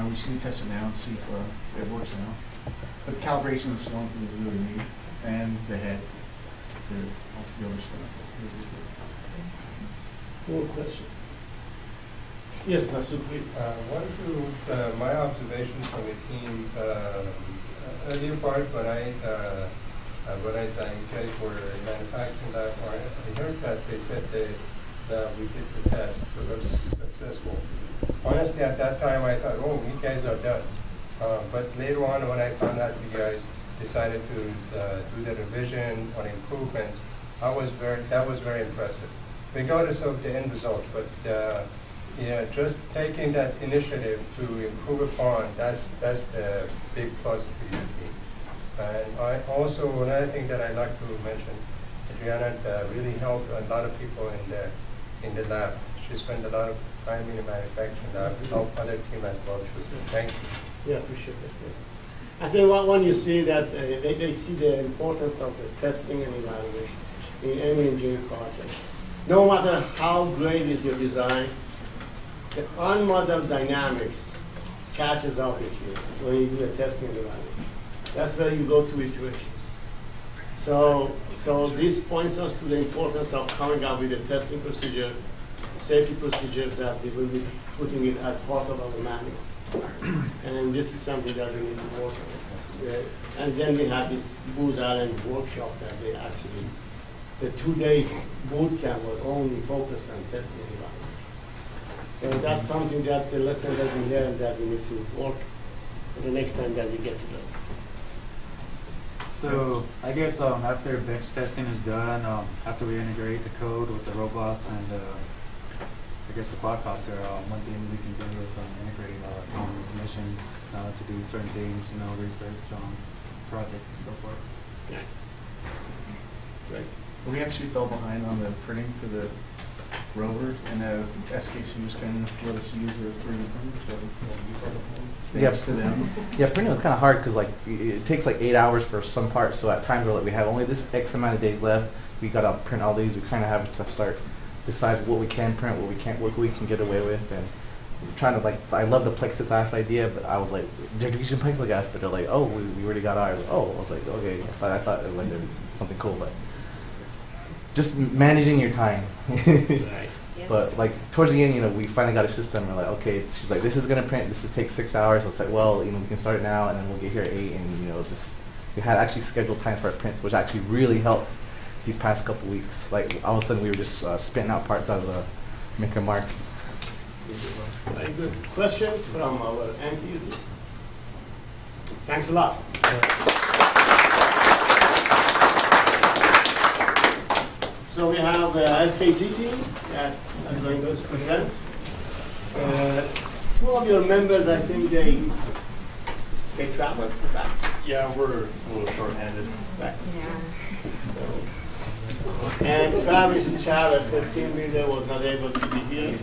we just need to test it now and see if it works now. But the calibration is the only thing we really need, and the head. The other stuff. One question. Yes, Nasu, please. My observations from the team, earlier part, but I when you guys were manufacturing that, or I heard that they said that we did the test, so it was successful. Honestly, at that time, I thought, oh, you guys are done. But later on, when I found out you guys decided to do the revision or improvements, that was very impressive, regardless of the end result. But yeah, just taking that initiative to improve upon, that's the big plus for your team. And I also, another thing that I'd like to mention, Adriana really helped a lot of people in the lab. She spent a lot of time in the manufacturing lab, helped other team as well too. Thank you. Yeah, appreciate it. Yeah. I think when you see that, they see the importance of the testing and evaluation in any engineering project. No matter how great is your design, the unmodeled dynamics catches up with you. So when you do the testing and evaluation, that's where you go to iterations. So this points us to the importance of coming up with a testing procedure, safety procedures that we will be putting it as part of our manual. And this is something that we need to work on. And then we have this Booz Allen workshop that they actually, the 2 days boot camp was only focused on testing and evaluation. So that's something that the lesson that we learned that we need to work for the next time that we get together. So I guess after bench testing is done, after we integrate the code with the robots and I guess the quadcopter, one thing we can do is integrate autonomous missions to do certain things, research projects and so forth. Yeah. Right. We actually fell behind on the printing for the rover, and SKC was kind enough to let us use their 3D printer, so we fell behind. Thanks to them. Yeah, printing was kind of hard because it takes like 8 hours for some parts. So at times we're like, we have only this X amount of days left. We got to print all these. We kind of have to start decide what we can print, what we can't, what we can get away with, and trying to I love the plexiglass idea, but I was like, they're using plexiglass, but they're like, oh, we already got ours. Oh, I was like, okay, but I thought it was like something cool, but just managing your time. Right. But towards the end, we finally got a system. We're like, okay, she's like, this is gonna print. This takes 6 hours. So it's like, well, we can start it now, and then we'll get here at 8, and we had actually scheduled time for our prints, which actually really helped these past couple weeks. All of a sudden, we were just spitting out parts out of the Maker Mark. Very good. Questions from our AMTSI? Thanks a lot. So we have SKC team that is going to present. Two of your members, I think they traveled back. Yeah, we're a little short-handed. Right. Yeah. And Travis Chavez, the team leader, was not able to be here.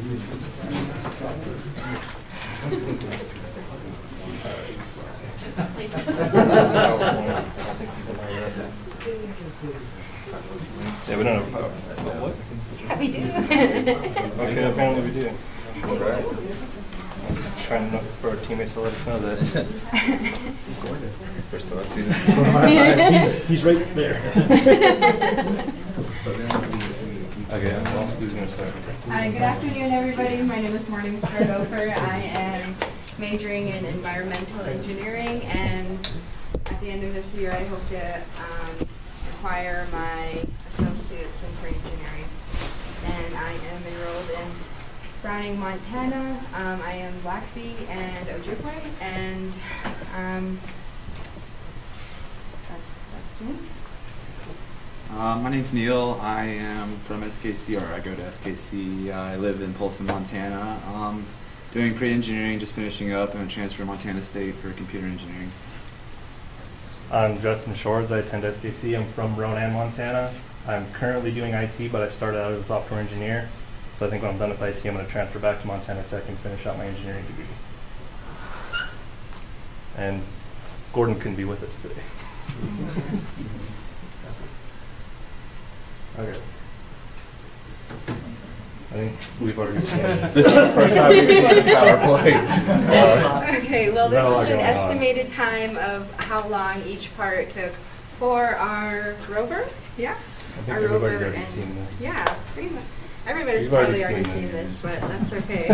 Yeah, we don't have power. What? Yeah, we do. Okay, apparently we do. Alright. Trying enough for our teammates to let us know that. He's gorgeous. First time I've seen him. He's right there. Okay, well, who's going to start? Hi, good afternoon, everybody. My name is Morningstar Gopher. I am majoring in environmental engineering, and at the end of this year, I hope to acquire my associates in pre-engineering. And I am enrolled in Browning, Montana. I am Blackfeet and Ojibwe, and that's me. My name's Neil. I am from SKC, or I go to SKC. I live in Polson, Montana. Doing pre-engineering, just finishing up. I'm going to transfer to Montana State for computer engineering. I'm Justin Shores. I attend SKC. I'm from Ronan, Montana. I'm currently doing IT, but I started out as a software engineer. So I think when I'm done with IT, I'm going to transfer back to Montana Tech and finish out my engineering degree. And Gordon couldn't be with us today. Okay. I think we've already seen this. This is the first time we've seen this PowerPoint. Okay, well, this is an estimated time of how long each part took for our rover. Yeah? I think our everybody's rover already seen this. Yeah, pretty much. Everybody's You've probably already seen seen this, but that's okay.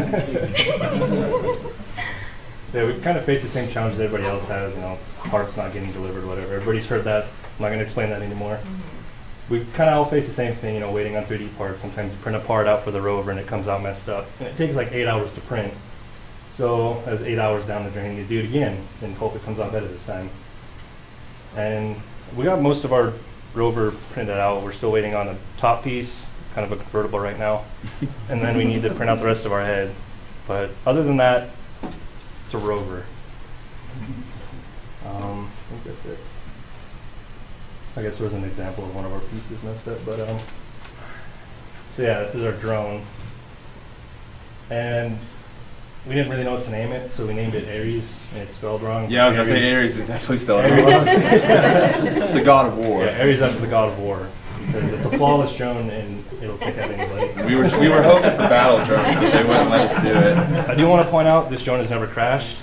So yeah, we kind of face the same challenges everybody else has, you know, parts not getting delivered, whatever. Everybody's heard that. I'm not going to explain that anymore. We kind of all face the same thing, you know, waiting on 3D parts. Sometimes you print a part out for the rover and it comes out messed up. And it takes like 8 hours to print. So that's 8 hours down the drain. You do it again and hope it comes out better this time. And we got most of our rover printed out. We're still waiting on a top piece. It's kind of a convertible right now. And then we need to print out the rest of our head. But other than that, it's a rover. I think that's it. I guess there was an example of one of our pieces messed up, but so yeah, this is our drone. And we didn't really know what to name it, so we named it Ares, and it's spelled wrong. Yeah, I was going to say Ares is definitely spelled wrong. It's the god of war. Yeah, Ares after the god of war. Because it's a flawless drone, and it'll take out anybody. We were hoping for battle drones, but they wouldn't let us do it. I do want to point out, this drone has never crashed,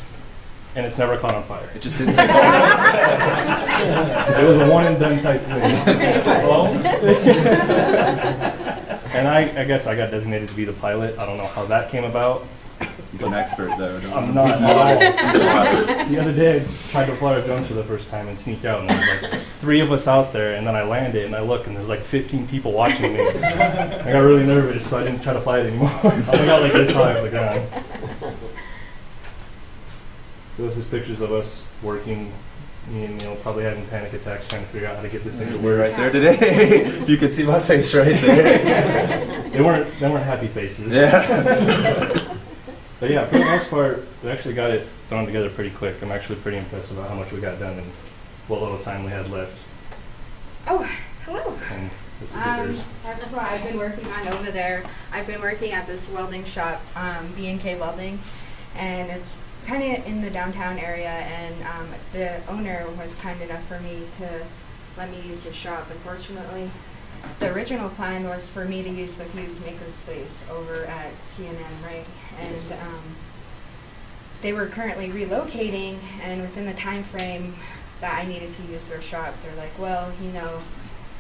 and it's never caught on fire. It just didn't take long. It was a one-and-done type thing. And I guess I got designated to be the pilot. I don't know how that came about. He's an expert, though. I'm not. He's modest. The other day, I tried to fly a drone for the first time and sneak out, and there was like 3 of us out there, and then I landed, and I look, and there's like 15 people watching me. I got really nervous, so I didn't try to fly it anymore. I only got like this high off the ground. So this is pictures of us working, and probably having panic attacks trying to figure out how to get this thing to We're work. right there today. If you could see my face right there. They weren't happy faces. Yeah. But yeah, for the most part, we actually got it thrown together pretty quick. I'm actually pretty impressed about how much we got done and what little time we had left. Oh, hello. And this is theirs. That's what I've been working on over there. I've been working at this welding shop, B&K Welding, and it's kind of in the downtown area, and the owner was kind enough for me to let me use his shop. Unfortunately, the original plan was for me to use the Fuse makerspace over at CNN, right? And they were currently relocating, and within the time frame that I needed to use their shop, they're like, well,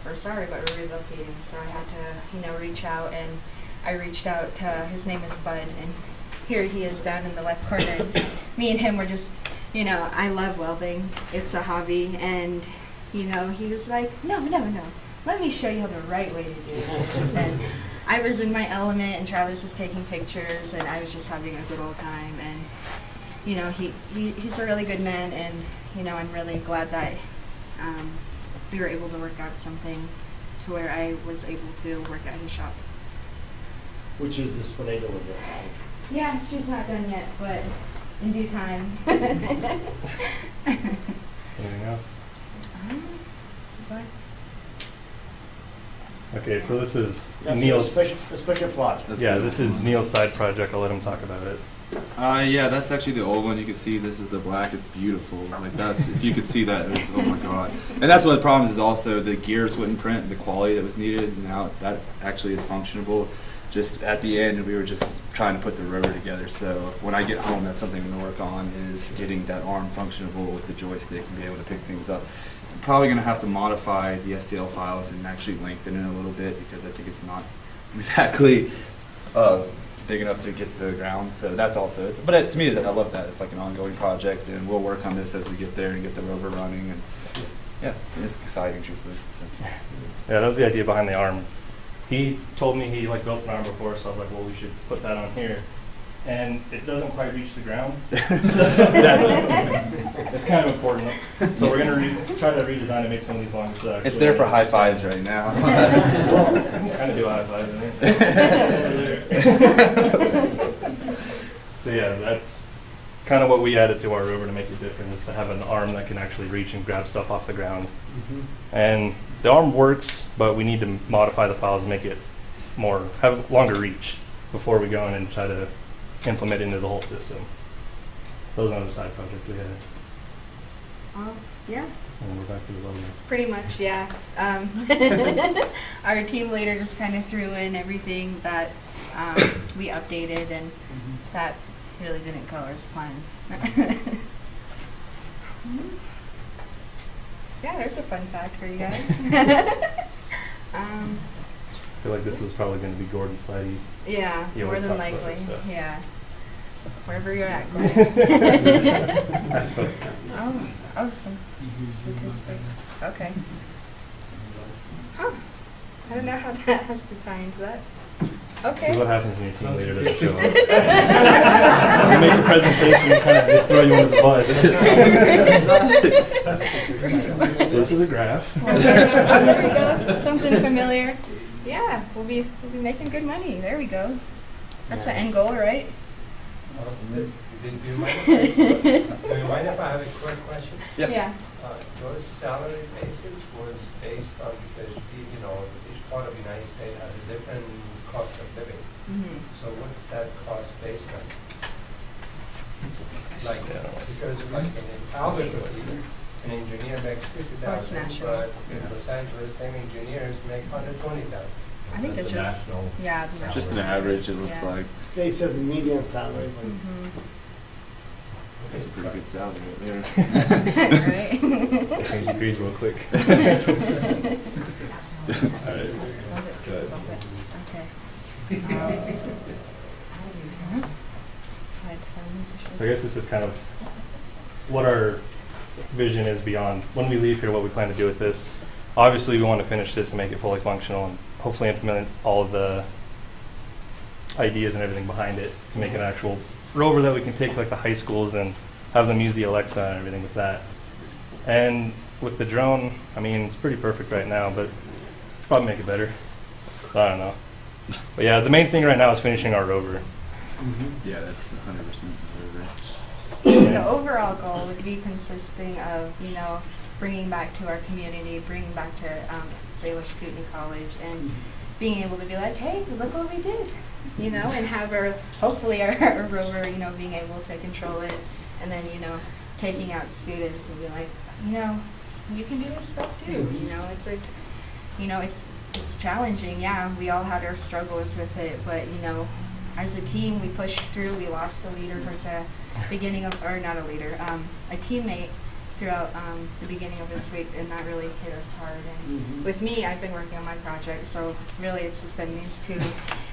we're sorry, but we're relocating. So I had to, reach out, and I reached out to, his name is Bud, and here he is down in the left corner. Me and him were just, I love welding. It's a hobby, and, he was like, no. Let me show you the right way to do this. And I was in my element, and Travis was taking pictures, and I was just having a good old time. And he's a really good man, and I'm really glad that we were able to work out something to where I was able to work at his shop. Which is this tornado over there. Yeah, she's not done yet, but in due time. Anything else? Okay, so this is Neil's a special project. This is Neil's side project. I'll let him talk about it. Yeah, that's actually the old one. You can see this is the black. It's beautiful. Like if you could see that, it was, oh my god. And that's one of the problems is also the gears wouldn't print the quality that was needed. Now that actually is functionable. Just at the end, we were just trying to put the rover together. So when I get home, that's something I'm going to work on is getting that arm functionable with the joystick and be able to pick things up. I'm probably going to have to modify the STL files and actually lengthen it a little bit because I think it's not exactly big enough to get the ground. So that's also, but to me, I love that. It's like an ongoing project, and we'll work on this as we get there and get the rover running. And yeah, it's exciting, truthfully. So. Yeah, that was the idea behind the arm. He told me he built an arm before, so I was like, well, we should put that on here. And it doesn't quite reach the ground. It's kind of important. So we're going to try to redesign and make some of these longer stuff. It's there for high fives right now. Well, I can kind of do a high five in there. So yeah, that's kind of what we added to our rover to make it different, is to have an arm that can actually reach and grab stuff off the ground. And the arm works, but we need to modify the files and make it have longer reach before we go in and try to implement into the whole system. That was another side project we had. Yeah. And we're back to the level. Pretty much, yeah. Our team leader just kind of threw in everything that we updated, and that really didn't go as planned. Yeah, there's a fun fact for you guys. I feel like this was probably going to be Gordon's slide. Yeah, more than likely. Yeah. Wherever you're at, go Oh, some statistics. Okay. Huh. I don't know how that has to tie into that. Okay. This is what happens when your team leader doesn't show up. You make a presentation and kind of just throw you under the bus. This is a graph. Oh, there we go. Something familiar. Yeah, we'll be making good money. There we go. That's the end goal, right? Do you mind if I have a quick question? Yeah. Those salary bases was based on, because you know, each part of the United States has a different cost of living. So what's that cost based on? Like, because like in Albuquerque, an engineer makes 60,000, but in Los Angeles, same engineers make 120,000. I think it's just, yeah. Just an average, it looks like. Say it says a median salary. That's a pretty good salary right there. Right? Change degrees real quick. Alright. Good. Okay. So I guess this is kind of what our vision is beyond when we leave here, what we plan to do with this. Obviously, we want to finish this and make it fully functional and hopefully implement all of the ideas and everything behind it to make an actual rover that we can take like the high schools and have them use the Alexa and everything with that. And with the drone, I mean, it's pretty perfect right now, but it's probably make it better. So I don't know. But yeah, the main thing right now is finishing our rover. Yeah, that's 100% rover. The overall goal would be consisting of, you know, bringing back to our community, bringing back to Salish Kootenai College, and being able to be like, hey, look what we did, you know, and have our, hopefully our rover, you know, being able to control it, and then, you know, taking out students and be like, you know, you can do this stuff too, you know, it's like, you know, it's challenging, yeah, we all had our struggles with it, but, you know, as a team, we pushed through. We lost a leader towards the beginning of, or not a leader, a teammate throughout the beginning of this week, and that really hit us hard. And with me, I've been working on my project, so really it's just been these two.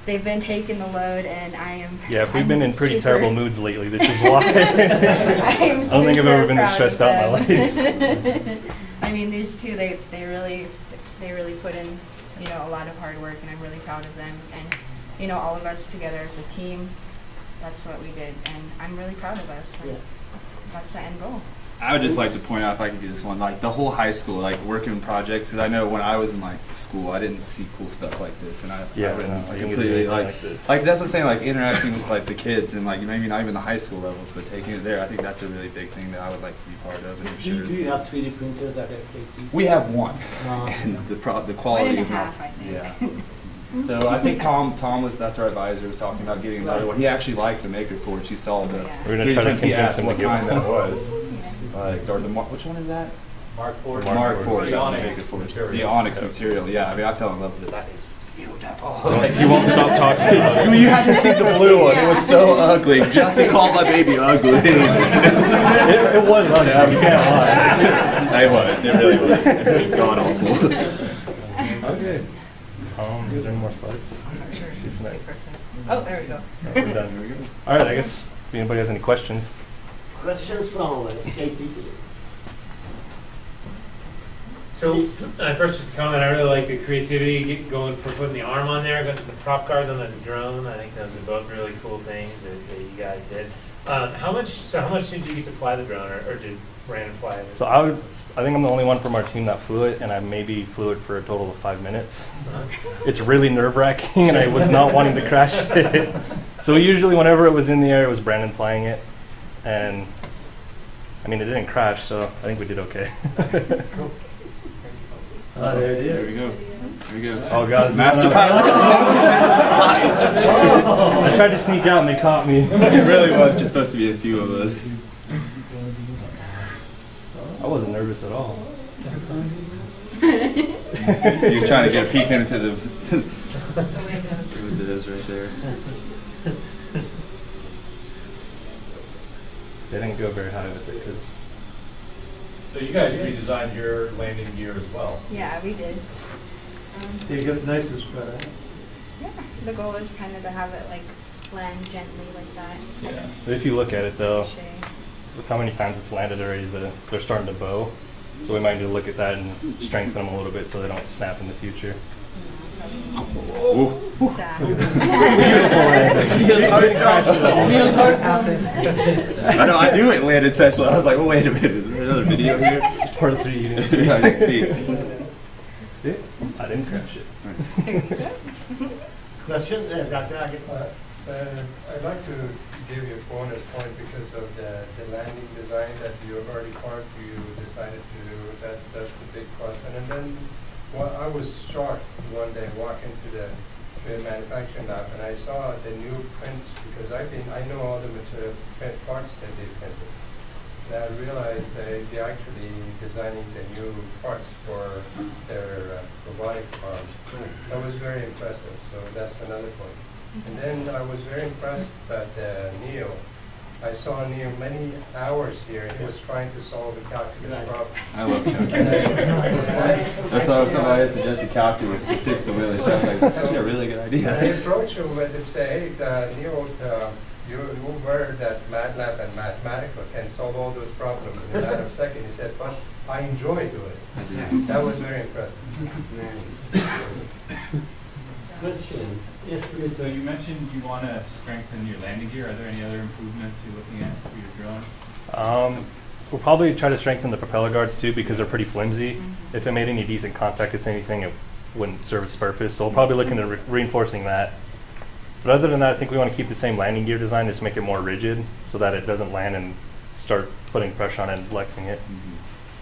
They've been taking the load, and I am. Yeah, if we've been in pretty terrible moods lately, this is why. I don't think I've ever been this stressed out in my life. I mean, these two, they really put in, you know, a lot of hard work, and I'm really proud of them. And you know, all of us together as a team, that's what we did, and I'm really proud of us. And that's the end goal. I would just like to point out, if I could do this one, like the whole high school, like working projects, because I know when I was in like school, I didn't see cool stuff like this, and I completely like that's what I'm saying, like interacting with like the kids, and like maybe not even the high school levels, but taking it there. I think that's a really big thing that I would like to be part of, and I'm sure. Do you have 3D printers at SKC? We have one, and the quality is not. Yeah. So I think Tom was, that's our advisor, was talking about getting another one. He actually liked the Maker Forge. He saw the. We're gonna try to convince him to get one. That was. Like, or which one is that? Mark Forge. Mark Forge. The Onyx material. Yeah, I mean, I fell in love with it. That is beautiful. Like, you won't stop talking about it. You had to see the blue one. It was so ugly. Justin called my baby ugly. it was ugly. You can't lie. It was. It really was. It was god awful. Okay. Is there any more slides? I'm not sure. Oh, there we go. We're done. All right, I guess if anybody has any questions. Questions from SKC. So, first just a comment, I really like the creativity going for putting the arm on there, the prop cars on the drone. I think those are both really cool things that you guys did. How much did you get to fly the drone, or did Brandon fly it? So I think I'm the only one from our team that flew it, and I maybe flew it for a total of 5 minutes. It's really nerve-wracking, and I was not wanting to crash it. So usually whenever it was in the air, it was Brandon flying it. And I mean, it didn't crash, so I think we did okay. Cool. There it is. There we go. There we go. Oh God, Master pilot. I tried to sneak out and they caught me. It really was just supposed to be a few of us. I wasn't nervous at all. He was trying to get a peek into the windows right there. They didn't go very high with it. So you guys redesigned your landing gear as well? Yeah, we did. You get nice and spread out. Yeah, the goal is kind of to have it like land gently like that. Yeah. If you look at it though, with how many times it's landed already, they're starting to bow. So we might need to look at that and strengthen them a little bit so they don't snap in the future. I know, I knew it landed Tesla. I was like, oh, wait a minute, is there another video here? Part of 3 units. Yeah, I didn't see. See? I didn't crash it. Question, Dr. Agit? I'd like to give you a bonus point because of the landing design that you already part you decided to do. That's the big plus. And then I was shocked one day walking to the manufacturing lab and I saw the new prints because I know all the material print parts that they printed. And I realized that they're actually designing the new parts for their robotic arms. That was very impressive. So that's another point. And then I was very impressed by Neil. I saw Neil many hours here. He was trying to solve the calculus problem. I love calculus. That's why somebody suggested calculus to fix the wheel. That's like, that's actually a really good idea. I approached him with him, say, hey, Neil, you were that MATLAB and Mathematica can solve all those problems in a matter of seconds. He said, but I enjoy doing it. That was very impressive. Nice. Questions? Yes, please. So you mentioned you want to strengthen your landing gear. Are there any other improvements you're looking at for your drone? We'll probably try to strengthen the propeller guards too because they're pretty flimsy. If it made any decent contact with anything, it wouldn't serve its purpose. So we'll probably look into reinforcing that. But other than that, I think we want to keep the same landing gear design, just make it more rigid so that it doesn't land and start putting pressure on it and flexing it.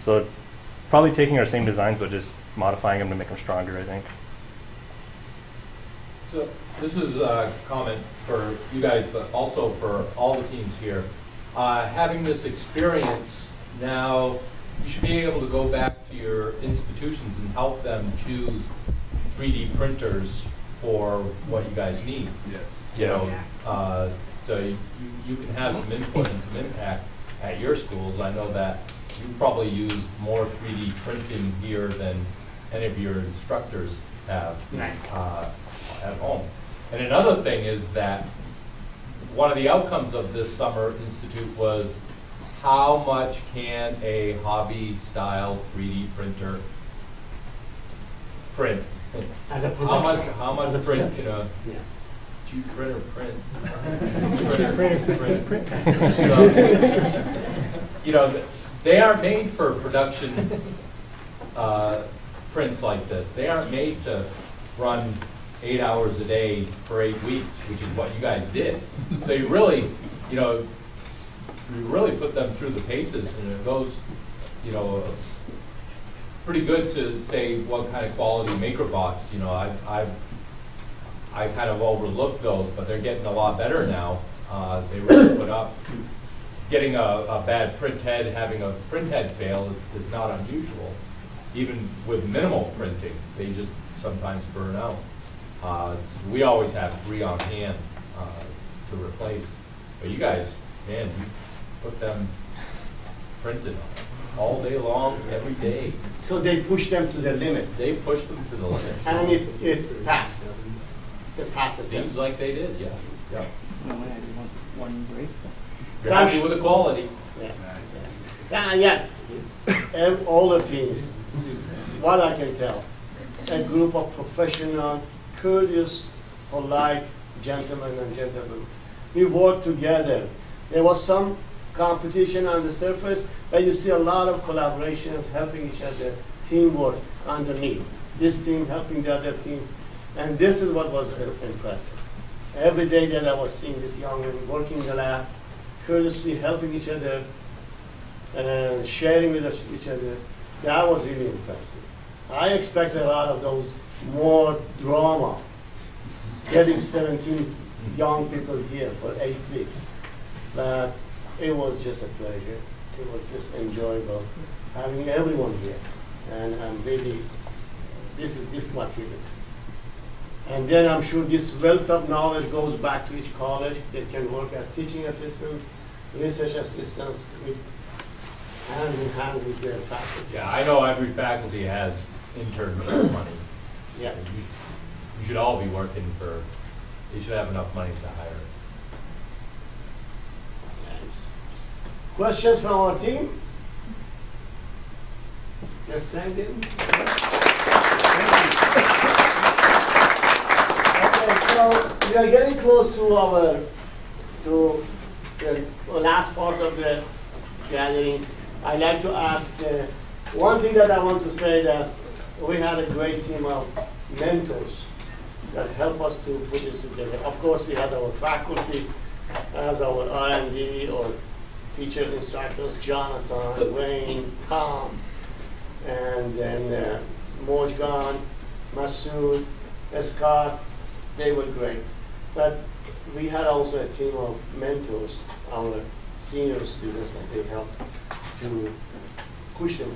So probably taking our same designs but just modifying them to make them stronger, I think. So this is a comment for you guys, but also for all the teams here. Having this experience now, you should be able to go back to your institutions and help them choose 3D printers for what you guys need. Yes. You know, so you can have some input and some impact at your schools. I know that you probably use more 3D printing here than any of your instructors have at home. And another thing is that one of the outcomes of this summer institute was how much can a hobby style 3D printer print? As a how much print can a cheap printer print? So, you know, they aren't made for production prints like this. They aren't made to run 8 hours a day for 8 weeks, which is what you guys did. So you really, you know, you really put them through the paces, and it goes, you know, pretty good to say what kind of quality maker box. You know, I kind of overlooked those, but they're getting a lot better now. They really put up. Getting a bad print head, having a print head fail is not unusual. Even with minimal printing, they just sometimes burn out. We always have 3 on hand to replace. But you guys, man, you put them printed all day long, every day. So they push them to the limit. They pushed them to the limit. And it passed. It passed the test. Seems like they did, yeah. Yeah. No, I had one break. You're happy with the quality. Yeah. All the teams, what I can tell, a group of professional, courteous, polite gentlemen and gentlemen. We work together. There was some competition on the surface, but you see a lot of collaborations, helping each other, teamwork underneath. This team helping the other team. And this is what was impressive. Every day that I was seeing this young man working in the lab, courteously helping each other, and sharing with each other, that was really impressive. I expected a lot of those more drama, getting 17 young people here for 8 weeks. But it was just a pleasure. It was just enjoyable having everyone here. And I'm really, this is my feeling. And then I'm sure this wealth of knowledge goes back to each college. They can work as teaching assistants, research assistants, hand in hand with their faculty. Yeah, I know every faculty has internship money. Yeah. You should all be working for, you should have enough money to hire. Questions from our team? Yes, thank you. Okay, so we are getting close to the last part of the gathering. I'd like to ask one thing that I want to say, that we had a great team of mentors that helped us to put this together. Of course, we had our faculty as our R&D or teachers, instructors, Jonathan, Wayne, Tom, and then Mojgan, Masood, Scott. They were great. But we had also a team of mentors, our senior students, that they helped to push the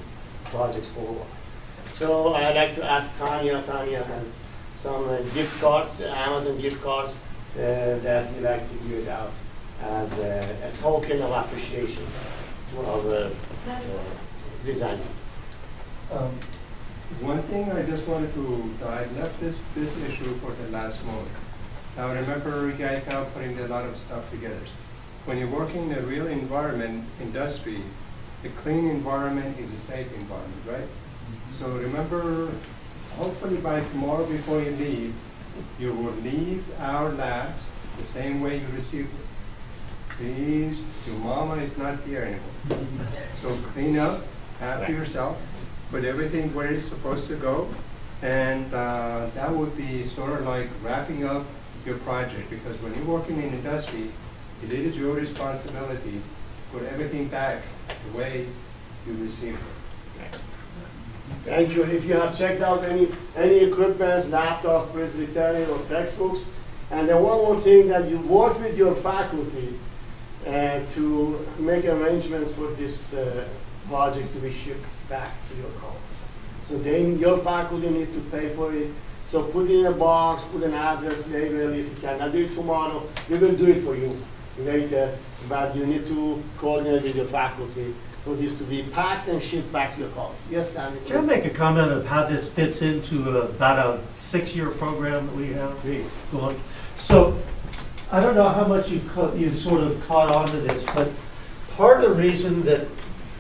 projects forward. So I'd like to ask Tanya. Tanya has some gift cards, Amazon gift cards, that we'd like to give out as a token of appreciation to our design team. One thing I just wanted to, I left this issue for the last moment. Now remember, you guys now putting a lot of stuff together. When you're working in a real environment, industry, the clean environment is a safe environment, right? So remember, hopefully by tomorrow before you leave, you will leave our lab the same way you received it. Please, your mama is not here anymore. So clean up after yourself, put everything where it's supposed to go, and that would be sort of like wrapping up your project, because when you're working in industry, it is your responsibility to put everything back the way you received it. Thank you. If you have checked out any equipment, laptops, Presbyterian, or textbooks, and then one more thing, that you work with your faculty to make arrangements for this project to be shipped back to your college. So then your faculty need to pay for it. So put it in a box, put an address, label if you cannot do it tomorrow. We will do it for you later, but you need to coordinate with your faculty for this to be packed and shipped back to your college. Yes, Sandy? Can I make a comment of how this fits into about a 6-year program that we have going? So I don't know how much you sort of caught on to this, but part of the reason that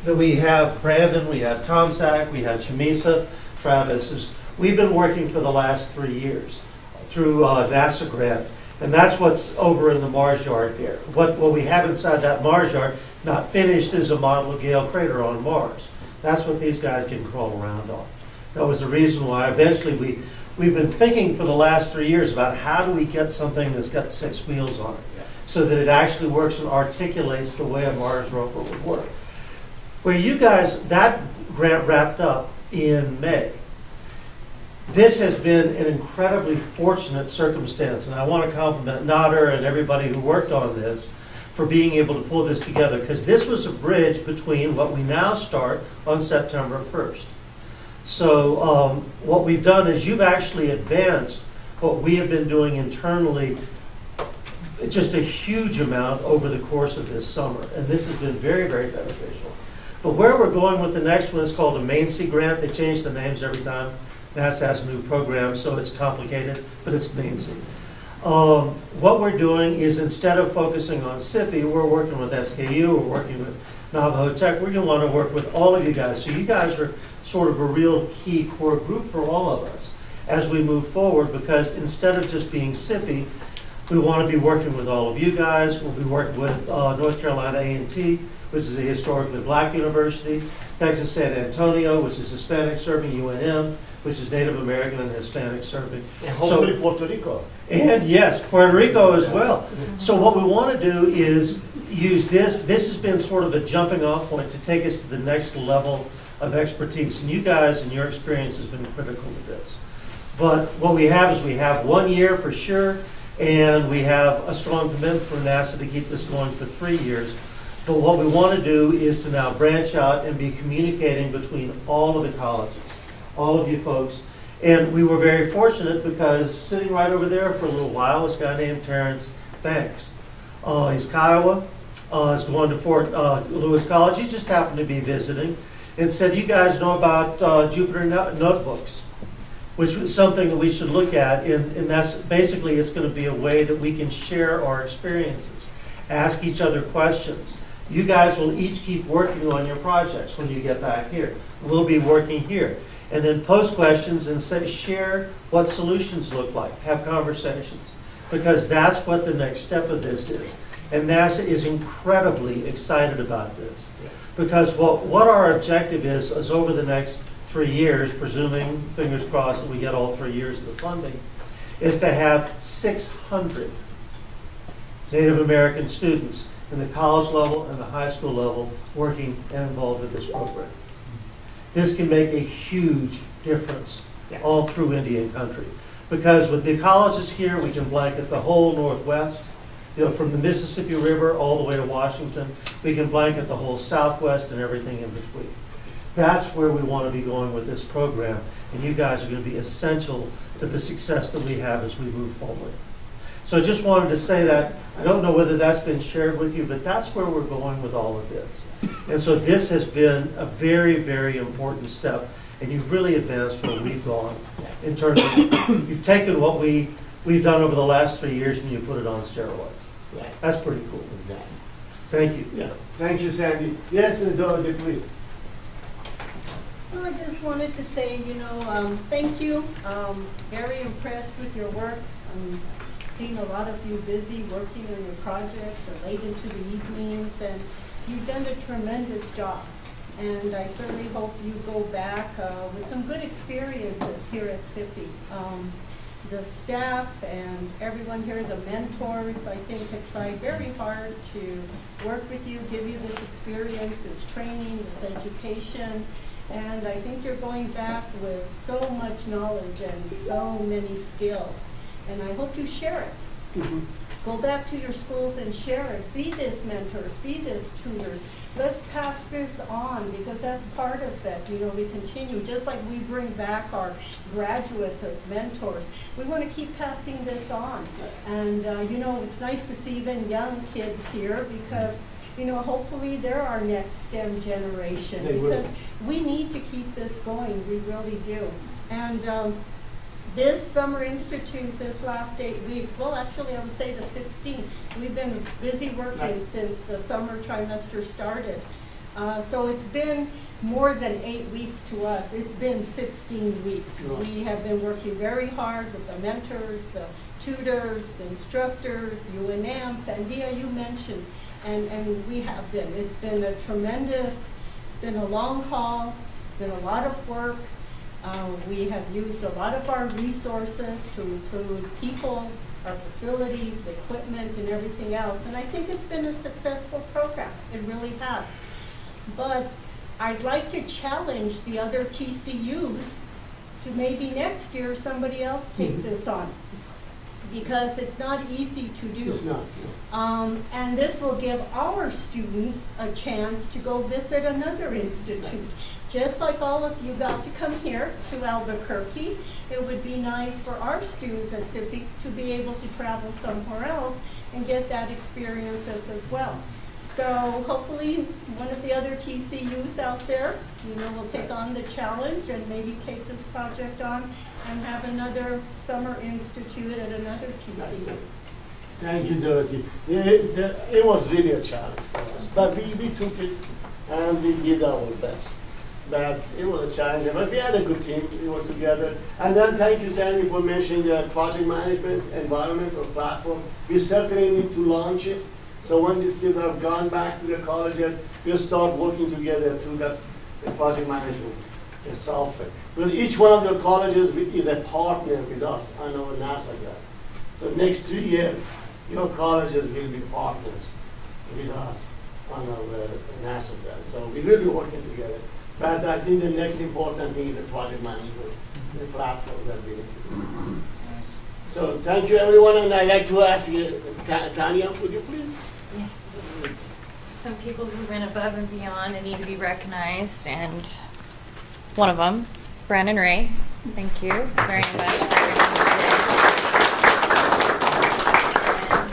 we have Brandon, we have Tom Sack, we have Chamisa, Travis, is we've been working for the last 3 years through NASA grant, and that's what's over in the Mars yard here. What we have inside that Mars yard, not finished, is a model Gale crater on Mars. That's what these guys can crawl around on. That was the reason why eventually we've been thinking for the last 3 years about how do we get something that's got 6 wheels on it, so that it actually works and articulates the way a Mars rover would work. Where you guys, that grant wrapped up in May. This has been an incredibly fortunate circumstance, and I want to compliment Nader and everybody who worked on this for being able to pull this together, because this was a bridge between what we now start on September 1st. So what we've done is you've actually advanced what we have been doing internally just a huge amount over the course of this summer, and this has been very, very beneficial. But where we're going with the next one is called a AMTSI grant. They change the names every time. NASA has a new program, so it's complicated, but it's AMTSI. What we're doing is, instead of focusing on SIPI, we're working with SKU, we're working with Navajo Tech. We're going to want to work with all of you guys. So you guys are sort of a real key core group for all of us as we move forward, because instead of just being SIPI, we want to be working with all of you guys. We'll be working with North Carolina A&T, which is a historically black university, Texas San Antonio, which is Hispanic serving, UNM, which is Native American and Hispanic serving. And hopefully Puerto Rico. And yes, Puerto Rico as well. So what we want to do is use this. This has been sort of a jumping off point to take us to the next level of expertise. And you guys and your experience has been critical to this. But what we have is we have 1 year for sure, and we have a strong commitment from NASA to keep this going for 3 years. But what we want to do is to now branch out and be communicating between all of the colleges, all of you folks. And we were very fortunate, because sitting right over there for a little while was a guy named Terrence Banks. He's Kiowa. He's going to Fort Lewis College. He just happened to be visiting and said, you guys know about Jupyter notebooks, which was something that we should look at. And that's basically, it's going to be a way that we can share our experiences, ask each other questions, You guys will each keep working on your projects when you get back here. We'll be working here. And then post questions and share what solutions look like. Have conversations. Because that's what the next step of this is. And NASA is incredibly excited about this. Because what our objective is over the next 3 years, presuming, fingers crossed, that we get all 3 years of the funding, is to have 600 Native American students in the college level and the high school level working and involved in this program. This can make a huge difference all through Indian country. Because with the colleges here, we can blanket the whole Northwest, from the Mississippi River all the way to Washington. We can blanket the whole Southwest and everything in between. That's where we want to be going with this program, and you guys are going to be essential to the success that we have as we move forward. So I just wanted to say that. I don't know whether that's been shared with you, but that's where we're going with all of this. And so this has been a very, very important step, and you've really advanced where we've gone in terms of you've taken what we've done over the last 3 years and you put it on steroids. Right. That's pretty cool. Exactly. Thank you. Yeah. Thank you, Sandy. Yes, Dorothy, please. Well, I just wanted to say, thank you. Very impressed with your work. Seen a lot of you busy working on your projects or late into the evenings, and you've done a tremendous job. And I certainly hope you go back with some good experiences here at SIPI. The staff and everyone here, the mentors, I think have tried very hard to work with you, give you this experience, this training, this education. And I think you're going back with so much knowledge and so many skills. And I hope you share it. Mm-hmm. Go back to your schools and share it. Be this mentors, be this tutors. Let's pass this on, because that's part of it. We continue, just like we bring back our graduates as mentors. We want to keep passing this on. And it's nice to see even young kids here, because hopefully they're our next STEM generation, because we need to keep this going. We really do. And this Summer Institute, this last 8 weeks, well, actually, I would say the 16th, we've been busy working since the summer trimester started. So it's been more than 8 weeks to us. It's been 16 weeks. We have been working very hard with the mentors, the tutors, the instructors, UNM, Sandia, you mentioned, and we have been. It's been a tremendous, it's been a long haul, it's been a lot of work. We have used a lot of our resources to include people, our facilities, equipment, and everything else. And I think it's been a successful program. It really has. But I'd like to challenge the other TCUs to maybe next year somebody else take this on, because it's not easy to do. It's not. And this will give our students a chance to go visit another institute. Just like all of you got to come here to Albuquerque, it would be nice for our students at SIPI to be able to travel somewhere else and get that experience as well. So hopefully one of the other TCUs out there, will take on the challenge and maybe take this project on and have another summer institute at another TCU. Thank you, Dorothy. It was really a challenge for us, but we took it and we did our best. But it was a challenge, but we had a good team. We worked together. And then thank you, Sandy, for mentioning the project management environment or platform. We certainly need to launch it. So when these kids have gone back to their colleges, we'll start working together to that project management software. Because each one of their colleges is a partner with us on our NAVCaR. So next 3 years, your colleges will be partners with us on our NAVCaR. So we will be working together. But I think the next important thing is the project management, the platform that we need to do. Nice. So thank you, everyone, and I'd like to ask Tanya, would you please? Yes. Some people who went above and beyond and need to be recognized, and one of them, Brandon Ray. Thank you very much.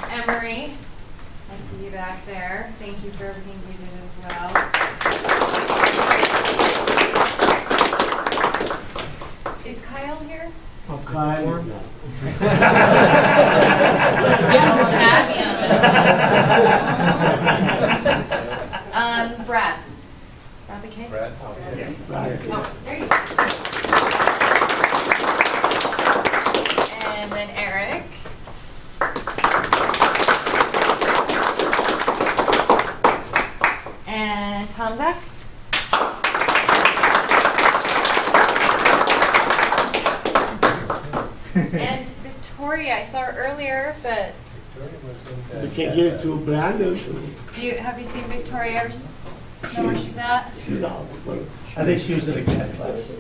And Emery, I see you back there. Thank you for everything you did as well. Is Kyle here? Oh, Kyle is not. Brad. Brad the K? Brad? Oh, Yeah. Brad. Oh, there you go. And then Eric. And Tom Zach. And Victoria, I saw her earlier, but We can give it to Brandon. have you seen Victoria? Know where she's at? She's out. I think she was in a CAD class.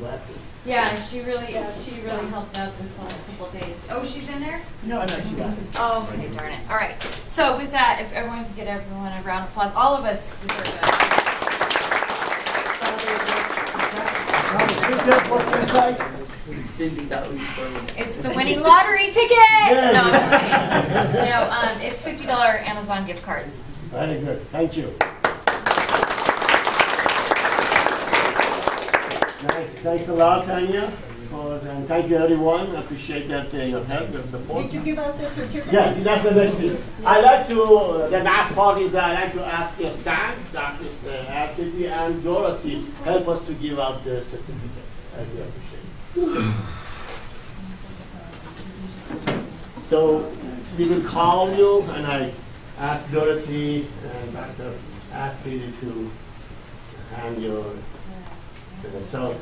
Yeah, she really helped out this last couple days. Oh, she's in there? No, she got it. Oh, okay, darn it. All right. So with that, if everyone could get everyone a round of applause, all of us deserve that. What's inside? It's the winning lottery ticket. Yes. No, I'm just kidding. No, it's $50 Amazon gift cards. Very good. Thank you. Nice. Thanks a lot, Tanya. And thank you, everyone. I appreciate that your help, your support. Did you give out the certificate? Yeah, that's the next thing. I like to, the last part is that I like to ask Stan, Dr. Atcitty, and Dorothy help us to give out the certificates. I really appreciate it. So we will call you, and I ask Dorothy and Dr. Atcitty to hand your. So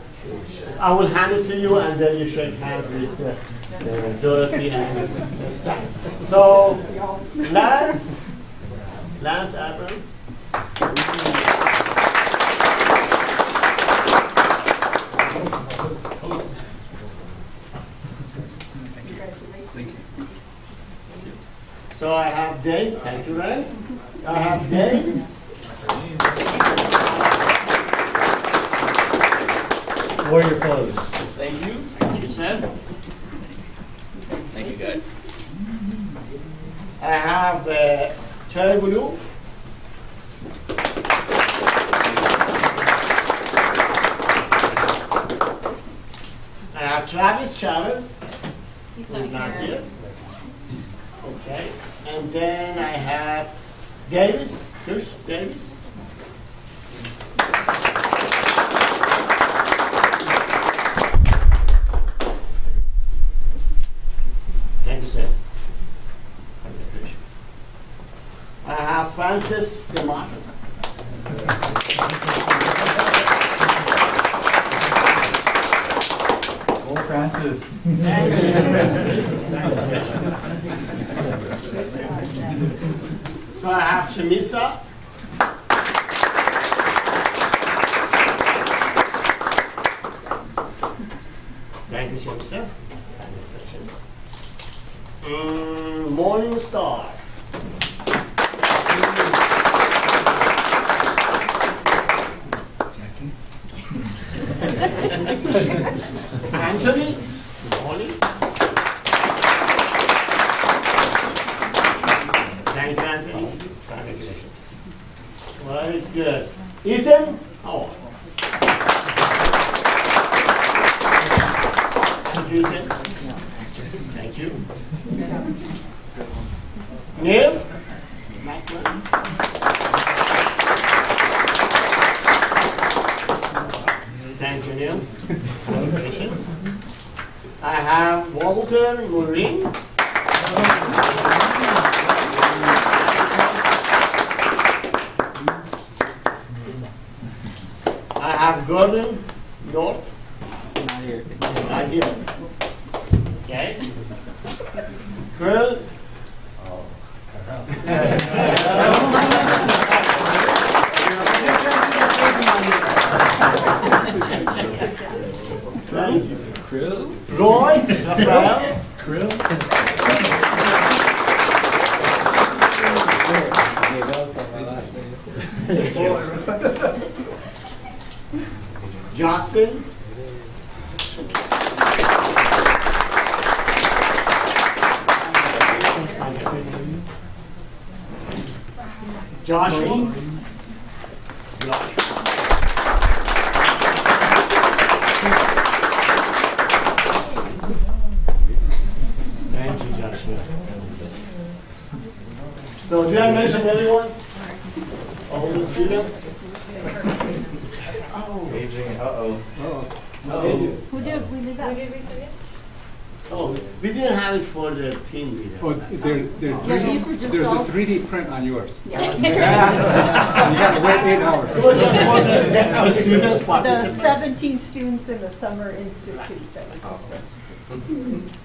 I will hand it to you, and then you shake hands with Dorothy and Stan. So Lance Abram. So I have Dave. Thank you, Lance. I have Dave. Warrior pose. Thank you. Thank you, Sam. Thank you, guys. I have Cherry Blue. I have Travis Chavez. He's who's not here. here. Okay. And then I have Davis. Chris Davis. Thank you, sir. I have Francis DeMarcus. Oh, Francis. So I have Chamisa. Thank you, Chamisa. Morning Star. Anthony. Good morning. Thank you, Anthony. Congratulations. Very good. Ethan. Oh. Thank you, Ethan. Thank you. Neil. Thank you, Neil. Congratulations. I have Walter Morin. I have Gordon North. Not here. Right here. Okay. Curl. Thank you. Krill? Roy. Rafael. Krill? Gave up on my last name. Justin. Joshua. Thank you, Joshua. So did I mention everyone? All the students? Aging, uh-oh. Who did we leave out? Who did we forget? Oh, we didn't have it for the team leaders. Oh, there's all- a 3D print on yours. Yeah. You gotta wait 8 hours. It was just for the students The participants. 17 students in the summer institute.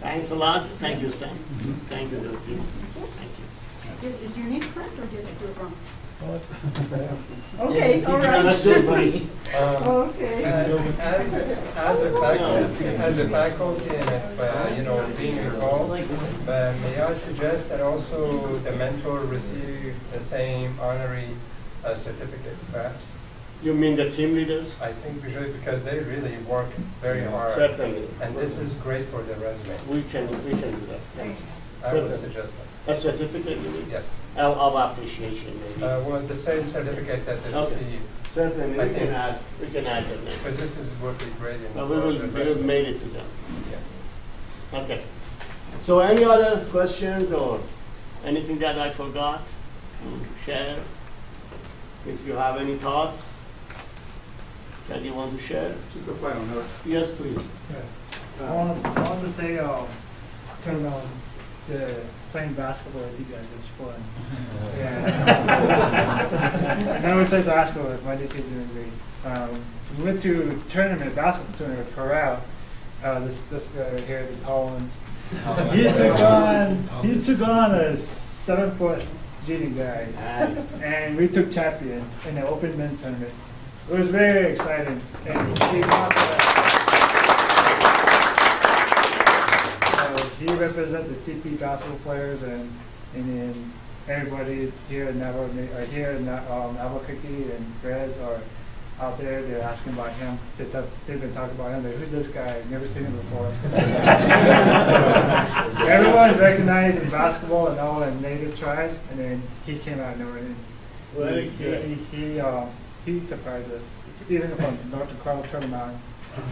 Thanks a lot. Thank you, Sam. Thank you to the team. Thank you. Is your name correct or did I do it wrong? Yeah, Okay, all right. let's do it, please. Okay. As a faculty and if, being involved, may I suggest that also the mentor receive the same honorary certificate, perhaps? You mean the team leaders? I think we should, because they really work very hard. Certainly. And this is great for their resume. We can do that. I would Certainly. suggest that. A certificate, you mean? Yes. Of appreciation, maybe. Well, the same certificate that they Okay. receive. Certainly, I we can think- add that. Because this is would be great. But we will mail it to them. Yeah. Okay. So any other questions or anything that I forgot to share? If you have any thoughts that you want to share? Just a final note. Yes, please. I want to say, tournaments, playing basketball with you guys was fun. Yeah. When we played basketball with Monday, Tuesday, Wednesday, we went to basketball tournament with Corral. This guy right here, the tall one. He took on a 7-foot leading guy, and we took champion in the open men's tournament. It was very exciting, and he represented the SIPI basketball players, and then everybody here in Navajo, Albuquerque and Perez are out there. They're asking about him. They've been talking about him. They're, who's this guy? Never seen him before. Everyone's recognized in basketball and all in native tribes, and then he came out of nowhere. Very good. He surprised us, even from North Dakota tournament.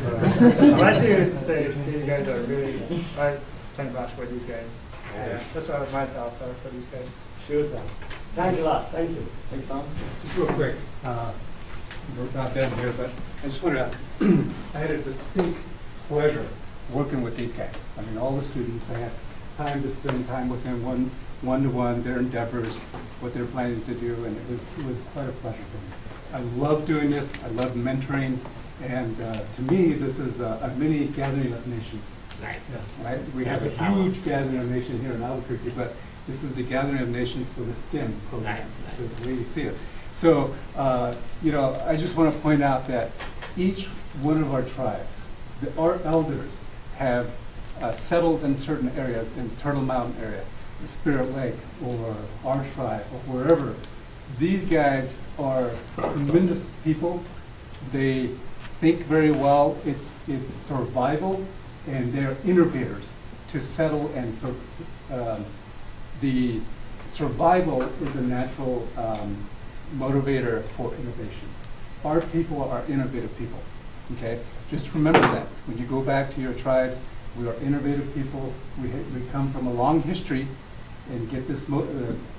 So, I'd like to say these guys are really playing basketball with these guys. Yeah, that's what my thoughts are for these guys. Sure, Tom. Thanks a lot. Thank you. Thanks, Tom. Just real quick, we're not done here, but I just wanted to, I had a distinct pleasure working with these guys. I mean, all the students, I had time to spend time with them one-to-one, their endeavors, what they're planning to do, and it was quite a pleasure for me. I love doing this, I love mentoring, and to me, this is a mini gathering of nations. Right. Right? We have a huge gathering of nations here in Albuquerque, but this is the gathering of nations for the STEM program, the way you see it. So, I just want to point out that each one of our tribes, our elders have settled in certain areas in Turtle Mountain area, the Spirit Lake, or our tribe, or wherever. These guys are tremendous people. They think very well. It's survival, and they're innovators to settle, and the survival is a natural motivator for innovation. Our people are innovative people, okay? Just remember that. When you go back to your tribes, we are innovative people. We come from a long history, and get this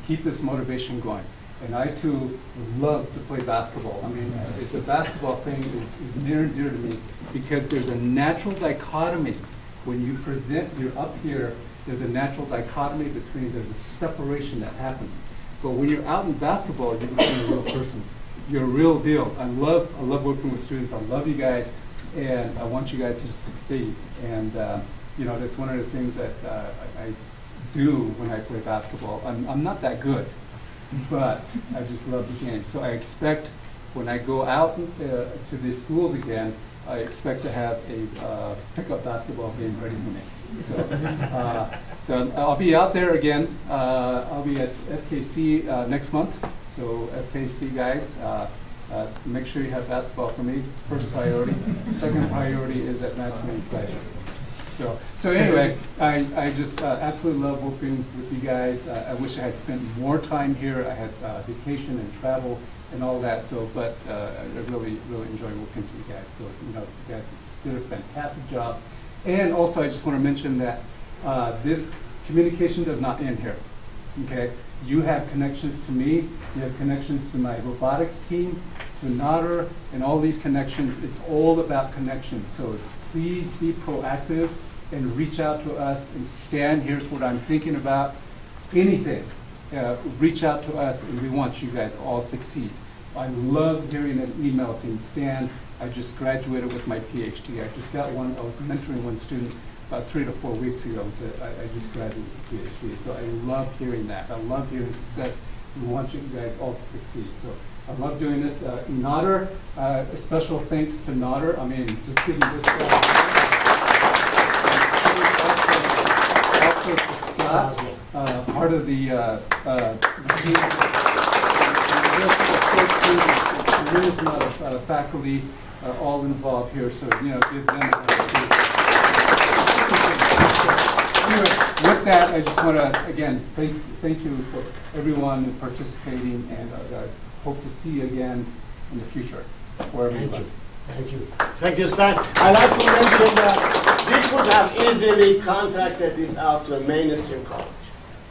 keep this motivation going. And I too love to play basketball. I mean, the basketball thing is near and dear to me, because there's a natural dichotomy. When you present, you're up here, there's a natural dichotomy between, there's a separation that happens. But when you're out in basketball, you become a real person. You're a real deal. I love working with students. I love you guys, and I want you guys to succeed. And that's one of the things that I do when I play basketball. I'm not that good, but I just love the game. So I expect when I go out to the schools again, I expect to have a pickup basketball game ready for me. So I'll be out there again. I'll be at SKC next month. So SKC guys, make sure you have basketball for me, first priority. Second priority is at Madison Pledges. So anyway, I just absolutely love working with you guys. I wish I had spent more time here. I had vacation and travel and all that. But I really enjoy working with you guys. So you guys did a fantastic job. And also, I just want to mention that this communication does not end here. okay? You have connections to me, you have connections to my robotics team, to Nader, and all these connections. It's all about connections. So please be proactive and reach out to us and Stan, here's what I'm thinking about. Anything, reach out to us, and we want you guys all succeed. I love hearing an email saying, Stan, I just graduated with my PhD. I just got one. I was mentoring one student about 3 to 4 weeks ago and said, I just graduated with a PhD. So I love hearing that. I love hearing success. We want you guys all to succeed. So I love doing this. Nader, a special thanks to Nader. I mean, just giving this also to Scott, part of the team. Tremendous amount of faculty all involved here, so you know, give them. Anyway, with that, I just want to again thank you for everyone participating, and I hope to see you again in the future. Thank you. Thank you, Stan. I'd like to mention that we could have easily contracted this out to a mainstream college.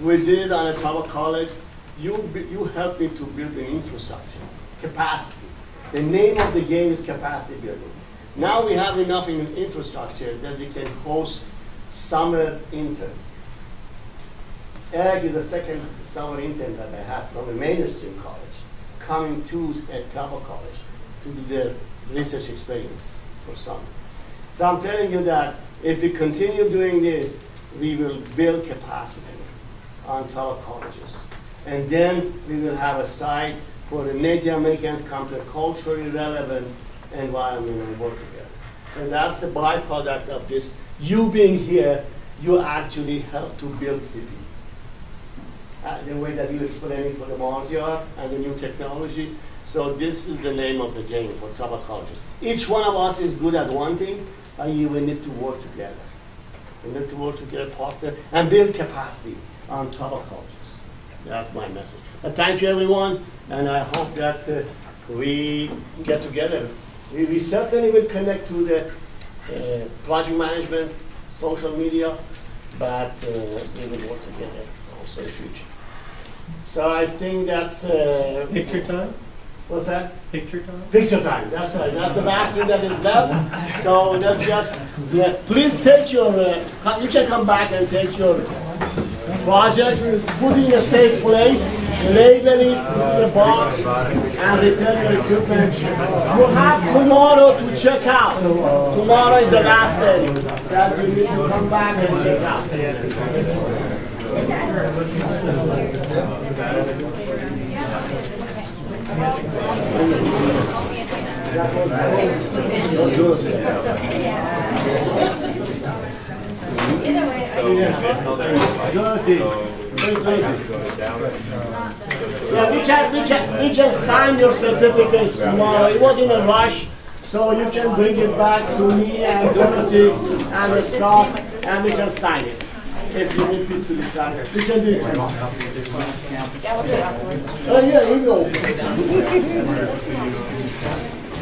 We did on a Navajo college. You helped me to build an infrastructure, capacity. The name of the game is capacity building. Now we have enough infrastructure that we can host summer interns. Eric is the second summer intern that I have from a mainstream college, coming to a Navajo college to do their research experience for summer. So I'm telling you that if we continue doing this, we will build capacity on Navajo colleges. And then we will have a site for the Native Americans come to a culturally relevant environment and work together. And that's the byproduct of this. You being here, you actually help to build SIPI. The way that you explain it for the Mars yard and the new technology. So this is the name of the game for Navajo colleges. Each one of us is good at one thing, and you will need to work together. We need to work together, partner, and build capacity on Navajo colleges. That's my message. Thank you, everyone, and I hope that we get together. We certainly will connect to the project management, social media, but we will work together also in the future. So I think that's Picture time? What's that? Picture time? Picture time, that's right. That's the last thing that is left. So let's just, please take your, you can come back and take your projects, put it in a safe place, label it, put it in a box, and return your equipment. You have tomorrow to check out. Tomorrow is the last day that you need to come back and check out. Yeah, we can sign your certificates tomorrow. It was in a rush, so you can bring it back to me and Dorothy and Scott, and we can sign it. If you need this to be signed, we can do it tomorrow. Oh yeah, you know.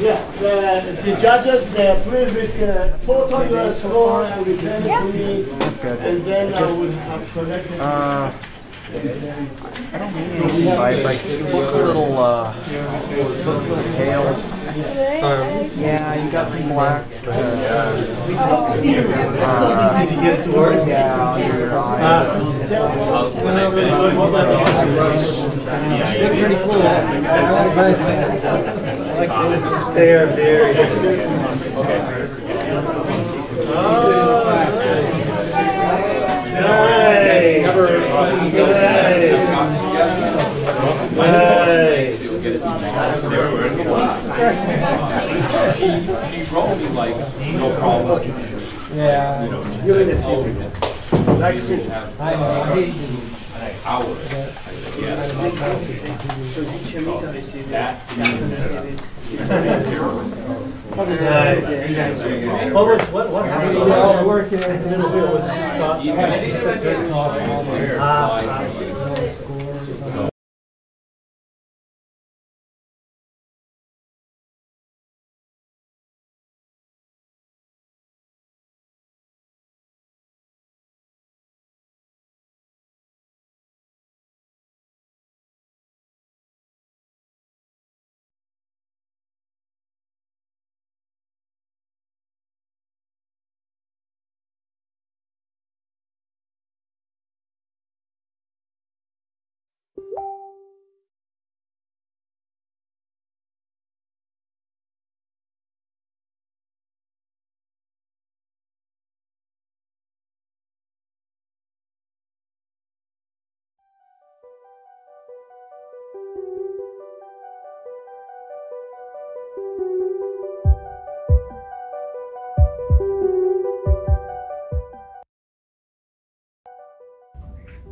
Yeah, the judges, please with photo your score and return it to me. That's good. And then I will have collected. Like look a little pale. Yeah, you got some black. Did you get it to work? Yeah, on your eyes. When I Still pretty cool. They're very good. She wrote me like, no problem. Yeah. You know, she You're in said, the oh, team. like you have an hour. I said, yeah. What happened? Yeah, Working a little bit was just about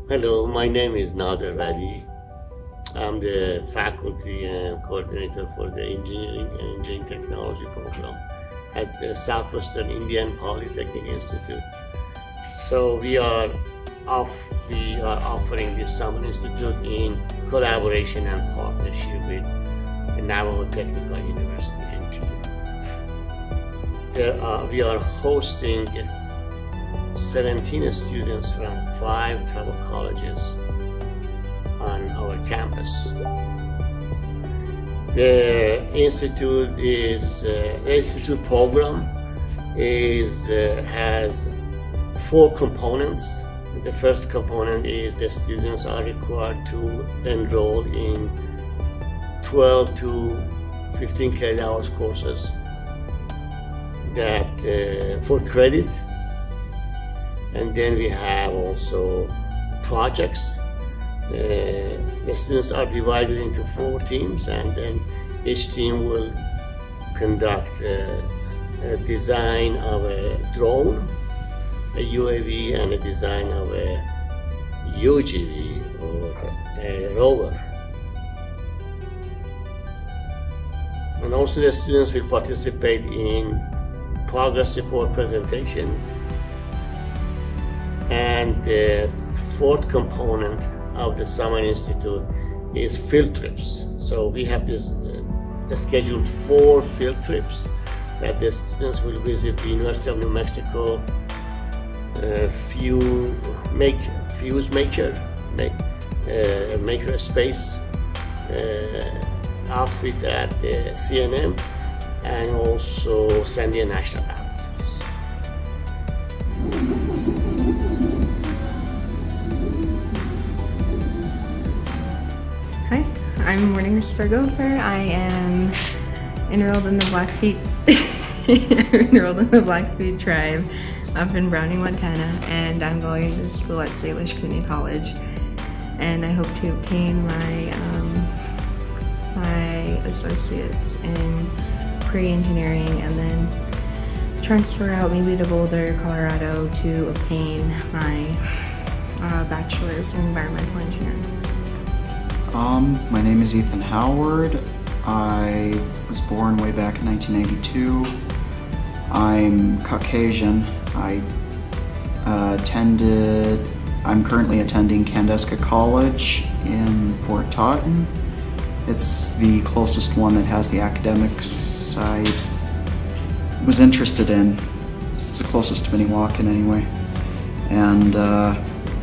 Hello, my name is Nader Vadi. I'm the faculty and coordinator for the Engineering and Engineering Technology program at the Southwestern Indian Polytechnic Institute. So we are offering this Summer Institute in collaboration and partnership with the Navajo Technical University and team. We are hosting 17 students from 5 tribal colleges on our campus. The institute program has 4 components. The first component is the students are required to enroll in 12 to 15 credit hours courses that for credit. And then we have also projects. The students are divided into 4 teams, and then each team will conduct a design of a drone, a UAV, and a design of a UGV or a rover. And also the students will participate in progress report presentations. And the 4th component of the Summer Institute is field trips. So we have scheduled 4 field trips that the students will visit the University of New Mexico, maker space outfit at the CNM, and also Sandia National Laboratories. Hi, I'm Morning Star Gopher. I am enrolled in the Blackfeet tribe up in Browning, Montana, and I'm going to school at Salish Community College. And I hope to obtain my associates in pre-engineering, and then transfer out maybe to Boulder, Colorado, to obtain my bachelor's in environmental engineering. My name is Ethan Howard. I was born way back in 1982. I'm Caucasian. I'm currently attending Cankdeska College in Fort Totten. It's the closest one that has the academics I was interested in. It's the closest to Minnewacan anyway. And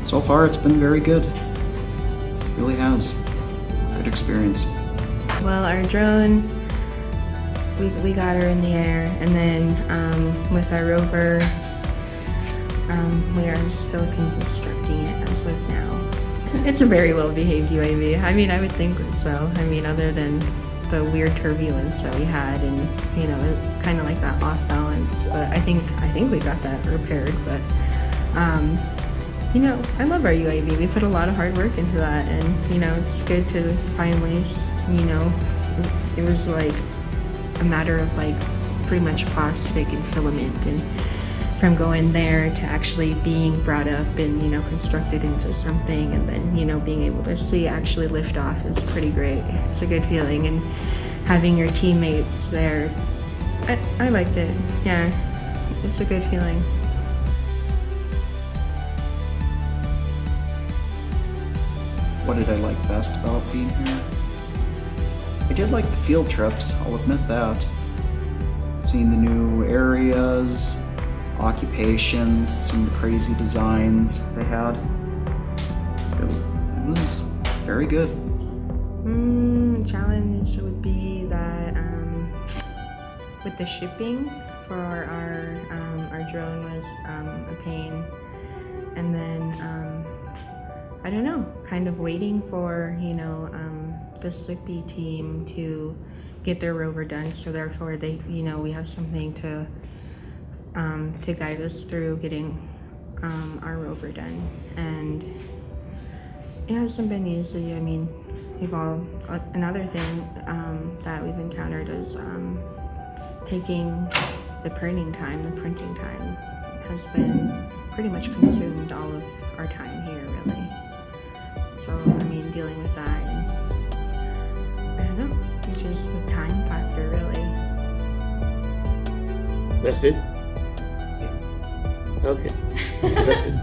so far it's been very good. It really has. Good experience. Well, our drone, we got her in the air, and then with our rover, we are still constructing it as of now. It's a very well-behaved UAV. I mean, I would think so. I mean, other than the weird turbulence that we had, and you know, kind of like that off balance. But I think we got that repaired. But you know, I love our UAV. We put a lot of hard work into that, and you know, it's good to find ways. You know, it was like a matter of like pretty much plastic and filament, and from going there to actually being brought up and, you know, constructed into something, and then, you know, being able to see actually lift off is pretty great. It's a good feeling, and having your teammates there, I liked it. Yeah, it's a good feeling. What did I like best about being here? I did like the field trips, I'll admit that. Seeing the new areas, occupations, some of the crazy designs they had. It was very good. Challenge would be that with the shipping for our drone was a pain, and then I don't know, kind of waiting for, you know, the SIPI team to get their rover done, so therefore they, you know, we have something to guide us through getting our rover done. And it hasn't been easy. I mean, Another thing that we've encountered is taking the printing time, has been pretty much consumed all of our time here, really. So, I mean, dealing with that, and I don't know, it's just the time factor, really. That's it? Okay, that's it.